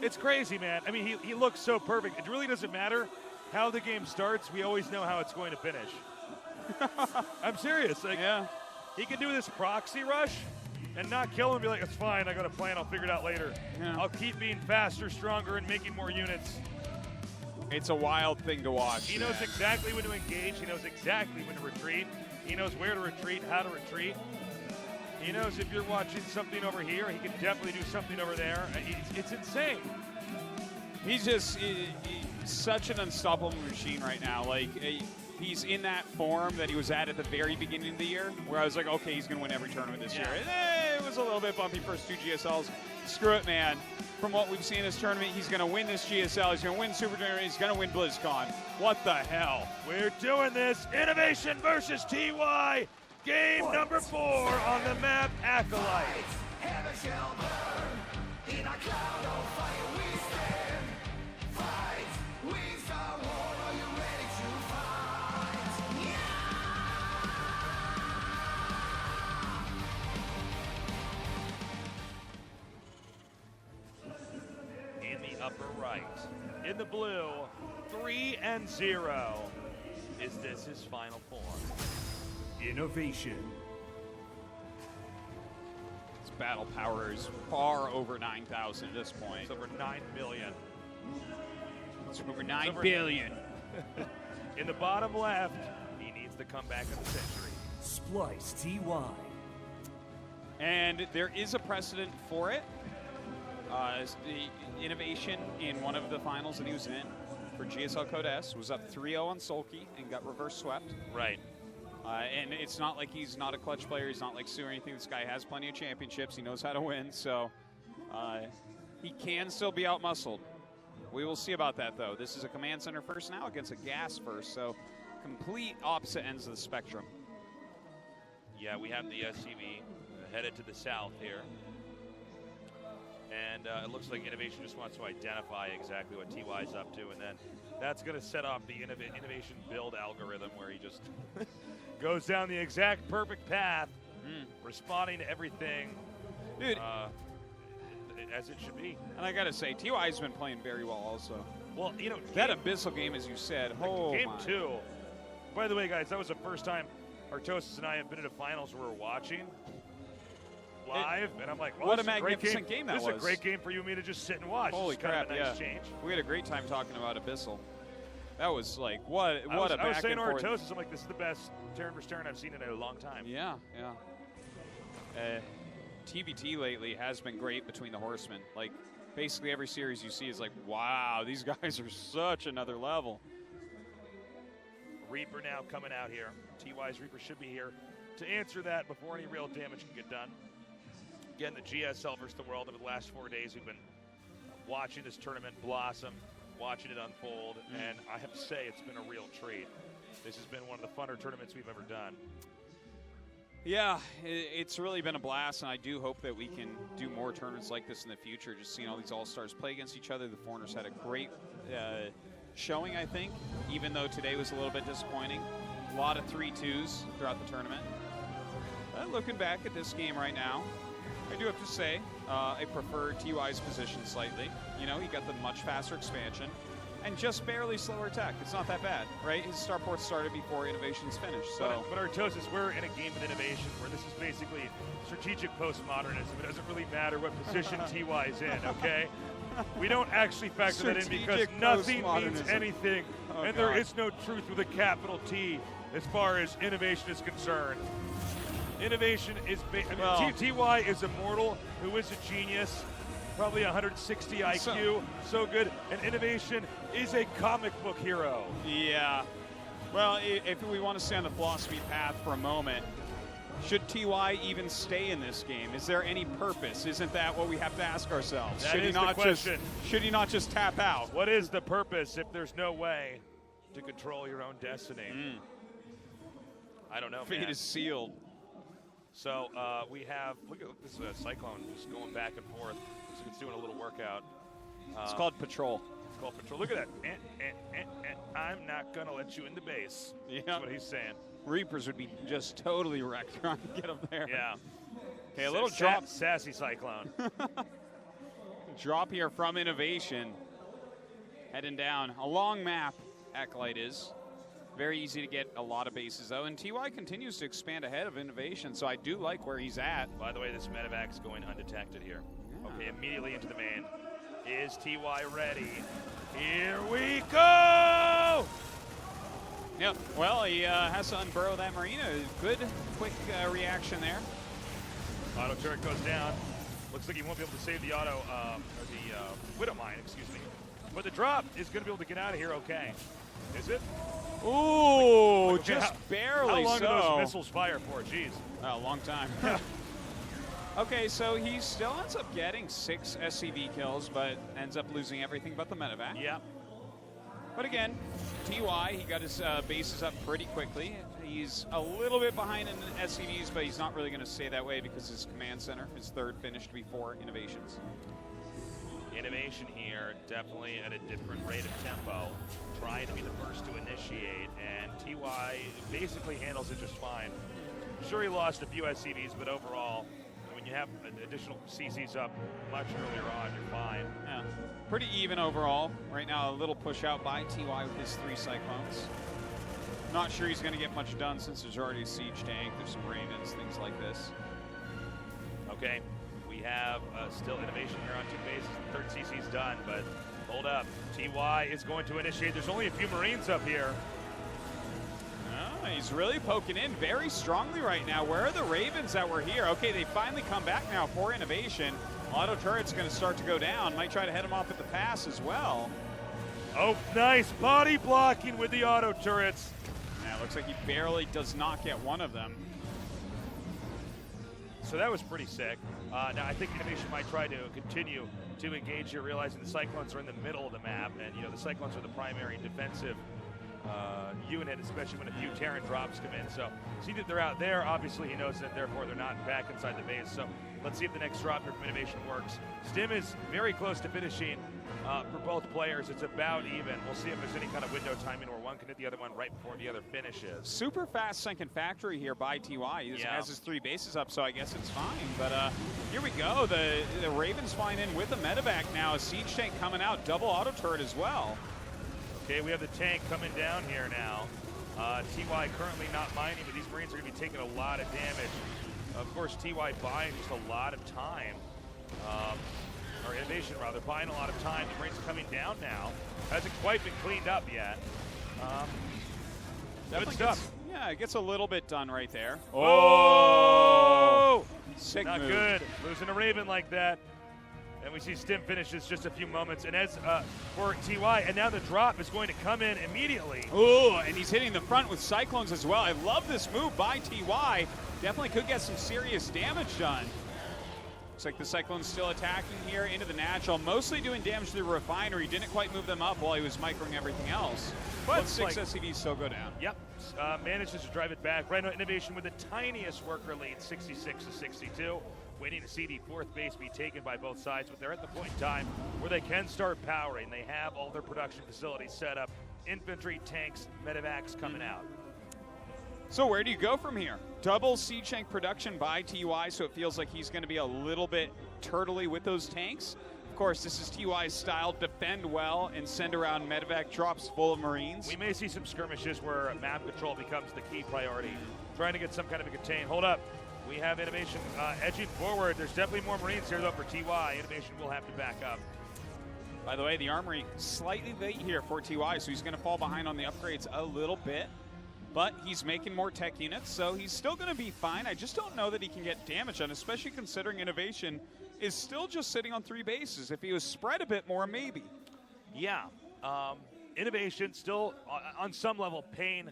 it's crazy, man. I mean, he looks so perfect. It really doesn't matter how the game starts. We always know how it's going to finish. I'm serious. Like, yeah. He can do this proxy rush and not kill him and be like, it's fine, I got a plan, I'll figure it out later. Yeah. I'll keep being faster, stronger, and making more units. It's a wild thing to watch. He knows exactly when to engage. He knows exactly when to retreat. He knows where to retreat, how to retreat. He knows if you're watching something over here, he can definitely do something over there. It's insane. He's such an unstoppable machine right now. Like, he's in that form that he was at the very beginning of the year, where I was like, okay, he's going to win every tournament this year. And, it was a little bit bumpy first 2 GSLs. Screw it, man. From what we've seen in this tournament, he's going to win this GSL. He's going to win Super Tournament. He's going to win BlizzCon. What the hell? We're doing this. Innovation versus TY. Game number 4 on the map, Acolyte. In the upper right, in the blue, 3-0. Is this his final form? Innovation. His battle power is far over 9,000 at this point. It's over 9 million. It's over 9 billion. In the bottom left, he needs the comeback of the century. Splice TY. And there is a precedent for it. The Innovation in one of the finals that he was in for GSL Code S was up 3-0 on Sulky and got reverse swept. Right. And it's not like he's not a clutch player. He's not like Sue or anything. This guy has plenty of championships. He knows how to win. So he can still be out-muscled. We will see about that, though. This is a command center first now against a gas first. So complete opposite ends of the spectrum. Yeah, we have the SCV headed to the south here. And it looks like Innovation just wants to identify exactly what TY's up to, and then that's going to set off the Innovation build algorithm where he just goes down the exact perfect path, responding to everything Dude, as it should be. And I got to say, TY's been playing very well also. Well, you know, that Abyssal game, as you said, game 2. By the way, guys, that was the first time Artosis and I have been at a finals where we're watching live, and I'm like, well, what a magnificent game that was. This is a great game for you and me to just sit and watch. Holy crap, kind of a nice change. We had a great time talking about Abyssal. That was like, what a back and forth. I was saying to Artosis, I'm like, this is the best turn for turn I've seen in a long time. Yeah, yeah. TBT lately has been great between the horsemen. Like, basically every series you see is like, wow, these guys are such another level. Reaper now coming out here. TY's Reaper should be here to answer that before any real damage can get done. Again, the GSL versus the world over the last 4 days, we've been watching this tournament blossom, watching it unfold, and I have to say it's been a real treat. This has been one of the funner tournaments we've ever done. Yeah, it's really been a blast, and I do hope that we can do more tournaments like this in the future. Just seeing all these all-stars play against each other. The foreigners had a great showing, I think, even though today was a little bit disappointing. A lot of 3-2s throughout the tournament. Looking back at this game right now, I do have to say I prefer TY's position slightly. You know, he got the much faster expansion and just barely slower tech. It's not that bad, right? His starport started before Innovation's finished. So, but Artosis, we're in a game of Innovation where this is basically strategic postmodernism. It doesn't really matter what position TY's in, okay? We don't actually factor that in because nothing means anything, and there is no truth with a capital T as far as Innovation is concerned. Innovation is, TY is immortal, who is a genius, probably 160 IQ, so good, and Innovation is a comic book hero. Yeah. Well, if we want to stay on the philosophy path for a moment, should TY even stay in this game? Is there any purpose? Isn't that what we have to ask ourselves? That is the question. Should he not just tap out? What is the purpose if there's no way to control your own destiny? I don't know, man. Fate is sealed. So we have, look at this Cyclone just going back and forth. Looks like it's doing a little workout. It's called Patrol. It's called Patrol. Look at that. I'm not going to let you in the base. Yeah. That's what he's saying. Reapers would be just totally wrecked trying to get him there. Yeah. Okay, a little drop. Sassy Cyclone. Drop here from Innovation. Heading down. A long map, Acolyte is. Very easy to get a lot of bases, though. And TY continues to expand ahead of Innovation, so I do like where he's at. By the way, this medevac's going undetected here. Yeah. Okay, immediately into the main. Is TY ready? Here we go! Yep, well, he has to unburrow that Marina. Good, quick reaction there. Auto turret goes down. Looks like he won't be able to save the auto, or the Widow Mine, excuse me. But the drop is going to be able to get out of here okay. Is it? Ooh, okay, just barely. How long do those missiles fire for? Jeez. A long time. Okay, so he still ends up getting 6 SCV kills, but ends up losing everything but the medevac. Yeah. But again, TY, he got his bases up pretty quickly. He's a little bit behind in SCVs, but he's not really going to stay that way because his command center, his third, finished before Innovations. Innovation here, definitely at a different rate of tempo, trying to be the first to initiate, and TY basically handles it just fine. Sure, he lost a few SCVs, but overall, when you have additional CCs up much earlier on, you're fine. Yeah. Pretty even overall. Right now, a little push out by TY with his 3 Cyclones. Not sure he's going to get much done since there's already a siege tank. There's some Ravens, things like this. Okay, we have still innovation here on 2 bases. The 3rd CC's done, but hold up. TY is going to initiate. There's only a few Marines up here. He's really poking in very strongly right now. Where are the Ravens that were here? Okay, they finally come back now for innovation. Auto turret's going to start to go down. Might try to head him off at the pass as well. Oh, nice body blocking with the auto turrets. Yeah, looks like he barely does not get one of them. So that was pretty sick. Now I think innovation might try to continue to engage here, realizing the Cyclones are in the middle of the map, and you know the Cyclones are the primary defensive unit, especially when a few Terran drops come in. So see that they're out there. Obviously, he knows that, therefore, they're not back inside the base. So let's see if the next drop here from innovation works. Stim is very close to finishing for both players. It's about even. We'll see if there's any kind of window timing where one can hit the other one right before the other finishes. Super fast second factory here by TY. He has his 3 bases up, so I guess it's fine. But here we go. The Ravens flying in with a medevac now. A siege tank coming out. Double auto turret as well. Okay, we have the tank coming down here now. TY currently not mining, but these Marines are going to be taking a lot of damage. Of course, TY buying just a lot of time. Or innovation, rather, buying a lot of time. The Marines coming down now. Hasn't quite been cleaned up yet. Good stuff. Yeah, it gets a little bit done right there. Oh! Sick Not move. good. Losing a Raven like that. And we see Stim finishes just a few moments. And as for TY, and now the drop is going to come in immediately. Ooh, and he's hitting the front with Cyclones as well. I love this move by TY. Definitely could get some serious damage done. Looks like the Cyclone's still attacking here into the natural, mostly doing damage to the refinery. Didn't quite move them up while he was microing everything else. But Looks 6 like, SCVs still go down. Yep, manages to drive it back. Right now, innovation with the tiniest worker lead, 66 to 62. Waiting to see the 4th base be taken by both sides, but they're at the point in time where they can start powering. They have all their production facilities set up. Infantry, tanks, medevacs coming out. So where do you go from here? Double siege tank production by TY, so it feels like he's going to be a little bit turtly with those tanks. Of course, this is TY's style, defend well and send around medevac drops full of Marines. We may see some skirmishes where map control becomes the key priority. Trying to get some kind of a contain. Hold up. We have innovation edging forward. There's definitely more Marines here, though, for TY. Innovation will have to back up. By the way, the armory slightly late here for TY, so he's going to fall behind on the upgrades a little bit. But he's making more tech units, so he's still going to be fine. I just don't know that he can get damage done, especially considering innovation is still just sitting on 3 bases. If he was spread a bit more, maybe. Yeah. Innovation still, on some level, paying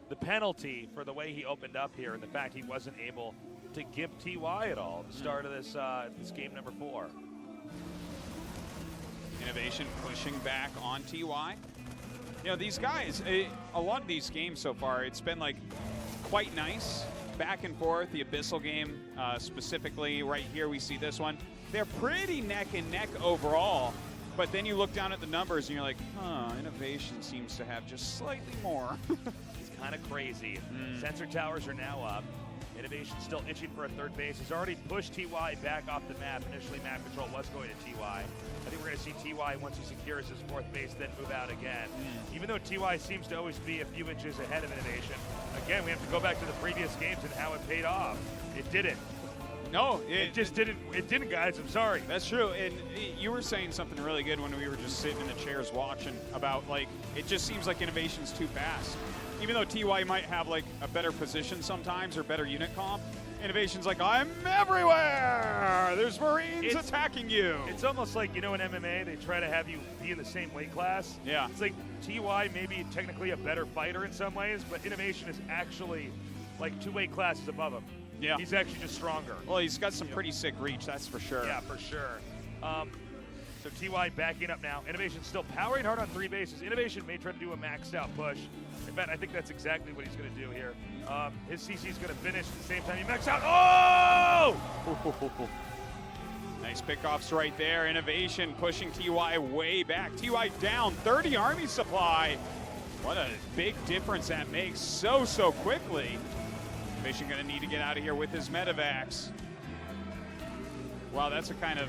the penalty for the way he opened up here and the fact he wasn't able to give TY at all at the start of this game number 4. Innovation pushing back on TY. You know, these guys, a lot of these games so far, it's been like quite nice, back and forth. The Abyssal game specifically, right here we see this one. They're pretty neck and neck overall, but then you look down at the numbers and you're like, Innovation seems to have just slightly more. It's kind of crazy. Sensor towers are now up. Innovation still itching for a 3rd base. He's already pushed TY back off the map. Initially, map control was going to TY. I think we're going to see TY, once he secures his 4th base, then move out again. Even though TY seems to always be a few inches ahead of Innovation, again, we have to go back to the previous games and how it paid off. It didn't. No, it just didn't. It didn't, guys. I'm sorry. That's true. And you were saying something really good when we were just sitting in the chairs watching about, like, it just seems like Innovation's too fast. Even though TY might have, like, a better position sometimes or better unit comp, Innovation's like, I'm everywhere! There's Marines attacking you! It's almost like, you know, in MMA, they try to have you be in the same weight class. Yeah. It's like TY may be technically a better fighter in some ways, but Innovation is actually, like, 2 weight classes above him. Yeah. He's actually just stronger. Well, he's got some pretty sick reach, that's for sure. Yeah, for sure. So TY backing up now. Innovation still powering hard on 3 bases. Innovation may try to do a maxed out push. In fact, I think that's exactly what he's going to do here. His CC is going to finish at the same time he maxes out. Oh! Nice pickoffs right there. Innovation pushing TY way back. TY down 30 army supply. What a big difference that makes so quickly. Innovation going to need to get out of here with his medevacs. Wow, that's a kind of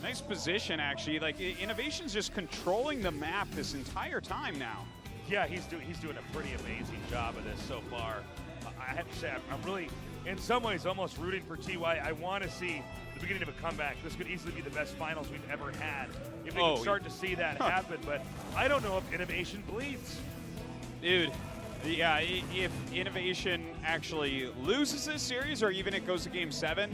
nice position, actually. Like, Innovation's just controlling the map this entire time now. Yeah, he's doing a pretty amazing job of this so far. I have to say, I'm really, in some ways, almost rooting for TY. I want to see the beginning of a comeback. This could easily be the best finals we've ever had if we can start to see that happen. But I don't know if Innovation bleeds. Dude, yeah, if Innovation actually loses this series, or even it goes to Game 7,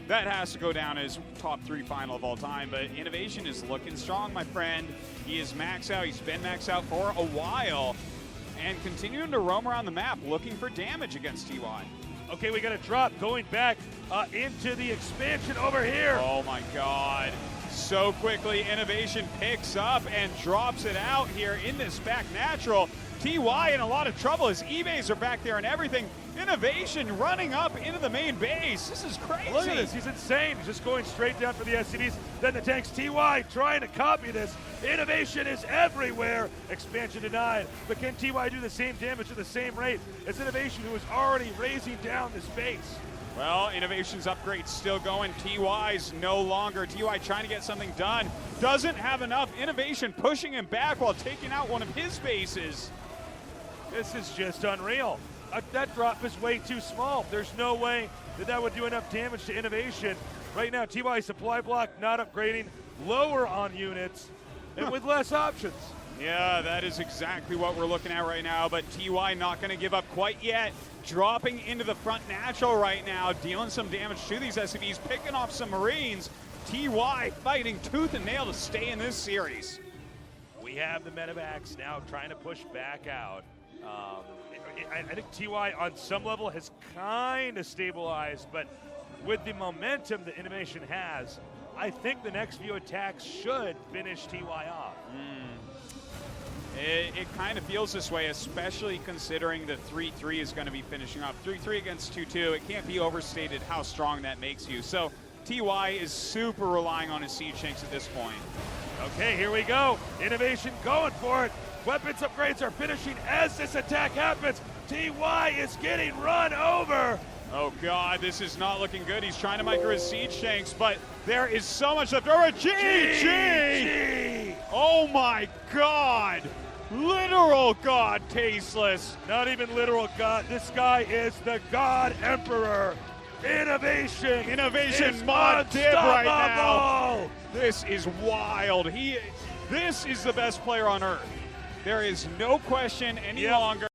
that has to go down as top 3 final of all time. But Innovation is looking strong, my friend. He is maxed out. He's been maxed out for a while and continuing to roam around the map looking for damage against TY. Okay, we got a drop going back into the expansion over here. Oh my God. So quickly, Innovation picks up and drops it out here in this back natural. TY in a lot of trouble. His eBays are back there and everything. Innovation running up into the main base. This is crazy. Look at this. He's insane. He's just going straight down for the SCVs. Then the tanks. TY trying to copy this. Innovation is everywhere. Expansion denied. But can TY do the same damage at the same rate as Innovation, who is already raising down this base? Well, Innovation's upgrade still going. TY's no longer. TY trying to get something done. Doesn't have enough. Innovation pushing him back while taking out one of his bases. This is just unreal. That drop is way too small. There's no way that would do enough damage to Innovation. Right now, TY supply block not upgrading, lower on units, and with less options. Yeah, that is exactly what we're looking at right now, but TY not going to give up quite yet. Dropping into the front natural right now, dealing some damage to these SCVs, picking off some Marines. TY fighting tooth and nail to stay in this series. We have the medevacs now trying to push back out. I think TY on some level has kind of stabilized, but with the momentum that Innovation has, I think the next few attacks should finish TY off. It kind of feels this way, especially considering the 3-3 is going to be finishing off. 3-3 against 2-2, it can't be overstated how strong that makes you. So TY is super relying on his siege tanks at this point. Okay, here we go. Innovation going for it. Weapons upgrades are finishing as this attack happens. TY is getting run over. Oh God, this is not looking good. He's trying to micro his siege tanks, but there is so much left over. GG! Oh my God! Literal God Tasteless. Not even literal God. This guy is the God Emperor. Innovation mod dib right now. This is wild. This is the best player on Earth. There is no question any longer.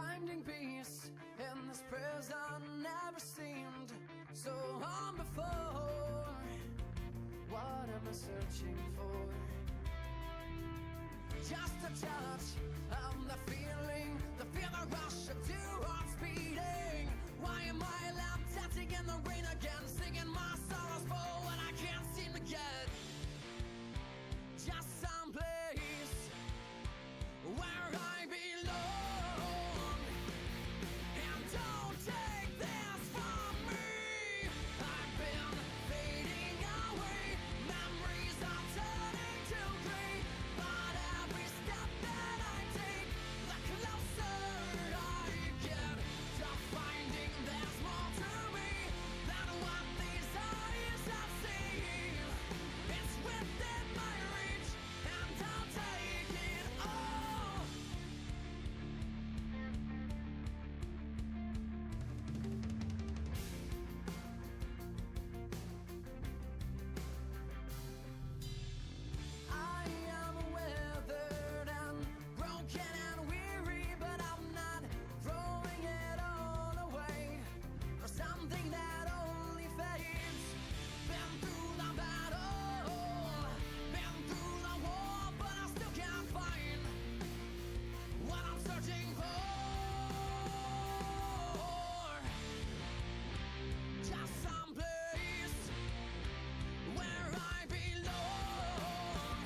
finding peace in this prison never seemed so long before. What am I searching for? Just a touch of the feeling rush of two hearts beating. Why am I left dancing in the rain again, singing my sorrows for what I can't seem to get? Just someplace where I belong. And don't take this from me. I've been fading away. Memories are turning to gray. But every step that I take, the closer I get to finding there's more to me than what these eyes have seen. It's within my reach, and I'll take it all. I am weathered and broken and weary, but I'm not throwing it all away for something that only fades. Been through the battle, been through the war, but I still can't find what I'm searching for. Just someplace where I belong.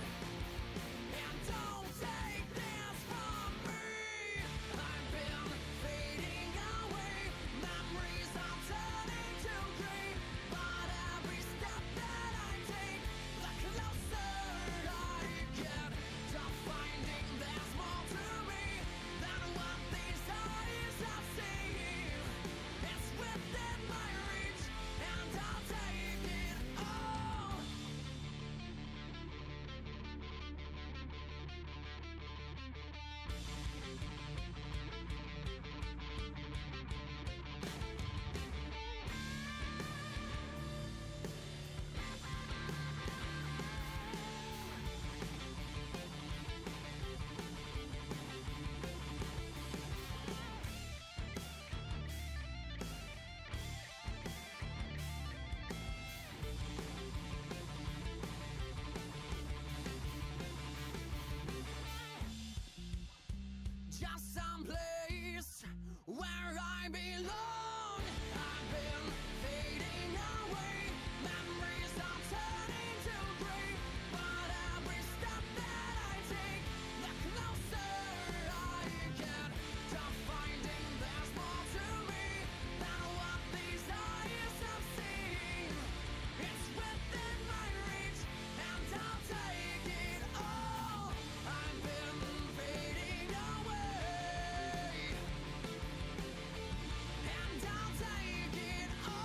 And don't take this from me. I've been fading away. Memories are turning to gray. But every step that I take, the closer I get to finding there's more to me than what these eyes have seen. It's within my reach, and I'll take it all. Just someplace where I belong. I've been fading away. Memories are turning to gray. But every step that I take, the closer I get to finding there's more to me than what these eyes have seen. It's within my reach, and I'll take it all. I've been fading away, and I'll take it all.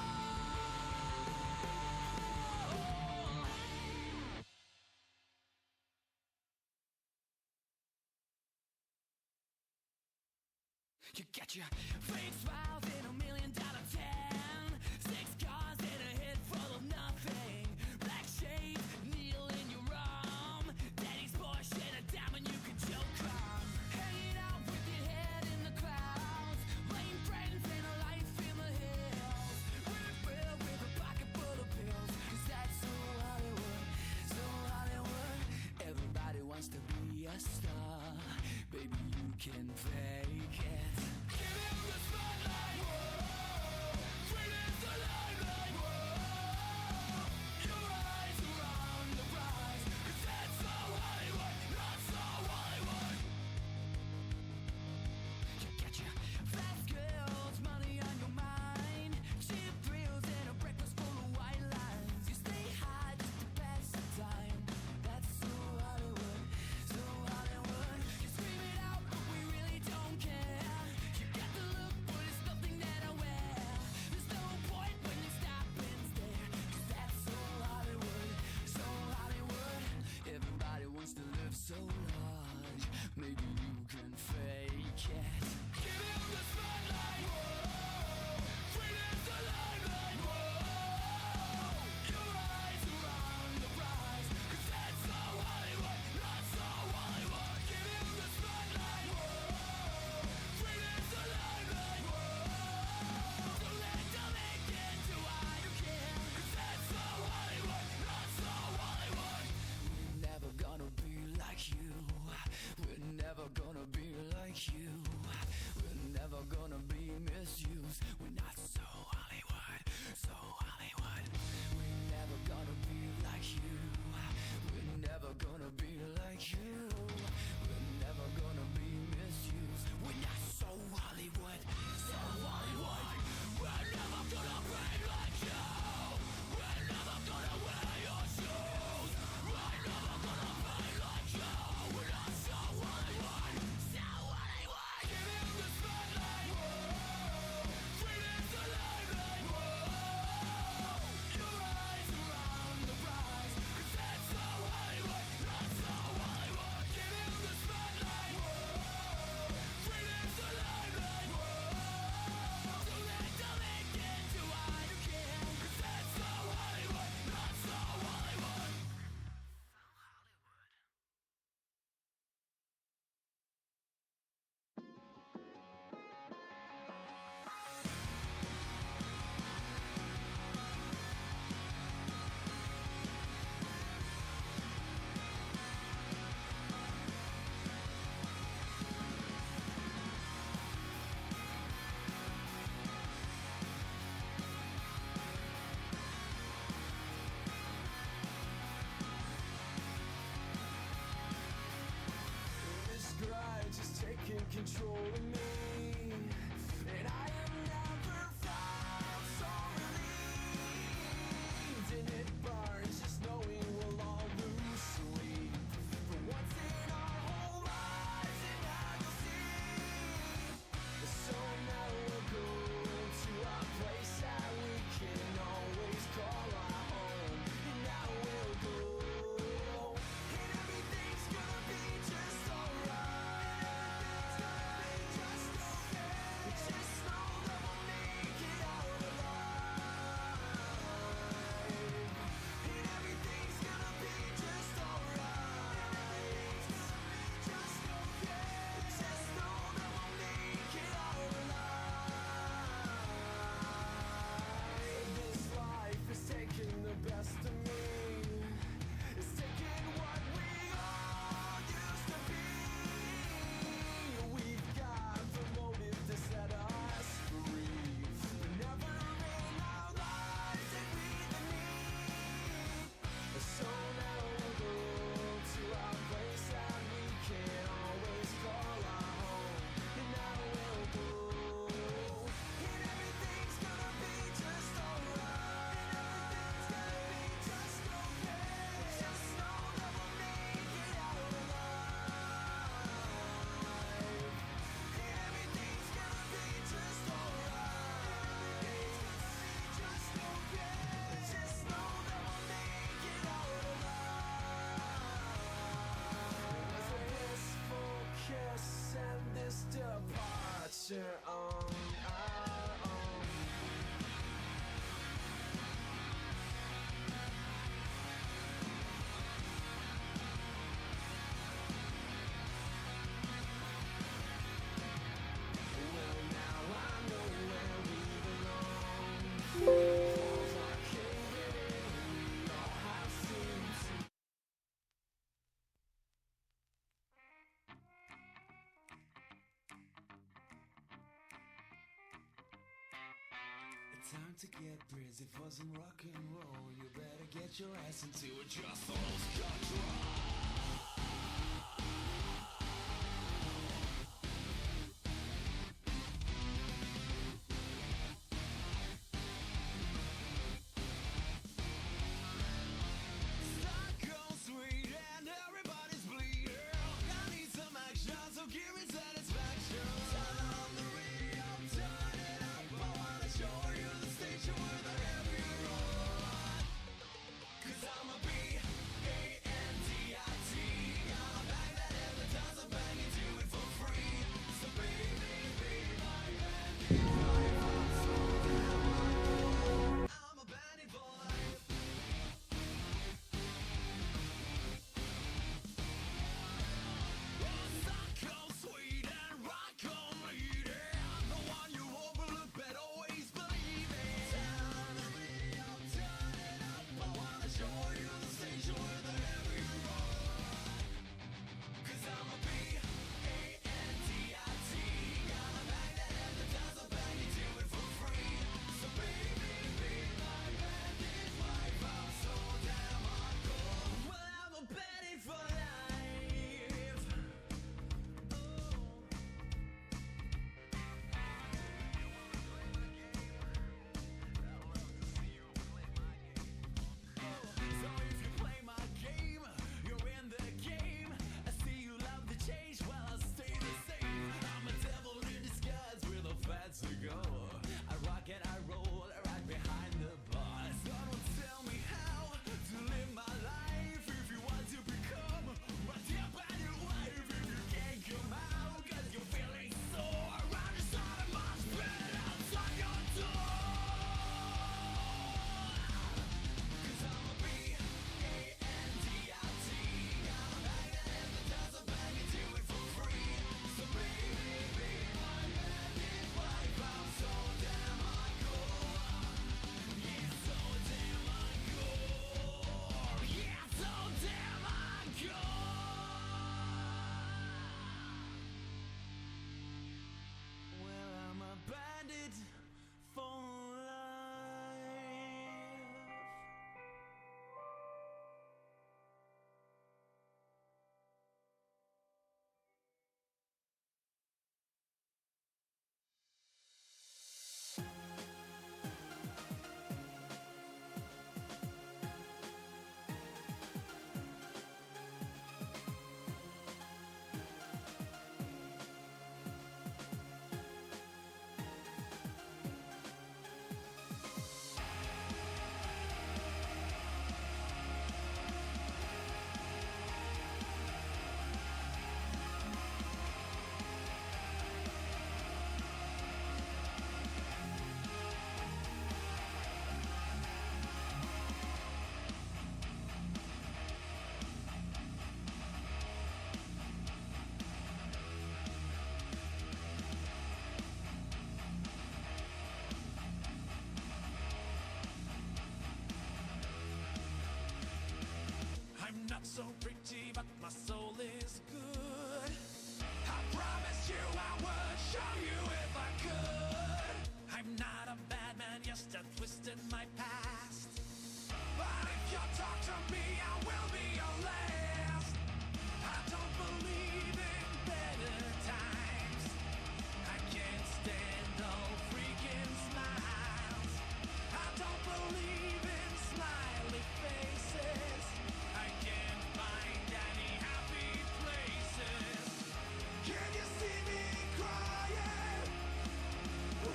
You got your fake smiles in $1 million tan, 6 cars and a head full of nothing, black shades, needle in your arm, daddy's Porsche and a diamond you can choke on, hanging out with your head in the clouds, playing friends and a life in the hills, with a pocket full of pills, 'cause that's so Hollywood, so Hollywood. Everybody wants to be a star, baby you can fake it. Give him the spotlight. Whoa. controlling me. And I have never felt so relieved. And it burns just knowing we'll all lose sleep. For once in our whole lives, and now you'll see. So now we'll go to a place that we can always call our home. And now we'll go. And everything's gonna be just alright. Just okay. Just know that we'll make it out alive. And everything's gonna be just alright. Just okay. Just know that we'll make it out alive. This life is taking the best of me. It's taking what we all used to be. We've got the motive to set us free, but never in our lives did we the need. So now we'll go to our place that we can always call our home. And now we'll go. And everything's gonna be just alright. And everything's gonna be just okay. Just know that we'll make it out alive. And everything's gonna be just alright. Just okay. Just know that we'll make it out alive. There's a blissful kiss and this departure on our own. Well, now I know where we belong. Walls are caving in, we all have seemed to. It's time to get busy for some rock and roll. You better get your ass into it, just almost control. Start going sweet and everybody's bleeding. I need some action, so give me satisfaction. Turn on the radio, turn it up. I wanna show you the station with a heavier roll. 'Cause I'm a B-A-N-D-I-T. not so pretty, but my soul is good. I promised you I would show you if I could. I'm not a bad man, just a twist in my past. But if you talk to me, I will be your last. I don't believe in better times. I can't stand all freaking smiles. I don't believe in smiley faces. I can't find any happy places. Can you see me crying?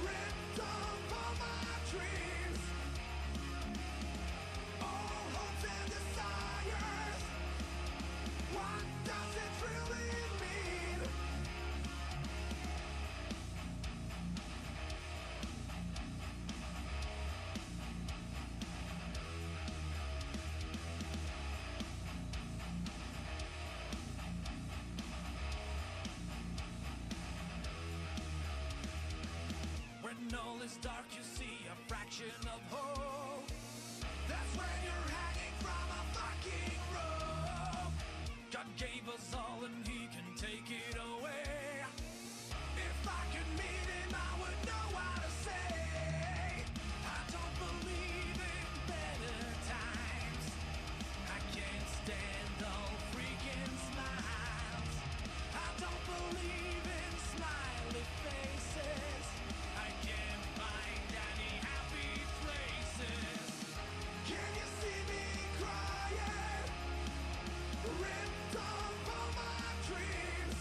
Ripped off all my dreams. All hopes and desires. What does it really mean? When all is dark, you see a fraction of hope. That's when you're hanging from a fucking rope. God gave us all and he can take it away. If I could meet him, I would know what to say. I don't believe in better times. I can't stand all freaking smiles. I don't believe in smiley faces. I can't find any happy places. Can you see me crying? Ripped off all my dreams.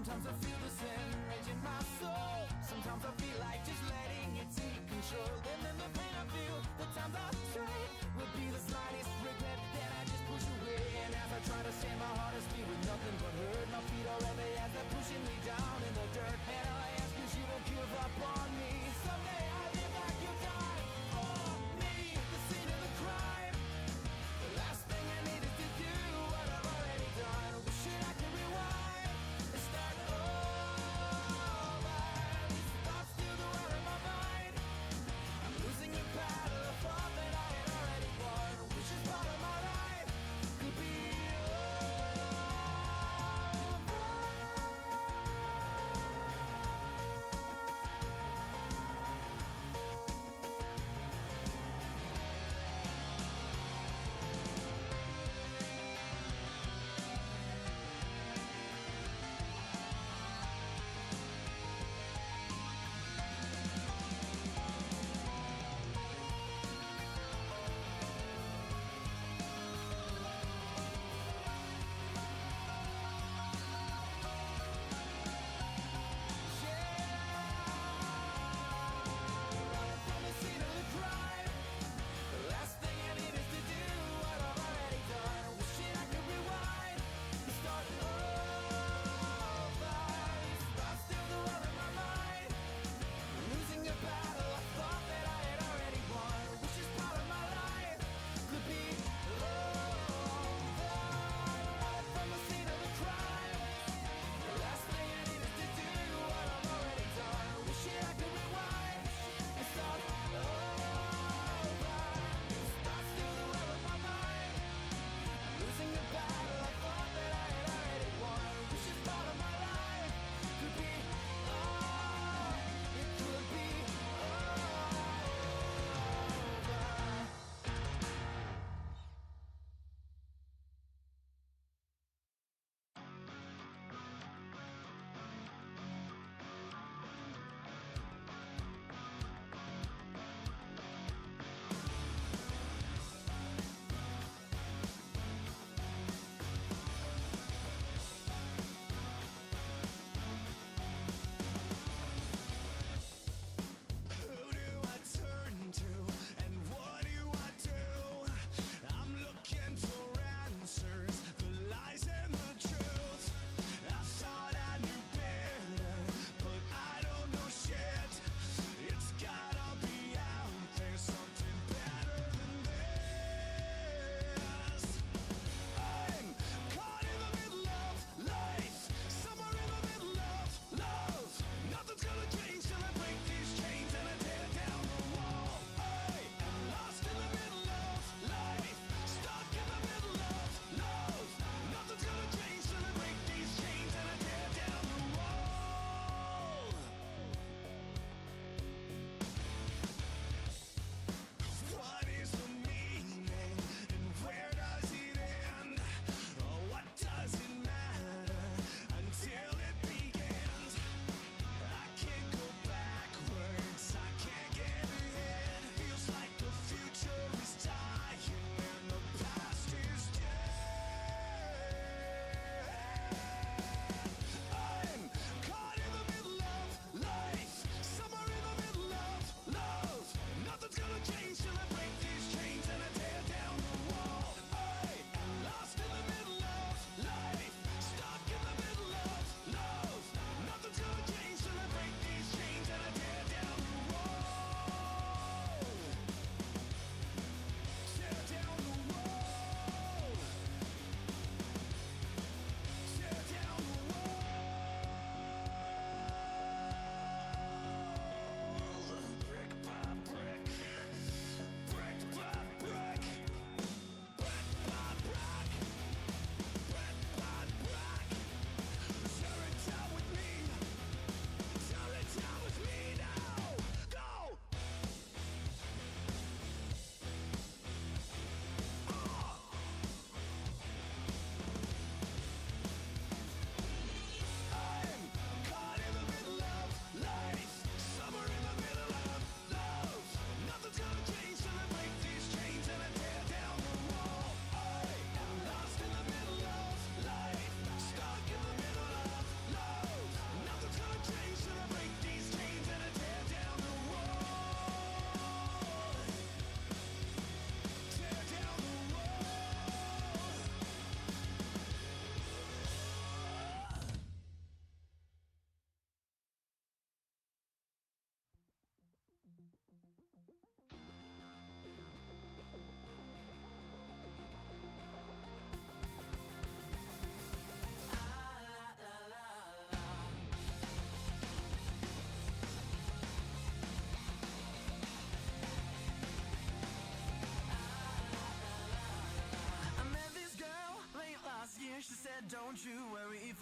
Sometimes I feel the same rage in my soul. Sometimes I feel like just letting it take control. And then the pain I feel, the times I tried, will be the slightest regret that I just push away. And as I try to say, my heart is filled with nothing but hurt. My feet are heavy as they're pushing me down in the dirt. And all I ask is you don't give up on me. Someday I'll live like you died for me. The scene of the crime. The last thing I needed to do, what I've already done. Wishing I could rewind and start over. These thoughts still go out in my mind. I'm losing the battle, a thought that I had already won. Which is part of my life could be over.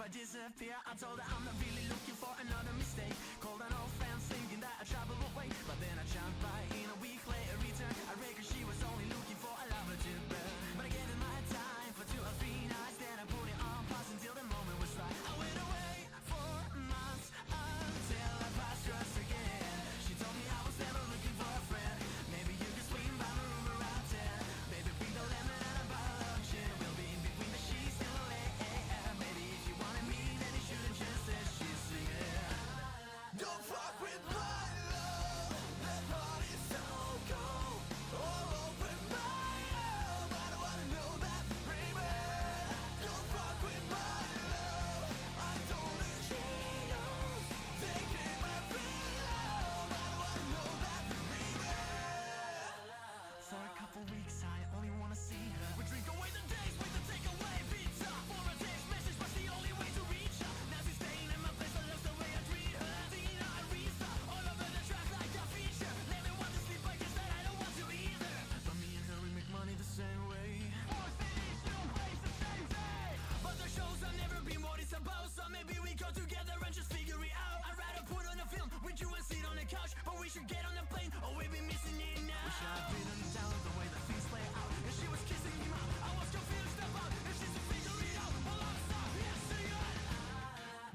I disappear. I told her I'm not really looking for another mistake. Called an old friend thinking that I travel away, but then I jumped by in a week later return. I reckon she was only looking for a lover to burn, but I gave it my time for 2 or 3 nights. Then I put it on pause until the moment was right. I went away for months until I passed trust again. She told me I was never looking for a friend. Maybe you could swing by my room around 10. Baby, bring the lemon and a bottle of gin. We'll be in between the sheets till 11 a.m. Maybe if you wanted me, then you should've just said she's singing. Don't fuck with my love. That heart is so cold. All open my love. I don't wanna know that, baby. Don't fuck with my love. I don't need cheaters. Taking my free love. I don't wanna know that, baby. For a couple weeks, I only wanna see her. We drink away the days, wait to take away pizza. For a text message was the only way to reach her. Now she's staying in my place, I love the way I treat her. Tina and Risa, all over the track like a feature. Never want to sleep, I guess that I don't want to either. But me and her, we make money the same way. 4 cities, 2 plays the same day. But the shows have never been what it's supposed. So maybe we go together and just figure it out. I'd rather put on a film with you and sit on the couch. But we should get on the plane, or we'll be missing it now. We should have been down the way that things play out. And she was kissing me out, I was confused about if she's a figure it out. Well, I'm sorry, yes, singing.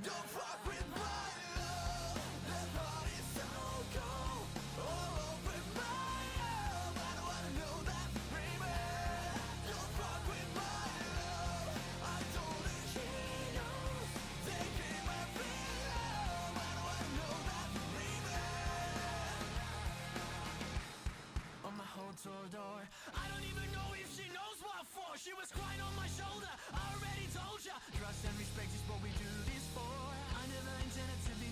Don't fuck with my love. That heart is so cold. All open my love. I don't wanna know that, baby. Don't fuck with my love. I don't need cheaters. Taking my free love. I don't wanna know that, baby. On my hotel door, I don't even know if she knows what for. She was crying on my shoulder, I already told ya. Trust and respect is what we do this for. I never intended to be